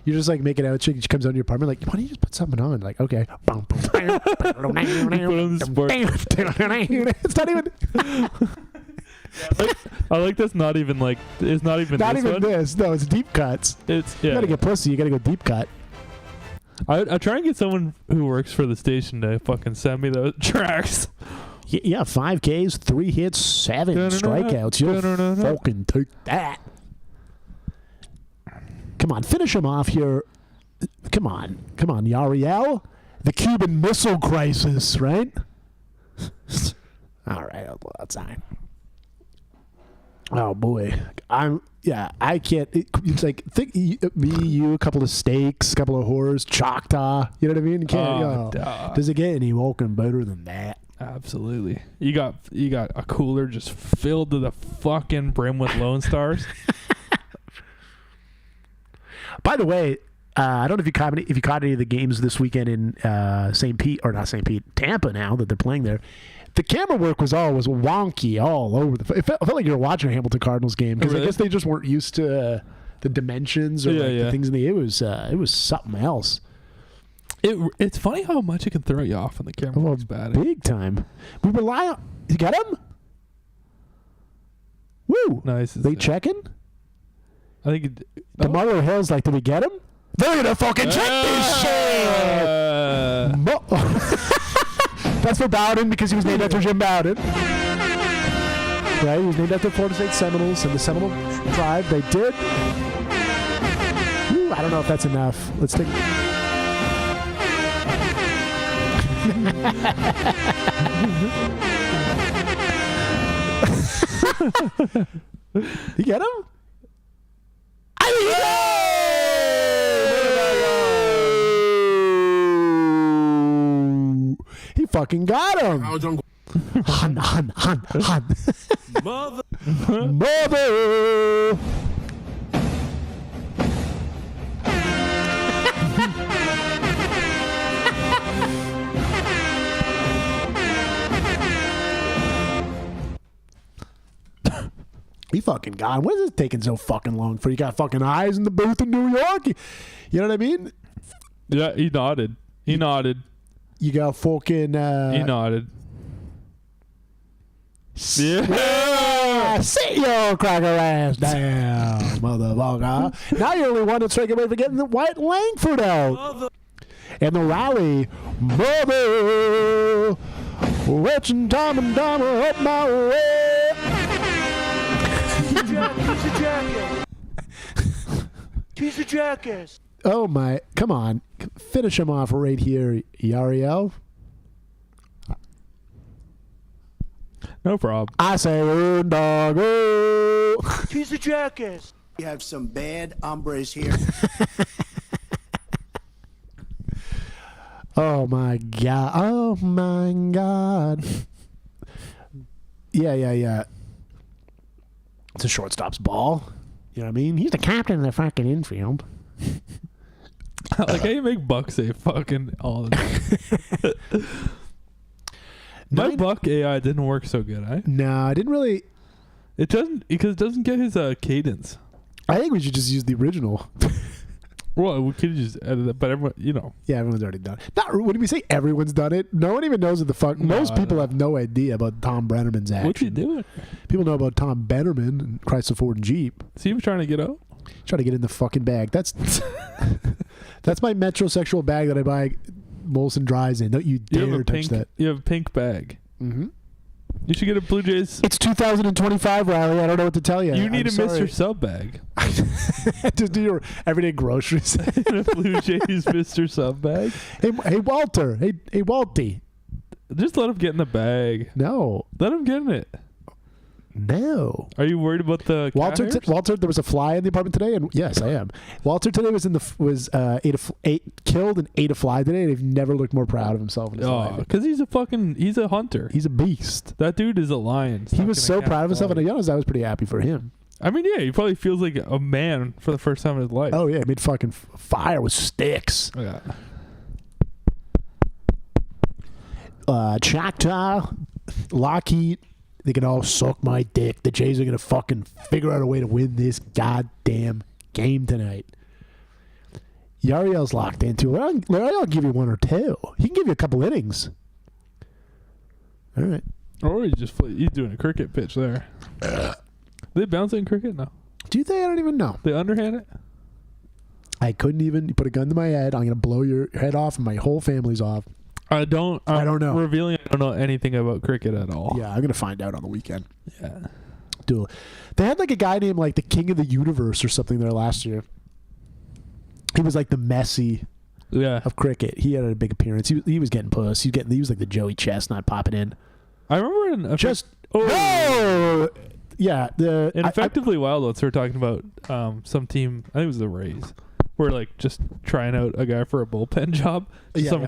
You're just like making out with chick. She comes out to your apartment like, why don't you just put something on? Like, okay. It's not even. I like that's not even like it's not even not this even one. this. No, it's deep cuts. It's You gotta get pussy. You gotta go deep cut. I try and get someone who works for the station to fucking send me those tracks. Yeah, 5Ks, 3 hits, 7 strikeouts. You'll fucking take that. Come on, finish him off here. Come on, Yariel. The Cuban Missile Crisis, right? All right, that's fine. Oh boy, I can't. It's like think me, you, a couple of steaks, a couple of whores, Choctaw. You know what I mean? You can't. Does it get any walking better than that? Absolutely. You got a cooler just filled to the fucking brim with Lone Stars. By the way, I don't know if you caught any of the games this weekend in Tampa now that they're playing there. The camera work was wonky all over the. It felt like you were watching a Hamilton Cardinals game because I guess they just weren't used to the dimensions or the things in the. It was something else. It's funny how much it can throw you off when the camera works bad. Big time. We rely on. You got him? Woo! Nice. They checking? I think DeMario Hill's like, did we get him? They're gonna fucking check this shit. That's for Bowden because he was named after Jim Bowden. Right? He was named after Florida State Seminoles and the Seminole tribe. They did. Ooh, I don't know if that's enough. Let's take. You get him? He fucking got him. Han. Mother. He fucking got him. What is it taking so fucking long for? You got fucking eyes in the booth in New York? You know what I mean? Yeah, he nodded. You got fucking... He nodded. Yeah! Sit your cracker ass down, motherfucker. Now you're only one strike away from getting the White Langford out. And the rally, mother, watching Tom and Donna up my way. He's a jackass. Oh my! Come on, finish him off right here, Yariel. No problem. I say, dog. He's a jackass. You have some bad hombres here. Oh my god! Oh my god! Yeah. It's a shortstop's ball. You know what I mean? He's the captain of the fucking infield. Like how you make Buck say fucking all the time. My Buck AI didn't work so good, eh? No, I didn't really. It doesn't because it doesn't get his cadence. I think we should just use the original. Well, we could just edit it, but everyone, Yeah, everyone's already done it. Not when we say everyone's done it, no one even knows what the fuck. Most people have no idea about Tom Brennerman's action. What you doing? People know about Tom Bennerman and Chrysler Ford and Jeep. See him trying to get out? Trying to get in the fucking bag. That's my metrosexual bag that I buy Molson Dries in. Don't you dare touch that. You have a pink bag. Mm-hmm. You should get a Blue Jays. It's 2025, Riley. I don't know what to tell you. You need a Mr. Sub bag. Just do your everyday groceries. A Blue Jays Mr. Sub bag. Hey, Walter. Hey, Walty. Just let him get in the bag. No. Let him get in it. No. Are you worried about the Walter? Walter, there was a fly in the apartment today, and yes, I am. Walter today killed and ate a fly today, and he's never looked more proud of himself in his life. Because he's a hunter. He's a beast. That dude is a lion. He was so proud of himself, and to be honest, I was pretty happy for him. I mean, yeah, he probably feels like a man for the first time in his life. Oh yeah, he made fucking fire with sticks. Yeah. Choctaw, Lockheed. They can all suck my dick. The Jays are going to fucking figure out a way to win this goddamn game tonight. Yariel's locked in too. Yariel will give you one or two. He can give you a couple innings. All right. Or he's doing a cricket pitch there. They bounce in cricket? No. Do you think? I don't even know. They underhand it? I couldn't even. You put a gun to my head. I'm going to blow your head off and my whole family's off. I don't know. Revealing I don't know anything about cricket at all. Yeah, I'm going to find out on the weekend. Yeah. They had like a guy named like the King of the Universe or something there last year. He was like the Messi of cricket. He had a big appearance. He was getting puss. He was like the Joey Chestnut popping in. I remember Effectively Wild, so we're talking about some team, I think it was the Rays. We're like just trying out a guy for a bullpen job.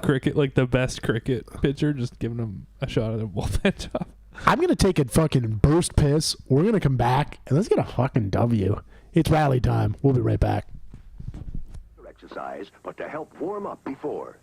Cricket, like the best cricket pitcher, just giving him a shot at a bullpen job. I'm going to take a fucking burst piss. We're going to come back and let's get a fucking W. It's rally time. We'll be right back. Exercise, but to help warm up before.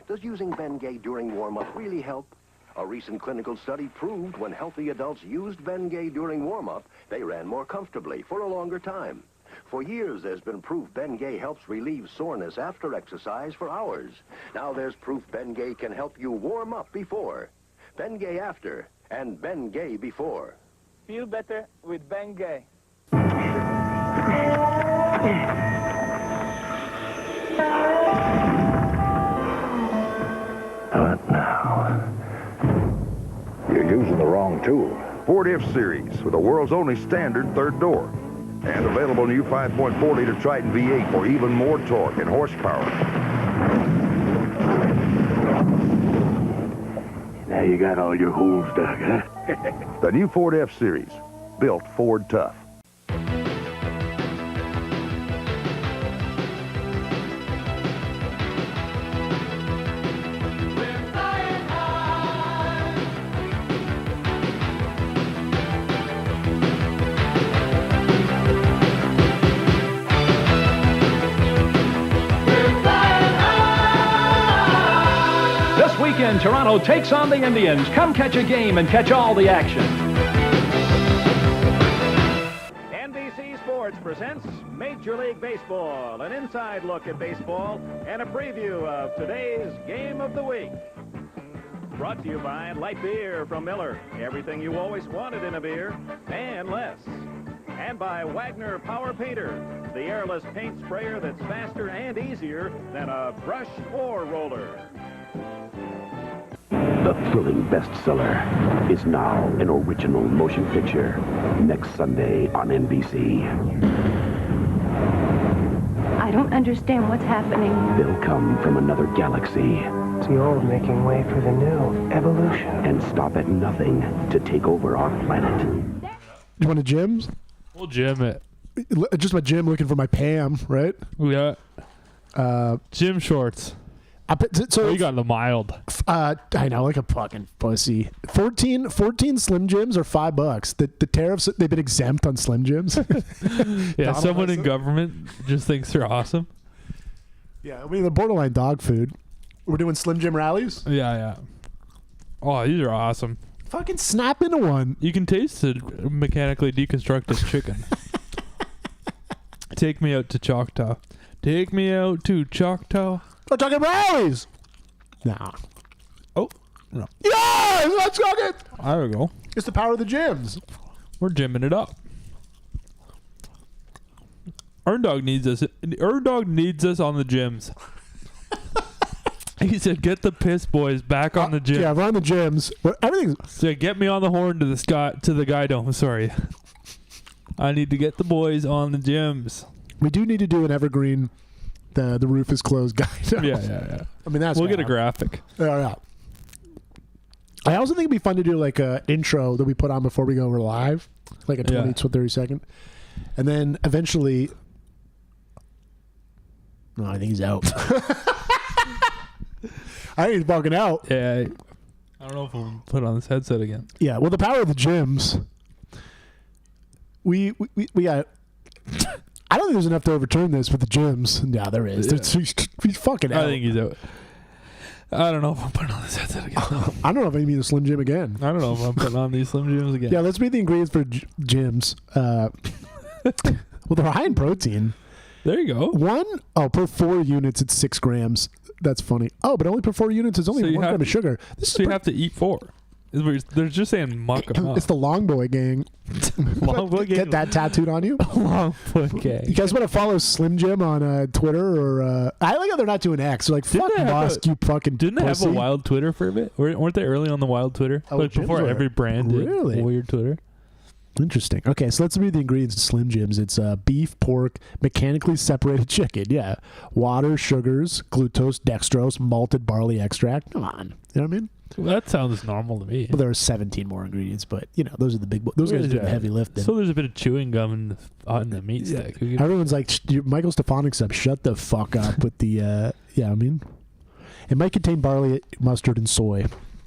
Does using Bengay during warm-up really help? A recent clinical study proved when healthy adults used Bengay during warm-up, they ran more comfortably for a longer time. For years, there's been proof Bengay helps relieve soreness after exercise for hours. Now there's proof Bengay can help you warm up before. Bengay after and Bengay before. Feel better with Bengay. What now? You're using the wrong tool. Ford F-Series with the world's only standard third door. And available new 5.4-liter Triton V8 for even more torque and horsepower. Now you got all your holes dug, huh? The new Ford F-Series, built Ford tough. Toronto takes on the Indians. Come catch a game and catch all the action. NBC Sports presents Major League Baseball, an inside look at baseball and a preview of today's game of the week. Brought to you by Light Beer from Miller. Everything you always wanted in a beer and less. And by Wagner Power Painter, the airless paint sprayer that's faster and easier than a brush or roller. The thrilling bestseller is now an original motion picture. Next Sunday on NBC. I don't understand what's happening. They'll come from another galaxy. It's the old making way for the new. Evolution. And stop at nothing to take over our planet. You want a Jim's? We'll Jim it. Just my Jim looking for my Pam, right? Yeah. Gym shorts. So you got the mild. I know, like a fucking pussy. 14 Slim Jims are $5. The tariffs, they've been exempt on Slim Jims. Yeah, someone in government just thinks they're awesome. Yeah, I mean, they're borderline dog food. We're doing Slim Jim rallies? Yeah. Oh, these are awesome. Fucking snap into one. You can taste the mechanically deconstruct this chicken. Take me out to Choctaw. Take me out to Choctaw. We're talking rallies. Nah. Oh. No. Yes! Let's go get. There we go. It's the power of the gyms. We're gymming it up. Earn Dog needs us. Earn Dog needs us on the gyms. He said, "Get the piss boys back on the gym." Yeah, we're on the gyms. But everything's. So get me on the horn to the guy dome. Sorry. I need to get the boys on the gyms. We do need to do an evergreen. The roof is closed guide. Yeah. I mean, we'll get a graphic. Yeah. I also think it'd be fun to do like an intro that we put on before we go over live, like a 20 to 30 second, and then eventually. No, I think he's out. I think he's bugging out. Yeah, I don't know if we'll put on this headset again. Yeah, well, the power of the gyms. We got. I don't think there's enough to overturn this with the gyms. Yeah, there is. Yeah. He's fucking out. I think he's out. I don't know if I'm putting on this headset again. I don't know if I need a Slim Jim again. I don't know if I'm putting on these Slim Jims again. Yeah, let's read the ingredients for gyms. Well, they're high in protein. There you go. Per 4 units, it's 6 grams. That's funny. Oh, but only per 4 units is only 1 gram of sugar. So you have to eat 4. They're just saying muck them up. It's the Long Boy Gang. Long Boy Gang. Get that tattooed on you. Long Boy Gang. You guys want to follow Slim Jim on Twitter or? I like how they're not doing X. They're like, fuck Musk, you fucking. Didn't they have a wild Twitter for a bit? Weren't they early on the wild Twitter? Like before every brand did weird Twitter. Interesting. Okay, so let's read the ingredients of Slim Jims. It's beef, pork, mechanically separated chicken. Yeah, water, sugars, glucose, dextrose, malted barley extract. Come on, you know what I mean? Well, that sounds normal to me. Well, there are 17 more ingredients, but those are the big. Those guys do the heavy lifting. So there's a bit of chewing gum on the meat stick. Everyone's like, Michael Stefanik's up. Shut the fuck up with the. Yeah, I mean, it might contain barley, mustard, and soy.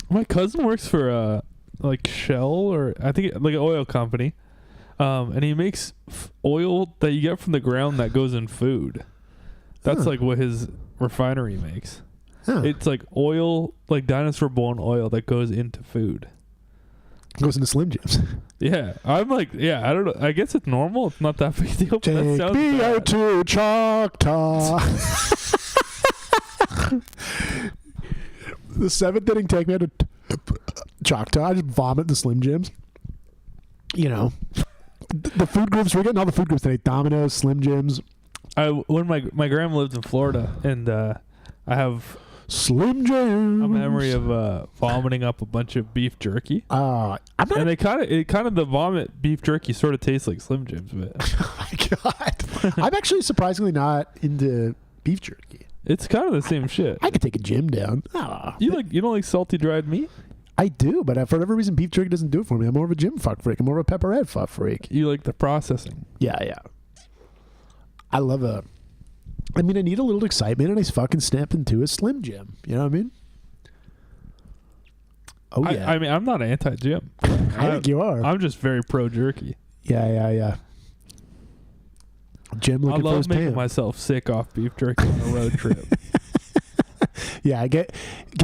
My cousin works for like Shell or I think like an oil company, and he makes oil that you get from the ground that goes in food. That's like what his refinery makes. It's like oil, like dinosaur bone oil that goes into food. Goes into Slim Jims. Yeah, I'm like, I don't know. I guess it's normal. It's not that big a deal. Take that sounds me bad. out to Choctaw. The seventh inning, take me out to Choctaw. I just vomit the Slim Jims. The food groups, we're getting all the food groups today. Domino's, Slim Jims. When my grandma lived in Florida, and I have Slim Jims. A memory of vomiting up a bunch of beef jerky. And they the vomit beef jerky sort of tastes like Slim Jims, but oh my god, I'm actually surprisingly not into beef jerky. It's kind of the same shit. I could take a gym down. You don't like salty dried meat? I do, but for whatever reason, beef jerky doesn't do it for me. I'm more of a gym fuck freak. I'm more of a pepperhead fuck freak. You like the processing? Yeah. I love I need a little excitement, and I fucking snap into a Slim Jim. You know what I mean? Oh yeah. I'm not anti-gym. I think you are. I'm just very pro jerky. Yeah. Jim looking for his making pants. myself sick off beef jerky on a road trip. Yeah, I get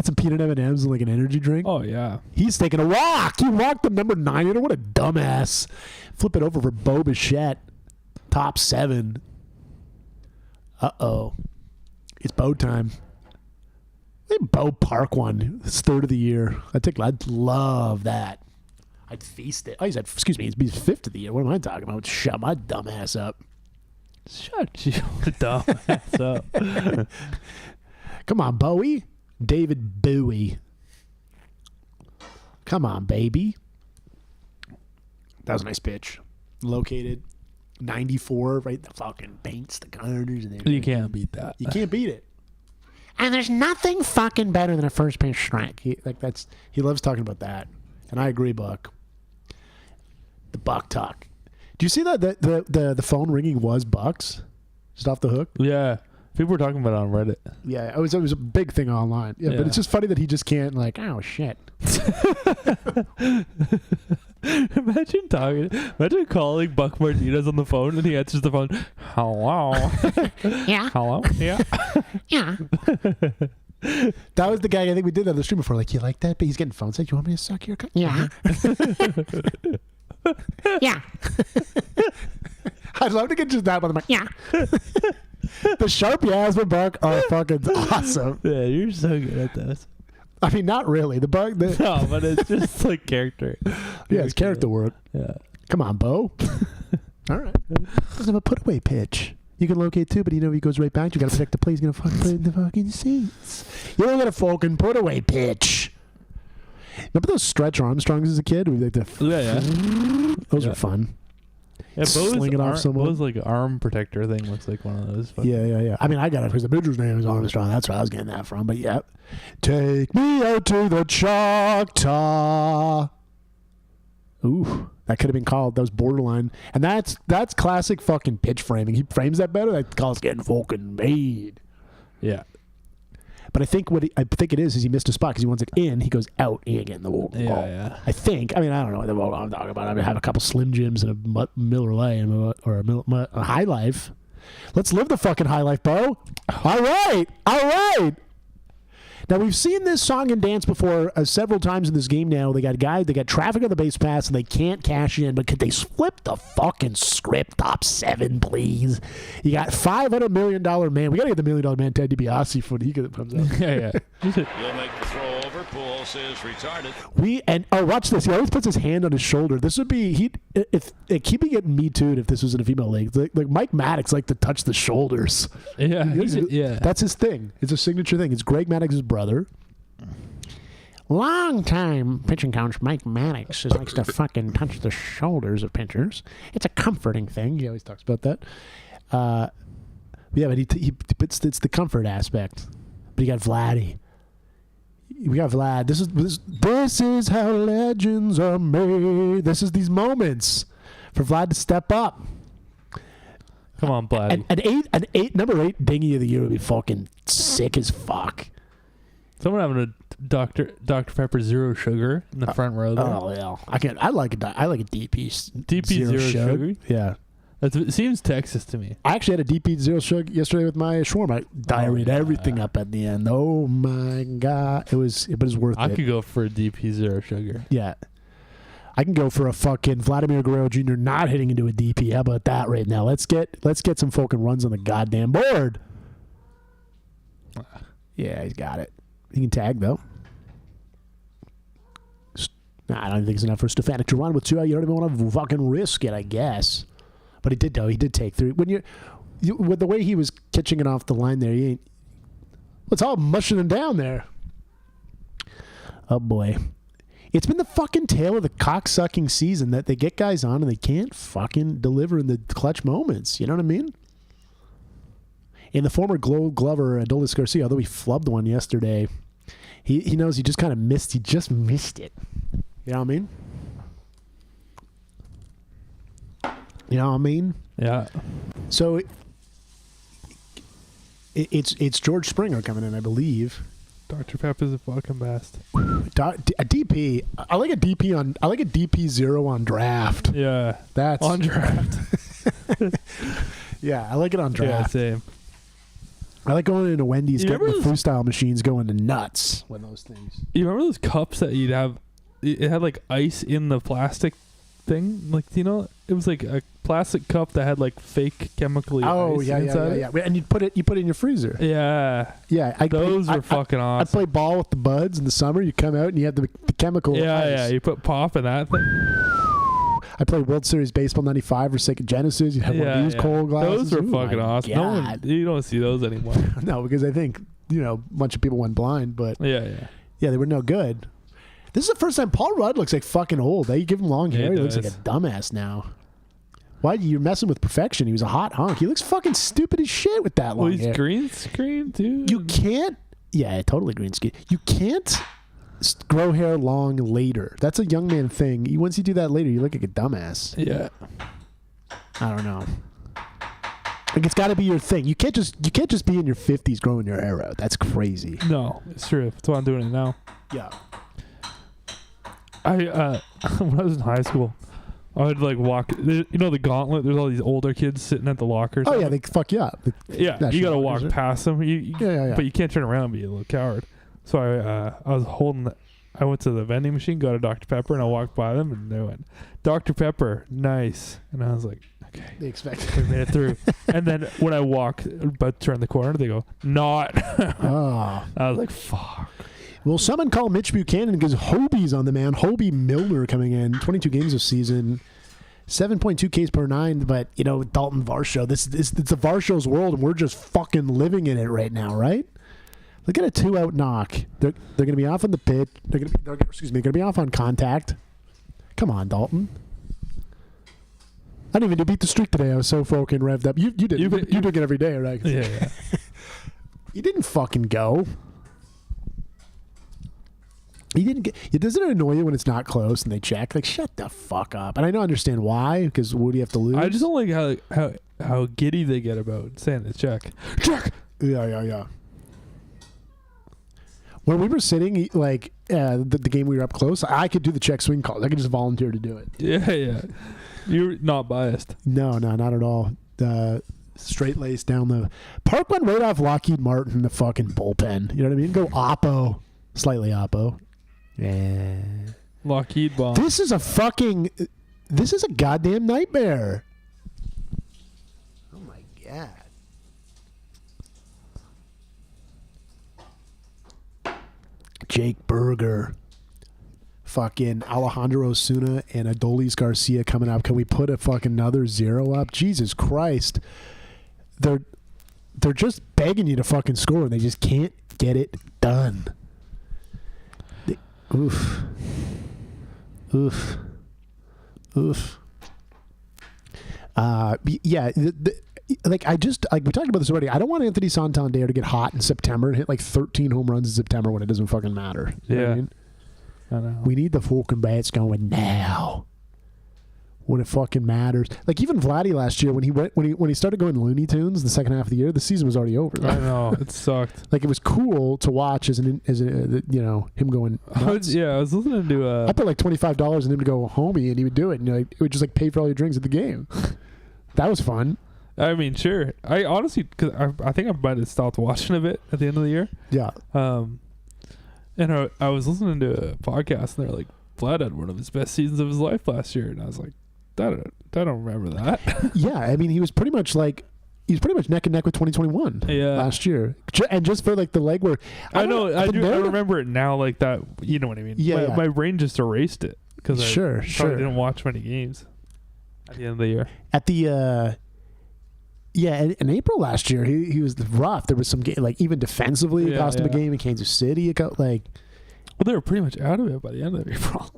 some peanut M&Ms and like an energy drink. Oh yeah. He's taking a walk. He walked the number 9. What a dumbass. Flip it over for Bo Bichette. Top 7. Uh-oh. It's Bo time. Bo Park won his 3rd of the year. I'd love that. I'd feast it. Oh, he's 5th of the year. What am I talking about? Shut my dumb ass up. Shut your dumb ass up. Come on, Bowie. David Bowie. Come on, baby. That was a nice pitch. Located 94, right? The fucking paints, the corners. And you can't beat that. You can't beat it. And there's nothing fucking better than a first pitch strike. He loves talking about that. And I agree, Buck. The Buck talk. Do you see that the phone ringing was Buck's? Just off the hook? Yeah. People were talking about it on Reddit. Yeah, it was a big thing online. Yeah, but it's just funny that he just can't oh shit. Imagine calling Buck Martinez on the phone and he answers the phone. Hello. Yeah. Hello. Yeah. Yeah. That was the guy I think we did that on the stream before. Like, you like that? But he's getting phones. Like, you want me to suck your cock? Yeah. Yeah. I'd love to get just that one. I'm like, yeah. The sharp yas with Buck are fucking awesome. Yeah, you're so good at this. I mean, not really. The Buck. No, but it's just like character. Yeah, it's character work. Yeah. Come on, Bo. All right. Doesn't have a put away pitch. You can locate too, but he goes right back. You got to protect the play. He's gonna fucking put it in the fucking seats. You don't get a fucking put away pitch. Remember those Stretch Armstrongs as a kid? We like to those are fun. Yeah, sling it off someone. Bo's like arm protector thing looks like one of those. Yeah. I mean, I got it because the pitcher's name is Armstrong. That's where I was getting that from. But yeah, take me out to the Choctaw. Ooh, that could have been called. That was borderline, and that's classic fucking pitch framing. He frames that better. That call's getting fucking made. Yeah. But I think it is he missed a spot because he wants it in. He goes out and again the ball. Yeah. I think. I mean, I don't know what the ball I'm talking about. I have a couple Slim Jims and a Miller Lite or a High Life. Let's live the fucking High Life, Bo. All right. Now, we've seen this song and dance before several times in this game now. They got traffic on the base pass, and they can't cash in. But could they flip the fucking script top 7, please? You got $500 million man. We got to get the $1 million man Ted DiBiase for he comes up. Yeah. He'll make the throw over. Pujols is retarded. Watch this. He always puts his hand on his shoulder. This would be if keep me getting me too if this was in a female league. Like Mike Maddox like to touch the shoulders. Yeah, that's his thing. It's a signature thing. It's Greg Maddox's brother. Long-time pitching coach Mike Maddox likes to fucking touch the shoulders of pitchers. It's a comforting thing. He always talks about that. But it's the comfort aspect. But you got Vladdy. We got Vlad. This is how legends are made. This is these moments for Vlad to step up. Come on, Vlad. Number 8 dinghy of the year would be fucking sick as fuck. Someone having a Dr. Pepper Zero Sugar in the front row there. Oh yeah, I like a DP Zero Sugar. Yeah. It seems Texas to me. I actually had a DP Zero Sugar yesterday with my shawarma. I diarrheaed everything up at the end. Oh my god, it was worth it. I could go for a DP Zero Sugar. Yeah, I can go for a fucking Vladimir Guerrero Jr. not hitting into a DP. How about that right now? Let's get some fucking runs on the goddamn board. Yeah, he's got it. He can tag though. I don't think it's enough for Stefanik to run with 2 out. You don't even want to fucking risk it, I guess. But he did though. He did take 3. When you with the way he was catching it off the line there, it's all mushing him down there. Oh boy, it's been the fucking tale of the cocksucking season that they get guys on and they can't fucking deliver in the clutch moments. You know what I mean? And the former Gold Glover Adolis Garcia, although he flubbed one yesterday, he knows he just kind of missed. He just missed it. You know what I mean? You know what I mean? Yeah. So it's George Springer coming in, I believe. Dr. Pepper's a fucking best. A DP. I like a DP 0 on draft. Yeah. That's on draft. Yeah, I like it on draft. Yeah, same. I like going into Wendy's, getting the freestyle machines going to nuts when those things. You remember those cups that you'd have? It had like ice in the plastic thing, like it was like a plastic cup that had like fake chemically ice inside it. And you put it in your freezer. Yeah. Those were fucking awesome. I play ball with the buds in the summer. You come out and you have the chemical. Yeah. You put pop in that thing. I played World Series Baseball '95 for Sega Genesis. You have one of these cold glasses. Those were fucking awesome. You don't see those anymore. No, because I think a bunch of people went blind. But yeah, they were no good. This is the first time Paul Rudd looks like fucking old. You give him long hair, he looks like a dumbass now. Why you're messing with perfection? He was a hot hunk. He looks fucking stupid as shit with that long hair. He's green screen too. You can't. Yeah, totally green screen. You can't grow hair long later. That's a young man thing. Once you do that later, you look like a dumbass. Yeah. I don't know. Like it's got to be your thing. You can't just be in your 50s growing your hair out. That's crazy. No, it's true. That's why I'm doing it now. Yeah. When I was in high school, I would like walk. The gauntlet. There's all these older kids sitting at the lockers. Oh yeah, they fuck you up. Yeah, you gotta walk past them. Yeah. But you can't turn around and be a little coward. So I was holding. I went to the vending machine, got a Dr. Pepper, and I walked by them, and they went, "Dr. Pepper, nice." And I was like, "Okay." They expect. We made it through. And then when I walked, but turn the corner, they go, "Not." Oh. I was like, "Fuck." Well, someone call Mitch Buchanan because Hobie's on the man. Hobie Milner coming in, 22 games this season, 7.2 Ks per 9. But Dalton Varsho, it's the Varsho's world, and we're just fucking living in it right now, right? Look at a 2-out knock. They're going to be off on the pitch. They're going to be off on contact. Come on, Dalton. I didn't even do beat the streak today. I was so fucking revved up. You did. You do it every day, right? Yeah. You didn't fucking go. Doesn't it annoy you when it's not close and they check? Like, shut the fuck up. And I don't understand why, because what do you have to lose? I just don't like how giddy they get about saying the check. Yeah. When we were sitting, like, the game we were up close, I could do the check swing calls. I could just volunteer to do it. Yeah. You're not biased. No, not at all. straight lace down the Park went right off Lockheed Martin, the fucking bullpen. You know what I mean? Go Oppo, slightly Oppo. Yeah. Lockheed bomb. This is a goddamn nightmare. Oh my god. Jake Berger. Fucking Alejandro Osuna and Adolis Garcia coming up. Can we put a fucking another 0 up? Jesus Christ. They're just begging you to fucking score and they just can't get it done. Oof. Yeah, like we talked about this already. I don't want Anthony Santander to get hot in September and hit like 13 home runs in September when it doesn't fucking matter. You know what I mean? I know. We need the fucking bats going now when it fucking matters. Like even Vladdy last year when he started going Looney Tunes the second half of the year, the season was already over. I know, it sucked. Like it was cool to watch as him going nuts. I was listening to I put like $25 in him to go homie and he would do it and it would just like pay for all your drinks at the game. That was fun. I mean, sure. I honestly, because I think I might have stopped watching a bit at the end of the year. Yeah. And I was listening to a podcast, and they're like, Vlad had one of his best seasons of his life last year, and I was like, I don't remember that. Yeah, I mean, he was pretty much neck and neck with 2021 last year, and just for like the leg work. I remember it now like that. You know what I mean? Yeah, my brain just erased it because I probably didn't watch many games at the end of the year. At the in April last year, he was rough. There was some game, like even defensively, it cost him a game in Kansas City. It got like, well, they were pretty much out of it by the end of April.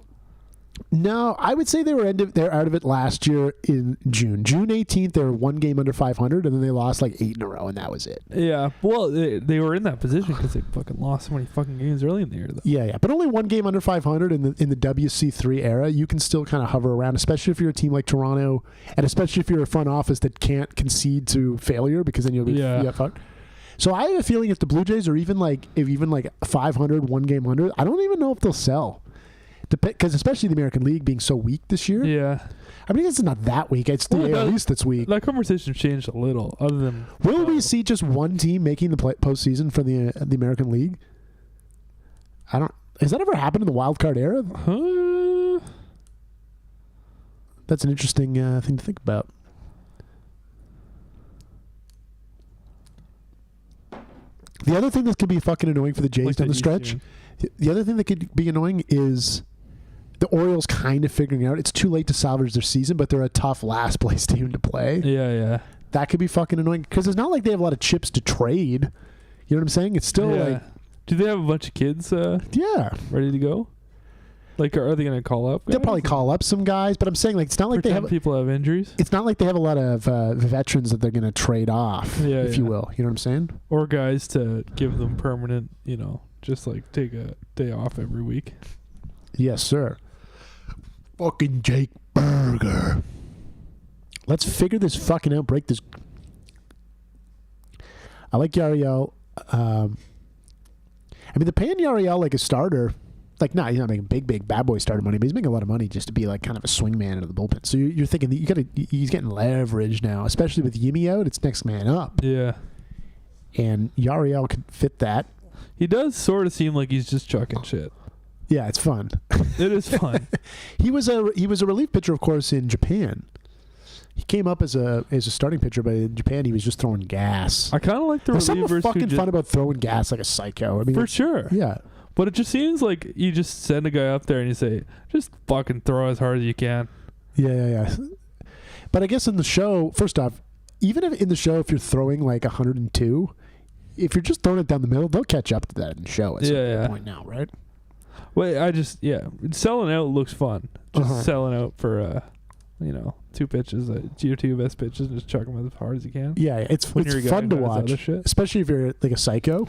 No, I would say they're out of it last year in June. June 18th, they were one game under 500, and then they lost like 8 in a row, and that was it. Yeah, well, they were in that position because they fucking lost so many fucking games early in the year, though. Yeah, but only one game under 500 in the WC3 era. You can still kind of hover around, especially if you're a team like Toronto, and especially if you're a front office that can't concede to failure because then you'll be fucked. So I have a feeling if the Blue Jays are even like 500, one game under, I don't even know if they'll sell. Because especially the American League being so weak this year. Yeah. I mean, it's not that weak. It's the AL East that's weak. That conversation changed a little. Other than will we see just one team making the postseason for the American League? Has that ever happened in the wild card era? That's an interesting thing to think about. The other thing that could be fucking annoying for the Jays down the stretch. The other thing that could be annoying is the Orioles kind of figuring out it's too late to salvage their season, but they're a tough last place team to play. Yeah. That could be fucking annoying because it's not like they have a lot of chips to trade. You know what I'm saying? It's still like. Do they have a bunch of kids? Ready to go? Like, are they going to call up guys? They'll probably call up some guys, but I'm saying like it's not like they have people have injuries. It's not like they have a lot of veterans that they're going to trade off, if you will. You know what I'm saying? Or guys to give them permanent, just like take a day off every week. Yes, sir. Fucking Jake Berger. Let's figure this fucking out. Break this. I like Yariel. I mean, they're paying Yariel like a starter. Like, he's not making big bad boy starter money, but he's making a lot of money just to be like kind of a swingman into the bullpen. So you're thinking that he's getting leverage now, especially with Yimi out. It's next man up. Yeah. And Yariel could fit that. He does sort of seem like he's just chucking shit. Yeah, it's fun. It is fun. He was a relief pitcher, of course, in Japan. He came up as a starting pitcher, but in Japan he was just throwing gas. I kind of like the There's relievers. There's something fucking fun about throwing gas like a psycho. I mean, for sure. Yeah. But it just seems like you just send a guy up there and you say, just fucking throw as hard as you can. Yeah. But I guess in the show, first off, even if in the show, if you're throwing like 102, if you're just throwing it down the middle, they'll catch up to that in the show at some point now, right? Well, selling out looks fun. Just selling out for, 2 pitches, your 2 best pitches, and just chuck them as hard as you can. Yeah, it's fun to watch, especially if you're like a psycho.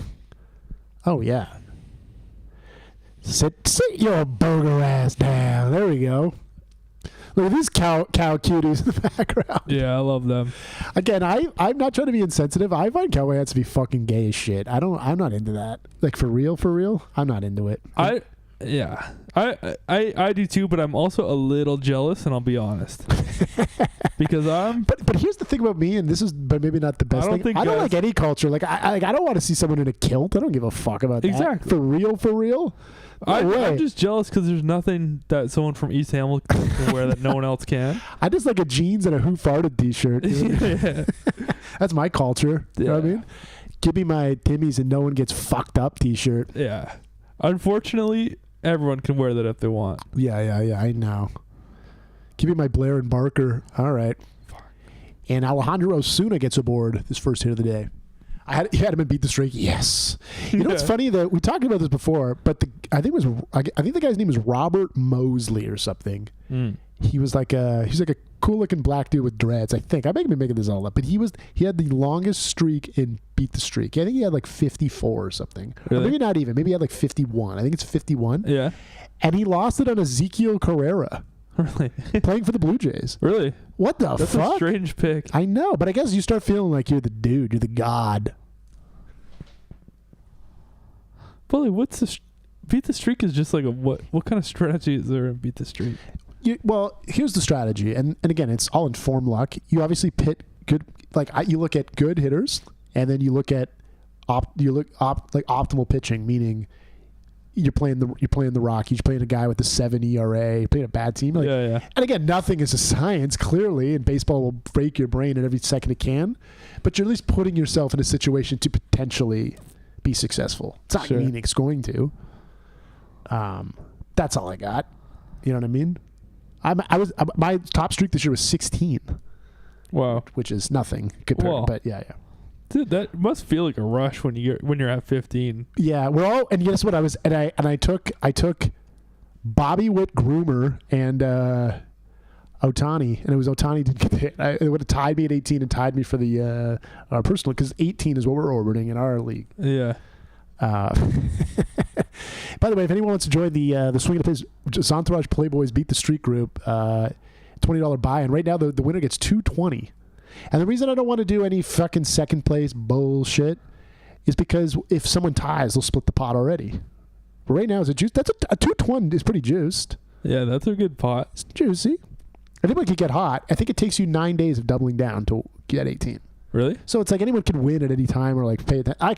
Oh, yeah. Sit your burger ass down. There we go. Look at these cow cuties in the background. Yeah, I love them. Again, I'm not trying to be insensitive. I find cowboy hats to be fucking gay as shit. I'm not into that. Like for real, I'm not into it. Yeah, I do too, but I'm also a little jealous, and I'll be honest, because I'm. But here's the thing about me, and this is, but maybe not the best thing. I don't like any culture. Like I don't want to see someone in a kilt. I don't give a fuck about that. Exactly. For real. I'm just jealous because there's nothing that someone from East Hamilton can wear that no one else can. I just like a jeans and a Who Farted t-shirt. Yeah. That's my culture. You know what I mean? Give me my Timmy's and no one gets fucked up t-shirt. Yeah. Unfortunately, everyone can wear that if they want. Yeah, I know. Give me my Blair and Barker. All right. And Alejandro Osuna gets aboard this first hit of the day. He had him and beat the streak. Yes. You know what's funny? That we talked about this before, but I think the guy's name was Robert Mosley or something. He was like a cool looking black dude with dreads. I think I may be making this all up, but he had the longest streak in beat the streak. I think he had like 54 or something. Really? Or maybe not even. Maybe he had like 51. I think it's 51. Yeah. And he lost it on Ezekiel Carrera. Really? Playing for the Blue Jays. Really? What the That's fuck? a strange pick. I know, but I guess you start feeling like you're the dude. You're the god. Bully, what's the beat the streak is just like a what kind of strategy is there in beat the streak? Well, here's the strategy, and again, it's all in form luck. You obviously pit good, you look at good hitters, and then you look at optimal pitching, meaning you're playing the Rockies, you're playing a guy with a 7 ERA, you're playing a bad team. Yeah. And again, nothing is a science, clearly, and baseball will break your brain at every second it can, but you're at least putting yourself in a situation to potentially be successful. It's not meaning it's going to. That's all I got. You know what I mean? My top streak this year was 16. Wow, which is nothing compared. But yeah. Dude, that must feel like a rush when you're at 15. Yeah, and guess what? I took Bobby Witt Groomer and Ohtani, and it was Ohtani didn't get the hit. It would have tied me at 18 and tied me for the personal, because 18 is what we're orbiting in our league. Yeah. By the way, if anyone wants to join the Swing of the Fizz Entourage Playboys Beat the Streak group, $20 buy-in. Right now, the winner gets $220. And the reason I don't want to do any fucking second place bullshit is because if someone ties, they'll split the pot already. But right now, it's a juice. That's a 220 is pretty juiced. Yeah, that's a good pot. It's juicy. I think we could get hot. I think it takes you 9 days of doubling down to get 18. Really? So it's like anyone can win at any time or like pay attention. I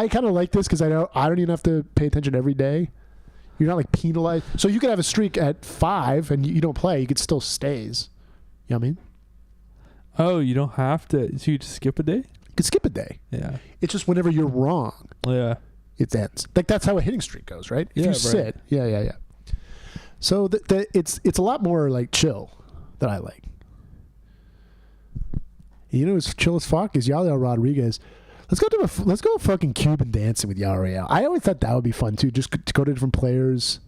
kind of like this because I don't even have to pay attention every day. You're not like penalized. So you could have a streak at 5 and you don't play. You could still stays. You know what I mean? Oh, you don't have to. So you just skip a day? You could skip a day. Yeah. It's just whenever you're wrong. Yeah. It ends. Like that's how a hitting streak goes, right? If you sit. Yeah. So it's a lot more like chill that I like. You know what's chill as fuck is Yariel Rodriguez. Let's go fucking Cuban dancing with Yariel. I always thought that would be fun too. Just to go to different players.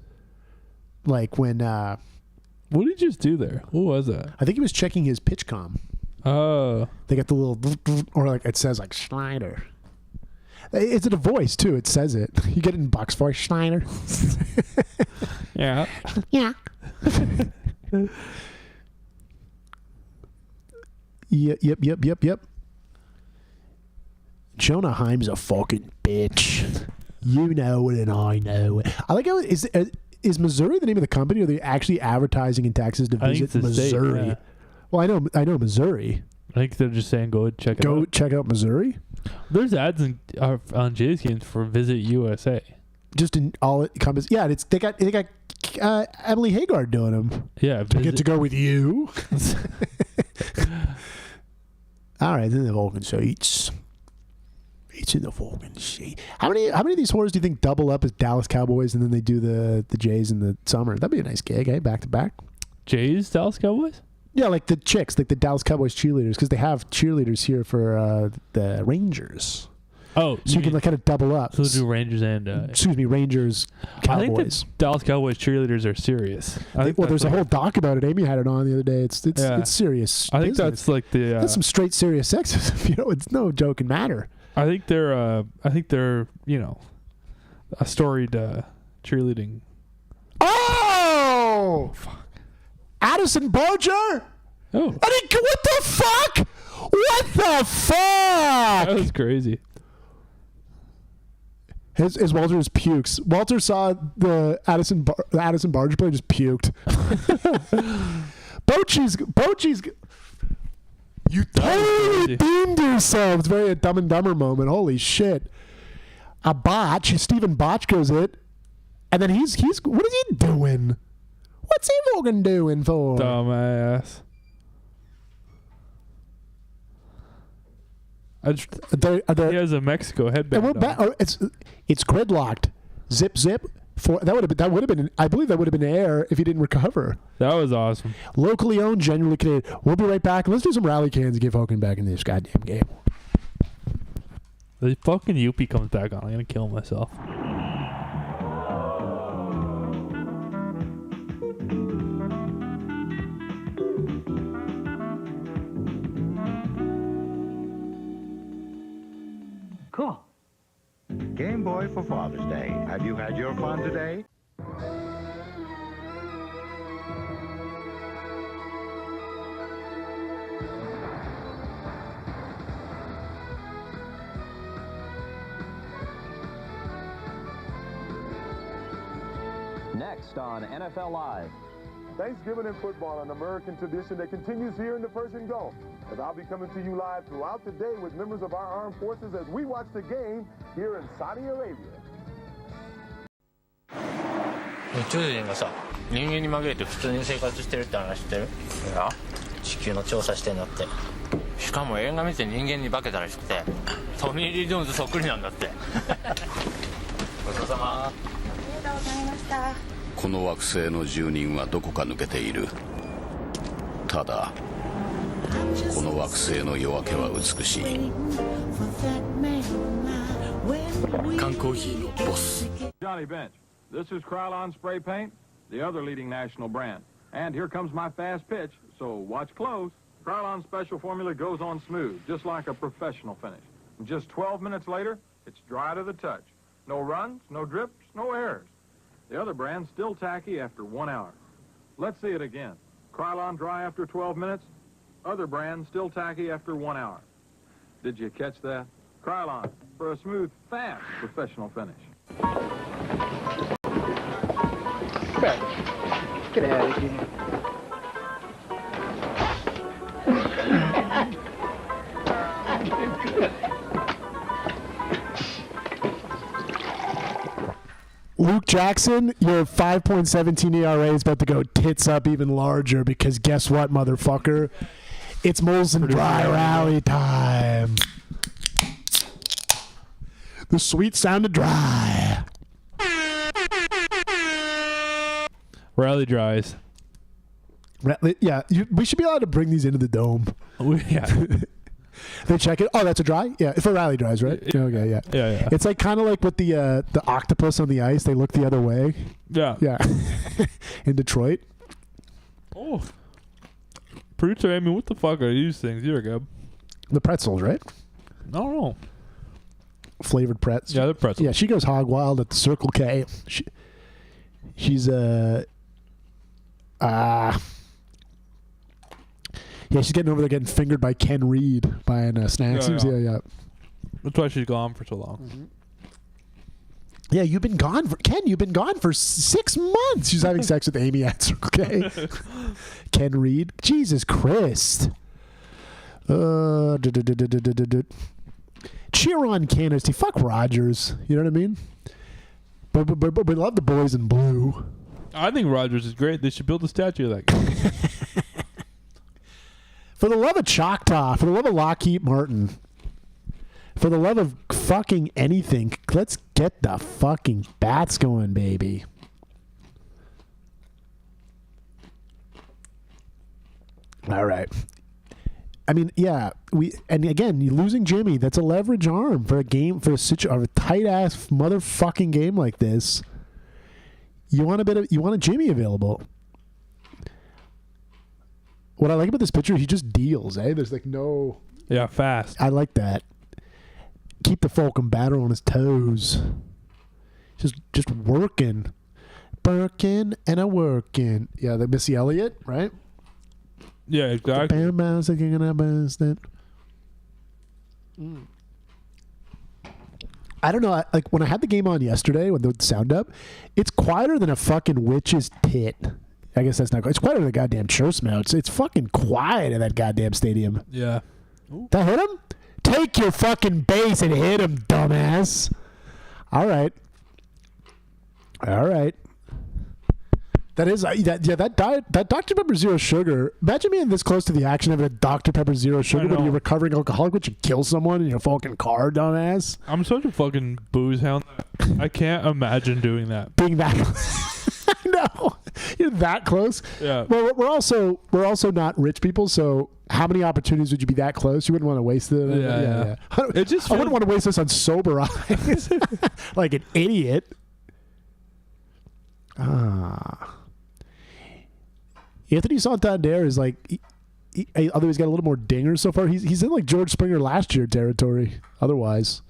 Like when what did he just do there? What was that? I think he was checking his pitch comm. Oh. They got the little, or like it says like Schneider. Is it a voice too? It says it. You get it in Buck's voice, Schneider. Yeah. Yeah. Yep. Jonah Heim's a fucking bitch. You know it and I know it. I like how is Missouri the name of the company, or are they actually advertising in Texas to visit Missouri? State, yeah. Well, I know Missouri. I think they're just saying go check out Missouri. There's ads on Jays games for Visit USA. Just in all it comes. Yeah, they got Emily Hagar doing them. Yeah, to get to go with you. All right, then the Vulcan seats. It's in the Vulcan seat. How many of these whores do you think double up as Dallas Cowboys and then they do the Jays in the summer? That'd be a nice gig, eh? Back to back. Jays, Dallas Cowboys? Yeah, like the chicks, like the Dallas Cowboys cheerleaders, because they have cheerleaders here for the Rangers. Oh, so you can like kind of double up. So do Rangers and Rangers, Cowboys. I think the Dallas Cowboys cheerleaders are serious. There's a whole doc about it. Amy had it on the other day. It's serious. I think that's like that's some straight serious sexism. You know, it's no joking matter. I think they're a storied cheerleading. Oh, fuck. Addison Barger. Oh, what the fuck? What the fuck? That was crazy. His Walter just pukes. Walter saw the Addison Barge play, just puked. Bochy's. You totally beamed yourself. It's very a Dumb and Dumber moment. Holy shit. A botch. Stephen Botch goes it. And then he's what is he doing? What's he fucking doing for? Dumbass. He has a Mexico headband. It's gridlocked. Zip. That would have been. I believe that would have been air if he didn't recover. That was awesome. Locally owned, genuinely Canadian. We'll be right back. Let's do some rally cans and get Hogan back in this goddamn game. The fucking Yuppie comes back on. I'm gonna kill myself. Cool. Game Boy for Father's Day. Have you had your fun today? Next on NFL Live. Thanksgiving in football, an American tradition that continues here in the Persian Gulf. As I'll be coming to you live throughout the day with members of our armed forces as we watch the game here in Saudi Arabia. 宇宙人がさ、人間に紛れて普通に生活してるって話知ってる？いや、地球の調査してんだって。しかも映画見て人間に化けたらしくて、トミー・リー・ジョーンズそっくりなんだって。ごちそうさま。ありがとうございました。この惑星の住人はどこか抜けている。ただこの惑星の夜明けは美しい。缶コーヒーのボス。 Johnny Bench. This is Krylon Spray Paint, the other leading national brand. And here comes my fast pitch, so watch close. Krylon Special Formula goes on smooth, just like a professional finish. And just 12 minutes later, it's dry to the touch. No runs, no drips, no errors. The other brand's still tacky after 1 hour. Let's see it again. Krylon dry after 12 minutes. Other brand still tacky after 1 hour. Did you catch that? Krylon, for a smooth, fast professional finish. Get out of here. Luke Jackson, your 5.17 ERA is about to go tits up even larger because guess what, motherfucker? It's Molson Dry Rally time. The sweet sound of dry. Rally dries. Yeah, we should be allowed to bring these into the dome. Yeah. They check it. Oh, that's a dry? Yeah, for rally dries, right? Okay, yeah. Yeah. It's like kind of like with the octopus on the ice. They look the other way. Yeah. Yeah. In Detroit. Oh. Producer Amy, what the fuck are these things? You're good. The pretzels, right? I don't know. Flavored pretzels. Yeah, they're pretzels. Yeah, she goes hog wild at the Circle K. She's yeah, she's getting over there getting fingered by Ken Reed buying snacks. Yeah. That's why she's gone for so long. Mm-hmm. Yeah, you've been gone for 6 months. She's having sex with Amy at Circle K. Ken Reed. Jesus Christ. Cheer on Candice. Fuck Rogers. You know what I mean? But we love the boys in blue. I think Rogers is great. They should build a statue of that guy. For the love of Choctaw, for the love of Lockheed Martin, for the love of fucking anything, let's get the fucking bats going, baby. All right. I mean, yeah, and again, you're losing Jimmy. That's a leverage arm for a game, for a tight ass motherfucking game like this. You want a Jimmy available. What I like about this picture, he just deals, eh? There's like no... Yeah, fast. I like that. Keep the Fulcrum batter on his toes. Just working. Birkin and a working. Yeah, the Missy Elliott, right? Yeah, exactly. The band thinking about that. I don't know. Like when I had the game on yesterday, when the sound up, it's quieter than a fucking witch's tit. I guess that's not. It's quieter than a goddamn church mouse. It's fucking quiet in that goddamn stadium. Yeah. That hit him? Take your fucking base and hit him, dumbass. All right. That is that diet, that Dr. Pepper Zero Sugar. Imagine being this close to the action of a Dr. Pepper Zero Sugar when you're a recovering alcoholic, but you kill someone in your fucking car, dumbass. I'm such a fucking booze hound. I can't imagine doing that. Being that, I know you're that close. Yeah. Well, we're also not rich people, so how many opportunities would you be that close? You wouldn't want to waste it. Yeah. I wouldn't want to waste this on sober eyes, like an idiot. Anthony Santander is like, although he's got a little more dingers so far, he's in like George Springer last year territory. Otherwise,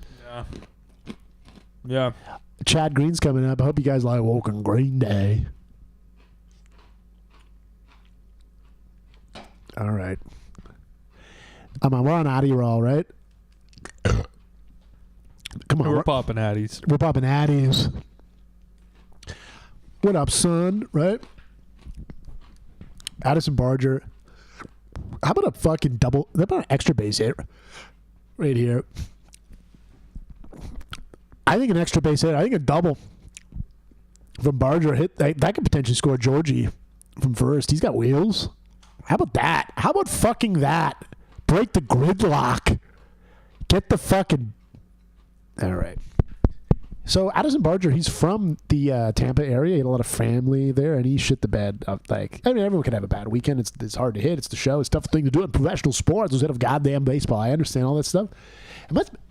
yeah. Chad Green's coming up. I hope you guys like Woken Green Day. All right, we're on Adderall, right? Come on, we're popping Addies. We're popping Addies. What up, son? Right? Addison Barger. How about a fucking double? How about an extra base hit right here? I think an extra base hit. I think a double from Barger hit that could potentially score Georgie from first. He's got wheels. How about that? How about fucking that? Break the gridlock. Get the fucking. All right. So Addison Barger, he's from the Tampa area. He had a lot of family there, and he shit the bed. Everyone can have a bad weekend. It's hard to hit. It's the show. It's a tough thing to do in professional sports instead of goddamn baseball. I understand all that stuff.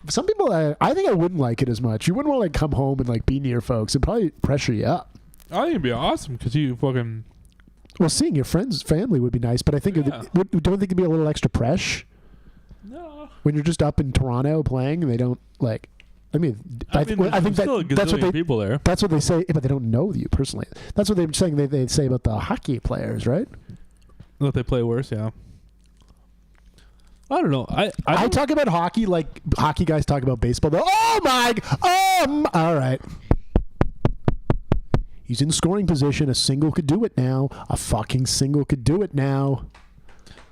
Some people, I think I wouldn't like it as much. You wouldn't want to like come home and like be near folks. It'd probably pressure you up. I think it'd be awesome because you fucking. Well, seeing your friends' family would be nice, but I think don't think it'd be a little extra pressure. No. When you're just up in Toronto playing and they don't like. I think that's what people there. That's what they say, but they don't know you personally. That's what they're saying. They say about the hockey players, right? That they play worse, yeah. I don't know. I talk about hockey like hockey guys talk about baseball. All right. He's in scoring position. A single could do it now. A fucking single could do it now.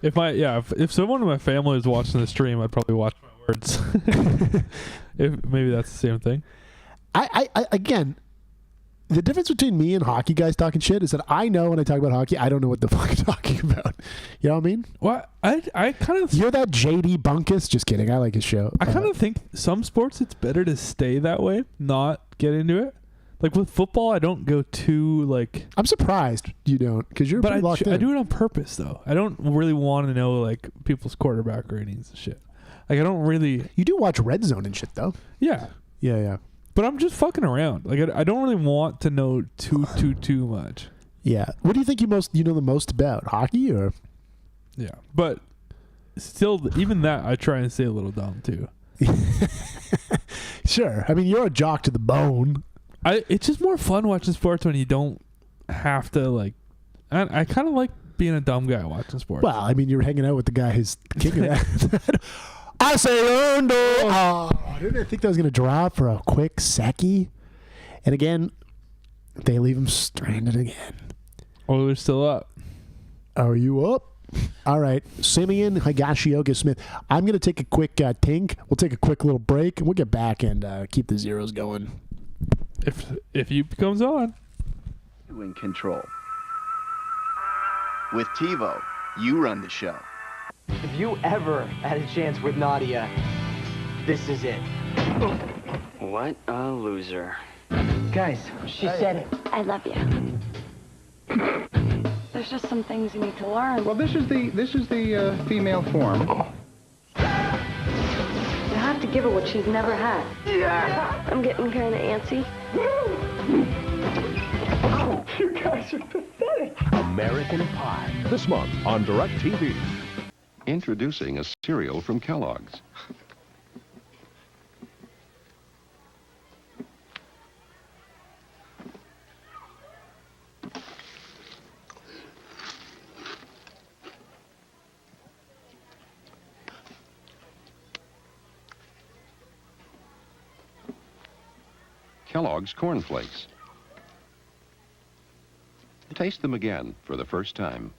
If someone in my family is watching the stream, I'd probably watch my words. If maybe that's the same thing. I again, the difference between me and hockey guys talking shit is that I know when I talk about hockey, I don't know what the fuck I'm talking about. You know what I mean? What? I kind of... You're that JD Bunkus? Just kidding. I like his show. I kind of think some sports it's better to stay that way, not get into it. Like with football, I don't go too like... I'm surprised you don't, because you're pretty locked in. I do it on purpose, though. I don't really want to know like people's quarterback ratings and shit. Like I don't really... You do watch Red Zone and shit, though. Yeah. Yeah. But I'm just fucking around. Like I don't really want to know too much. Yeah. What do you think you know the most about? Hockey or? Yeah. But still, even that, I try and stay a little dumb, too. Sure. I mean, you're a jock to the bone. It's just more fun watching sports when you don't have to, like... I kind of like being a dumb guy watching sports. Well, I mean, you're hanging out with the guy who's kicking that. I say Undo. I didn't think that was going to drop for a quick secchi. And again, they leave him stranded again. Oh, they're still up. Are you up? All right. Simeon Higashioka Smith. I'm going to take a quick tink. We'll take a quick little break, and we'll get back and keep the zeros going. If he comes on. In control. With TiVo, you run the show. If you ever had a chance with Nadia, this is it. What a loser. Guys, she said it. I love you. There's just some things you need to learn. Well, this is the female form. You have to give her what she's never had. Yeah. I'm getting kind of antsy. Oh, you guys are pathetic. American Pie. This month on DirecTV. Introducing a cereal from Kellogg's. Kellogg's Corn Flakes. Taste them again for the first time.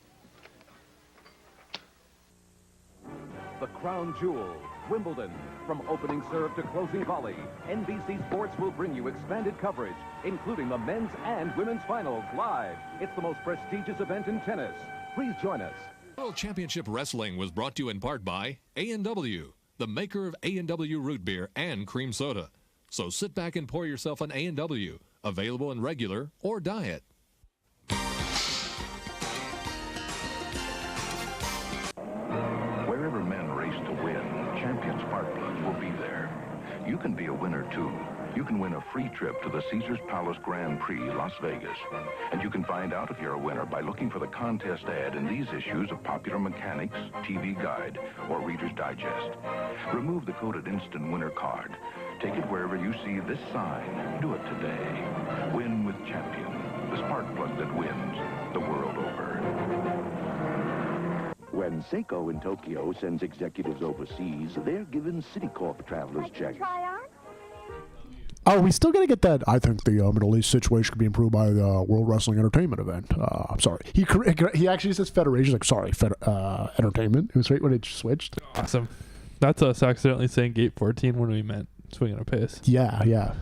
The crown jewel, Wimbledon. From opening serve to closing volley, NBC Sports will bring you expanded coverage, including the men's and women's finals live. It's the most prestigious event in tennis. Please join us. World Championship Wrestling was brought to you in part by A&W, the maker of A&W root beer and cream soda. So sit back and pour yourself an A&W, available in regular or diet. Wherever men race to win, Champion Spark Plugs will be there. You can be a winner, too. You can win a free trip to the Caesars Palace Grand Prix, Las Vegas. And you can find out if you're a winner by looking for the contest ad in these issues of Popular Mechanics, TV Guide, or Reader's Digest. Remove the coded instant winner card. Take it wherever you see this sign. Do it today. Win with Champion, the spark plug that wins the world over. When Seiko in Tokyo sends executives overseas, they're given Citicorp traveler's checks. Oh, we still got to get that. I think the Middle East situation could be improved by the World Wrestling Entertainment event. I'm sorry. He actually says federation. Like, sorry, entertainment. It was right when it switched. Awesome. That's us accidentally saying Gate 14 when we meant swinging a pace. Yeah, yeah.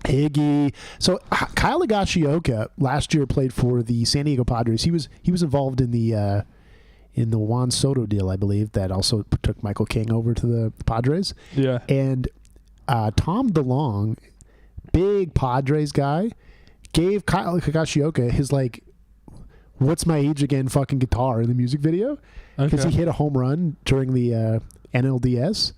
Higgy. So Kyle Higashioka last year played for the San Diego Padres. He was involved in the Juan Soto deal, I believe, that also took Michael King over to the Padres. Yeah. And Tom DeLonge, big Padres guy, gave Kyle Higashioka his, like, "What's My Age Again" fucking guitar in the music video because he hit a home run during the NLDS.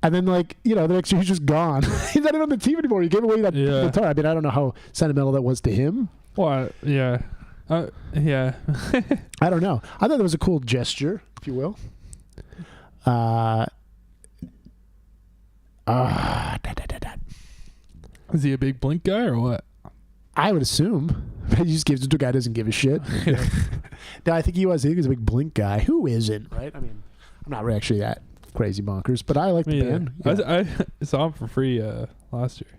And then, like, you know, the next year he's just gone. He's not even on the team anymore. He gave away that guitar. I mean, I don't know how sentimental that was to him. Well, yeah. Yeah. I don't know. I thought that was a cool gesture, if you will. Is he a big Blink guy or what? I would assume. He just gives it to a guy who doesn't give a shit. No, I think he was. I think he's a big Blink guy. Who isn't, right? I mean, I'm not actually that crazy bonkers, but I like the band. Yeah. I saw him for free last year.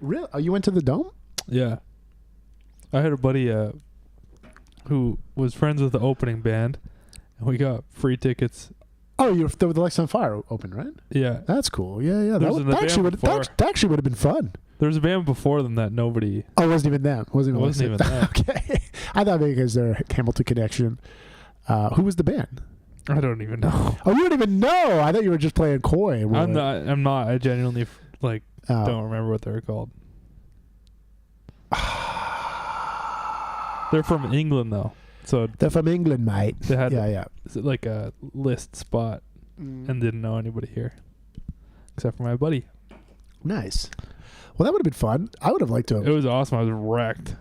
Really? Oh, you went to the Dome? Yeah. I had a buddy who was friends with the opening band, and we got free tickets. Oh, you were the Lex on Fire open, right? Yeah. That's cool. Yeah. That actually would have been fun. There was a band before them that nobody... Oh, it wasn't even them. It wasn't even them. Okay. I thought maybe because they're Hamilton Connection. Who was the band? I don't even know. Oh, you don't even know? I thought you were just playing coy. I'm not. I genuinely, don't remember what they were called. They're from England, though. So they're from England, mate. They had like a list spot and didn't know anybody here except for my buddy. Nice. Well, that would have been fun. I would have liked to. It was awesome. I was wrecked.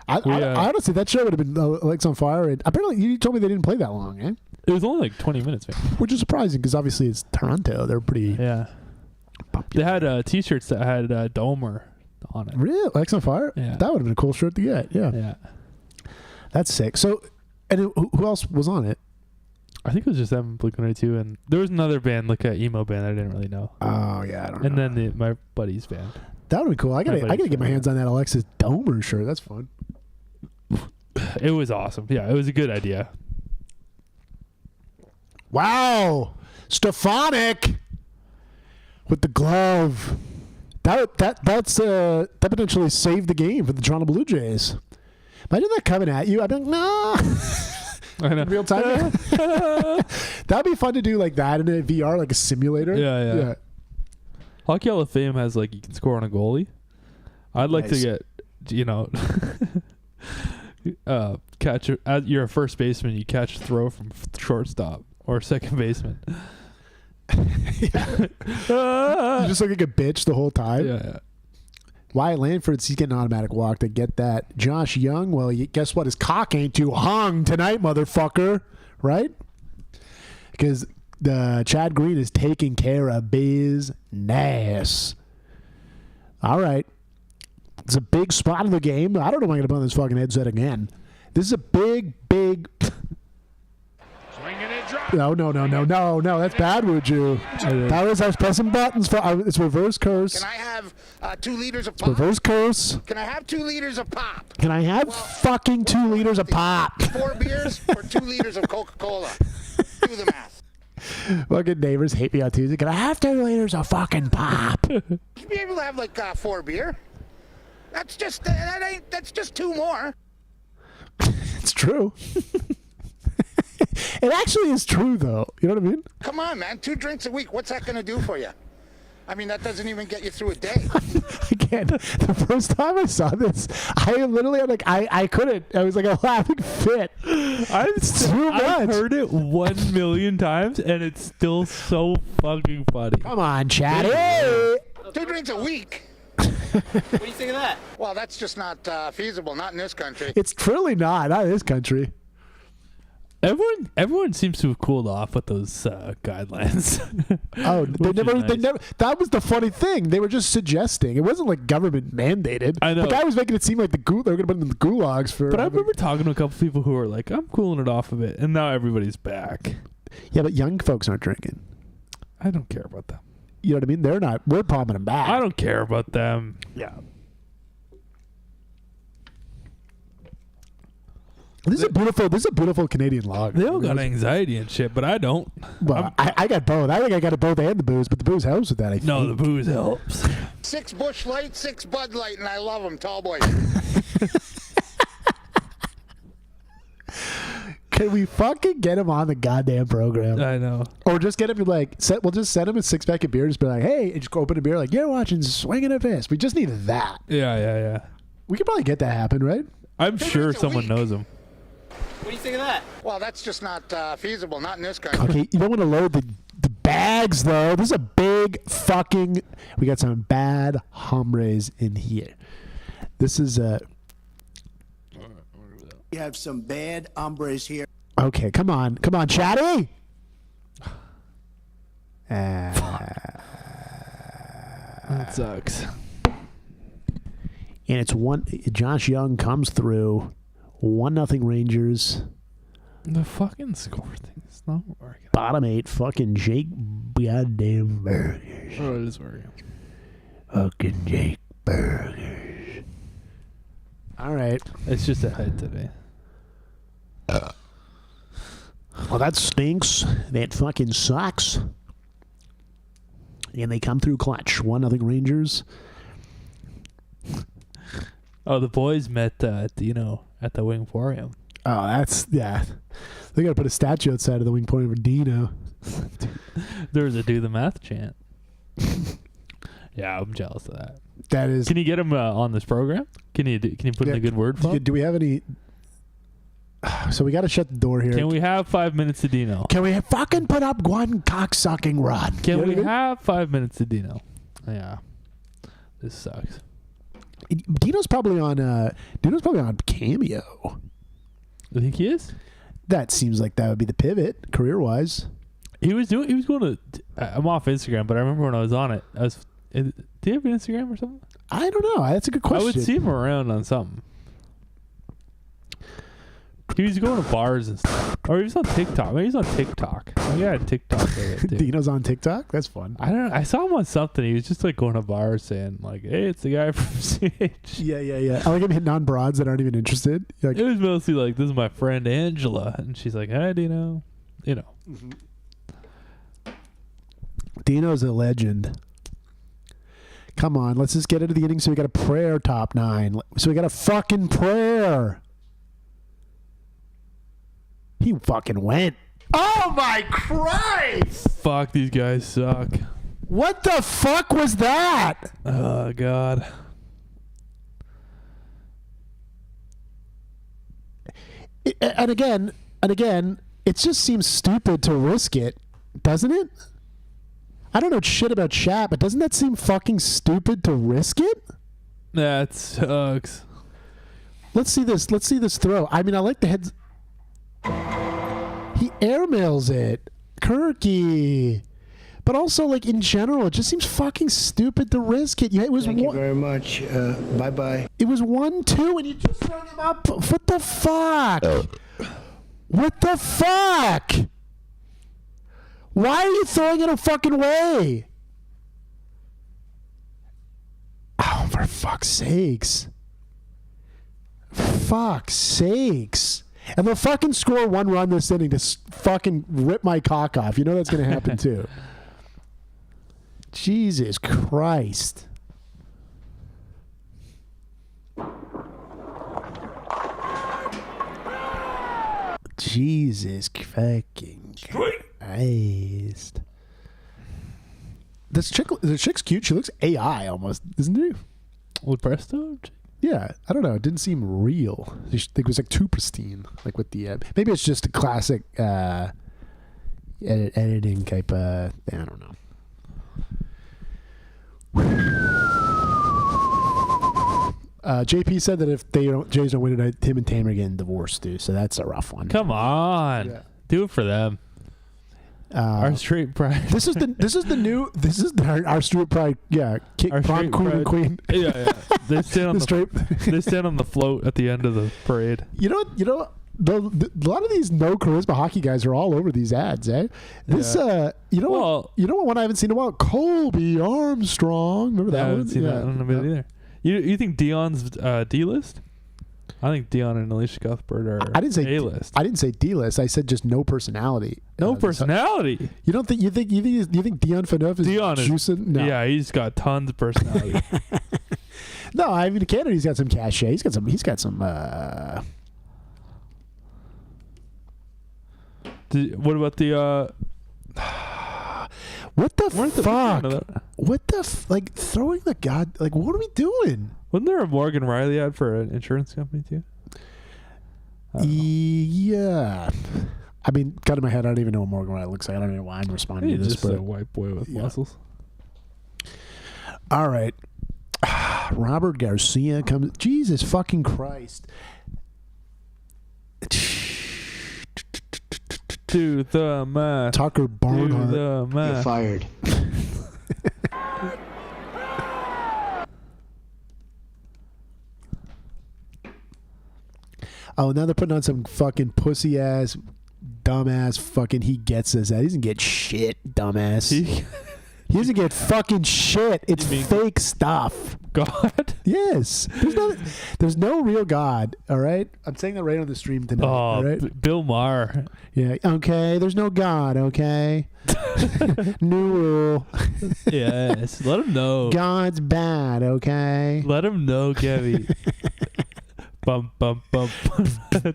I honestly, that show would have been Legs on Fire. And apparently, you told me they didn't play that long, eh? It was only like 20 minutes, man. Which is surprising because obviously it's Toronto. They're pretty. Yeah. Popular. They had T-shirts that had Dahmer on it. Really? Legs on Fire? Yeah. That would have been a cool shirt to get. Yeah. Yeah. That's sick. So, and who else was on it? I think it was just them, Blink-182, and there was another band, like an emo band I didn't really know. Oh yeah, I don't know. And then my buddy's band. That would be cool. I gotta get my hands on that Alexis Dahmer shirt. That's fun. It was awesome. Yeah, it was a good idea. Wow, Stefanik with the glove. That potentially saved the game for the Toronto Blue Jays. Imagine that coming at you. I'd be like, no. I know. In real time. That'd be fun to do like that in a VR, like a simulator. Yeah. Hockey Hall of Fame has you can score on a goalie. I'd like to get, catch you're a first baseman, you catch a throw from shortstop or second baseman. You just look like a bitch the whole time. Yeah. Wyatt Lanford's he's getting an automatic walk to get that. Josh Young, well, guess what? His cock ain't too hung tonight, motherfucker. Right? Because the Chad Green is taking care of business. All right. It's a big spot in the game. I don't know if I'm going to put on this fucking headset again. This is a big... Swinging and drop. No. That's bad, would you? That was I was pressing buttons for. It's reverse curse. Can I have 2 liters of pop? Reverse curse. Can I have 2 liters of pop? Can I have fucking 2 liters of pop? 4 beers or 2 liters of Coca-Cola? Do the math. Fucking neighbors hate me on Tuesday. Can I have 2 liters of fucking pop? You be able to have like 4 beer. That's just that's just 2 more. It's true. It actually is true, though. You know what I mean? Come on, man. 2 drinks a week. What's that going to do for you? I mean, that doesn't even get you through a day. Again, the first time I saw this, I literally, I couldn't. I was like a laughing fit. I've heard it 1 million times, and it's still so fucking funny. Come on, Chatty. 2 drinks a week. What do you think of that? Well, that's just not feasible. Not in this country. It's truly not in this country. Everyone seems to have cooled off with those guidelines. Oh, they never. That was the funny thing. They were just suggesting. It wasn't like government mandated. I know. The guy was making it seem like they were going to put them in the gulags for. But I remember talking to a couple people who were like, "I'm cooling it off a bit," and now everybody's back. Yeah, but young folks aren't drinking. I don't care about them. You know what I mean? They're not. We're palming them back. I don't care about them. Yeah. This is a beautiful Canadian lager. They all got anxiety and shit, but I don't. Well, I got both. I think I got it both and the booze, but the booze helps with that. I think. No, the booze helps. 6 Busch Light, 6 Bud Light, and I love them, tall boys. Can we fucking get him on the goddamn program? I know. Or just get him to we'll just send him a 6-pack of beer. Just be like, hey, and just go open a beer. Like, you're watching Swinging a Fist. We just need that. Yeah. We could probably get that happen, right? I'm sure someone knows him. What do you think of that? Well, that's just not feasible. Not in this country. Okay, you don't want to load the bags, though. This is a big fucking... We got some bad hombres in here. This is a... We have some bad hombres here. Okay, come on, Chatty. That sucks. And it's Josh Young comes through. 1-0 Rangers. The fucking score thing is not working. Bottom 8, fucking Jake goddamn Burgers. Oh, it is working. Fucking Jake Burgers. All right. It's just a head today. Well, that stinks. That fucking sucks. And they come through clutch. 1-0 Rangers. Oh, the boys met at the Wingporium. Oh, that's They gotta put a statue outside of the Wingporium for Dino. There was a do the math chant. Yeah, I'm jealous of that. That is. Can you get him on this program? Can you put in a good word for him? Do we have any? So we got to shut the door here. Can we have 5 minutes to Dino? Can we fucking put up one cocksucking run? Can we have 5 minutes to Dino? Yeah, this sucks. Dino's probably on Cameo. You think he is? That seems like that would be the pivot career wise. He was going to. I'm off Instagram, but I remember when I was on it. Do you have an Instagram or something? I don't know. That's a good question. I would see him around on something. He was going to bars and stuff. Or he was on TikTok. Maybe he's on TikTok. Oh, yeah, TikTok. Dino's on TikTok? That's fun. I don't know. I saw him on something. He was just like going to bars saying like, hey, it's the guy from CH. Yeah. I like him hitting on broads that aren't even interested. Like, it was mostly like, this is my friend Angela. And she's like, hi, Dino. You know. Mm-hmm. Dino's a legend. Come on, let's just get into the inning so we got a prayer top 9. So we got a fucking prayer. He fucking went. Oh my Christ! Fuck, these guys suck. What the fuck was that? Oh, God. And again, it just seems stupid to risk it, doesn't it? I don't know shit about chat, but doesn't that seem fucking stupid to risk it? That sucks. Let's see this throw. I mean, I like the heads. He airmails it. Kirky. But also, like, in general, it just seems fucking stupid to risk it. It was Thank you very much. Bye-bye. It was 1-2, and you just throw him up. What the fuck? What the fuck? Why are you throwing it a fucking way? Oh, for fuck's sakes. Fuck's sakes. And they'll fucking score 1 run this inning to fucking rip my cock off. You know that's going to happen too. Jesus Christ. Jesus fucking Christ. The chick's cute. She looks AI almost, isn't she? With Presto? Yeah, I don't know. It didn't seem real. It was like too pristine. Like with the maybe it's just a classic editing type. I don't know. JP said that if Jays don't win tonight, him and Tamer are getting divorced, dude. So that's a rough one. Come on, do it for them. Our street pride. This is our street pride. Yeah, prom queen and queen. Yeah. They stand on they stand on the float at the end of the parade. You know. A lot of these no charisma hockey guys are all over these ads, eh? This, you know what one I haven't seen in a while? Colby Armstrong. Remember that one? I haven't seen that. I don't know about it either. You think Dion's D-list? I think Dion and Alicia Cuthbert are A-list. I didn't say D-list. I said just no personality. No personality. You don't think you think Dion Phaneuf is juicing? No. Yeah, he's got tons of personality. No, I mean Canada, he's got some cachet. He's got some. What about the? What the fuck? What the like throwing the god? Like what are we doing? Wasn't there a Morgan Riley ad for an insurance company too? Yeah. I mean, got in my head. I don't even know what Morgan Riley looks like. I don't know why I'm responding to this. Just a white boy with muscles. All right. Robert Garcia comes. Jesus fucking Christ. Do the math. Tucker Barnhart. Do the math. You're fired. Oh, now they're putting on some fucking pussy ass, dumbass fucking. He gets us. He doesn't get shit, dumbass. He doesn't get fucking shit. It's fake stuff. God? Yes. There's no real God. All right. I'm saying that right on the stream tonight. Oh, all right? Bill Maher. Yeah. Okay. There's no God. Okay. New rule. Yes. Let him know. God's bad. Okay. Let him know, Kevin. Bum bum bum. We gotta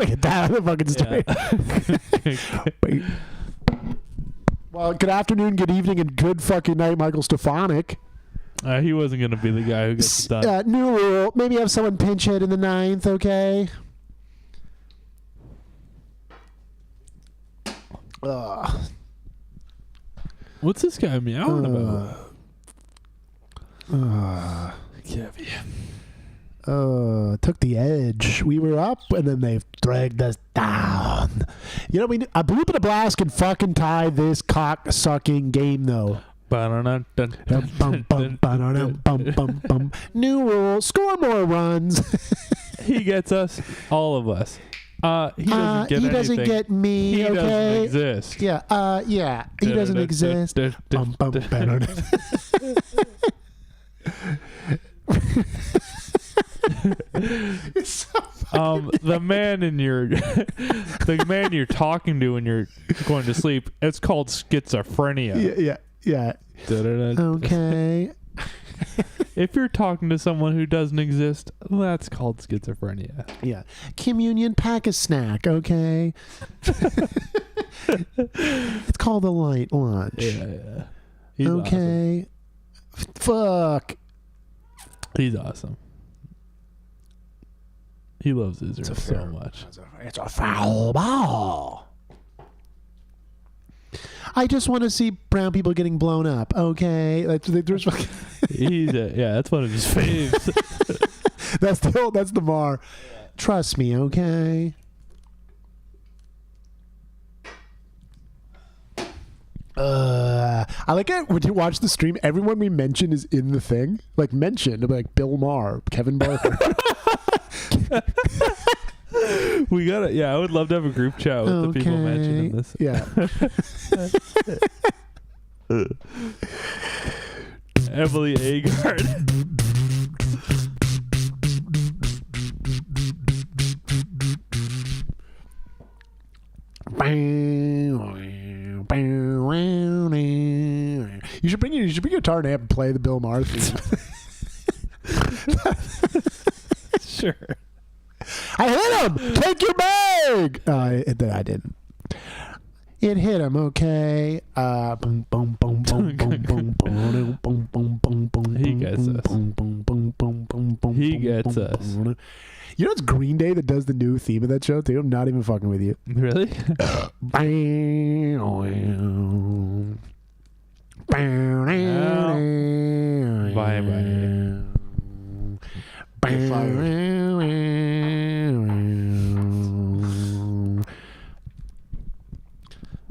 get that out of the fucking story. Well, good afternoon, good evening, and good fucking night, Michael Stefanik. He wasn't going to be the guy who gets done. New rule. Maybe have someone pinch hit in the 9th, okay? What's this guy meowing about? Took the edge. We were up, and then they've dragged us down. You know, a bloop and a blast can fucking tie this cock-sucking game, though. New rule. Score more runs. He gets us. All of us. He doesn't get he doesn't anything. get me, He okay? doesn't exist. Yeah. He doesn't exist. It's so the man you're talking to when you're going to sleep, it's called schizophrenia. Yeah. Okay. If you're talking to someone who doesn't exist, that's called schizophrenia. Yeah. Communion pack a snack, okay? It's called a light lunch. Yeah. He's okay. Awesome. Fuck. He's awesome. He loves Israel so much. It's a foul ball. I just want to see brown people getting blown up. Okay, that's one of his faves. That's the bar. Yeah. Trust me, okay. I like it when you watch the stream. Everyone we mention is in the thing. Like mentioned, like Bill Maher, Kevin Barker. We got it. Yeah, I would love to have a group chat with the people mentioning this. Yeah. Emily Agard. You should bring your guitar and amp and play the Bill Maher theme. Sure. I hit him. Take your bag. I didn't. It hit him. Okay. Boom, boom, boom, boom, boom, boom, boom, boom, boom, boom, boom. He gets us. He gets us. You know it's Green Day that does the new theme of that show too? I'm not even fucking with you. Really? Bye bye.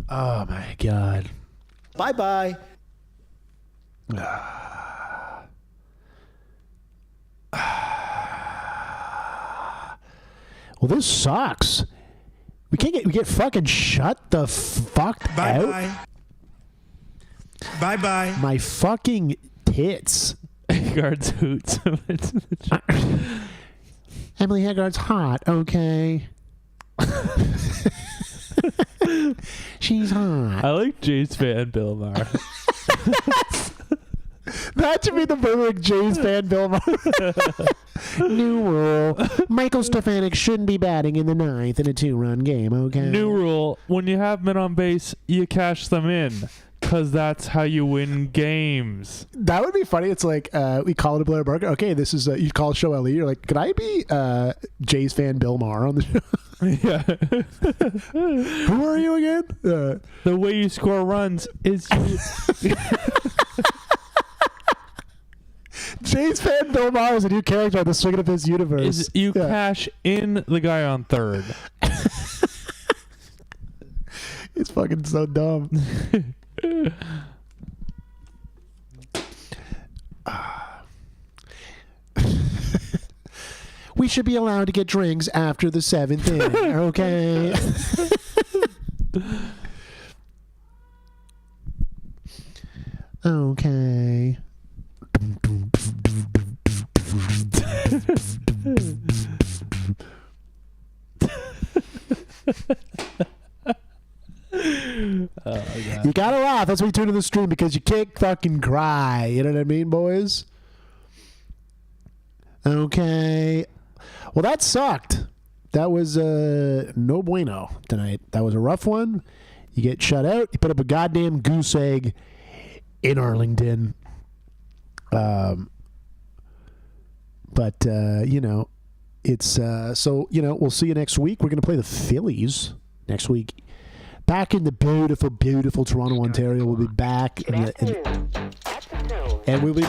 Oh my God. Bye bye. Well, this sucks. We get fucking shut the fuck out. Bye bye. Bye bye. My fucking tits. Haggard's hoots. Emily Haggard's hot. Okay. She's hot. I like Jays fan Bill Maher. That should be the perfect Jays fan Bill Maher. New rule. Michael Stefanik shouldn't be batting in the ninth in a 2-run game, okay? New rule. When you have men on base, you cash them in. Because that's how you win games. That would be funny. It's like, we call it a Blair Burger. Okay, this is, you call show LE. You're like, could I be Jays fan Bill Maher on the show? Yeah. Who are you again? The way you score runs is you. Jays fan Bill Maher is a new character on the Swing of His universe. Is you cash in the guy on third. It's fucking so dumb. We should be allowed to get drinks after the 7th inning, okay? Okay. You gotta laugh. That's why you tune in the stream, because you can't fucking cry. You know what I mean, boys? Okay. Well, that sucked. That was no bueno tonight. That was a rough one. You get shut out. You put up a goddamn goose egg in Arlington. But you know, it's so, you know, we'll see you next week. We're going to play the Phillies next week. Back in the beautiful, beautiful Toronto, Ontario. We'll be back, and we'll be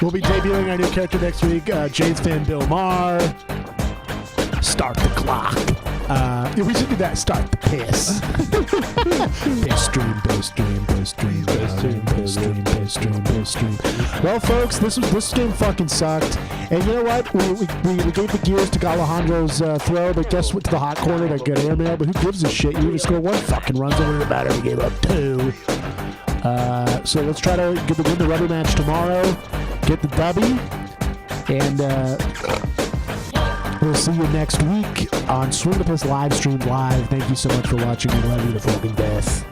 we'll be debuting our new character next week. Jays fan Bill Maher. Start the clock. We should do that. Start the piss. Piss stream, piss stream, piss stream, piss stream, piss stream, piss stream, piss stream. Well, folks, this game fucking sucked. And you know what? We gave the gears to Alejandro's throw, but guess what? To the hot corner to get airmail. But who gives a shit? You just score 1 fucking runs over the batter. We gave up 2. So let's try to win the rubber match tomorrow. Get the W. And we'll see you next week on Swing the Piss live stream live. Thank you so much for watching. We love you to fucking death.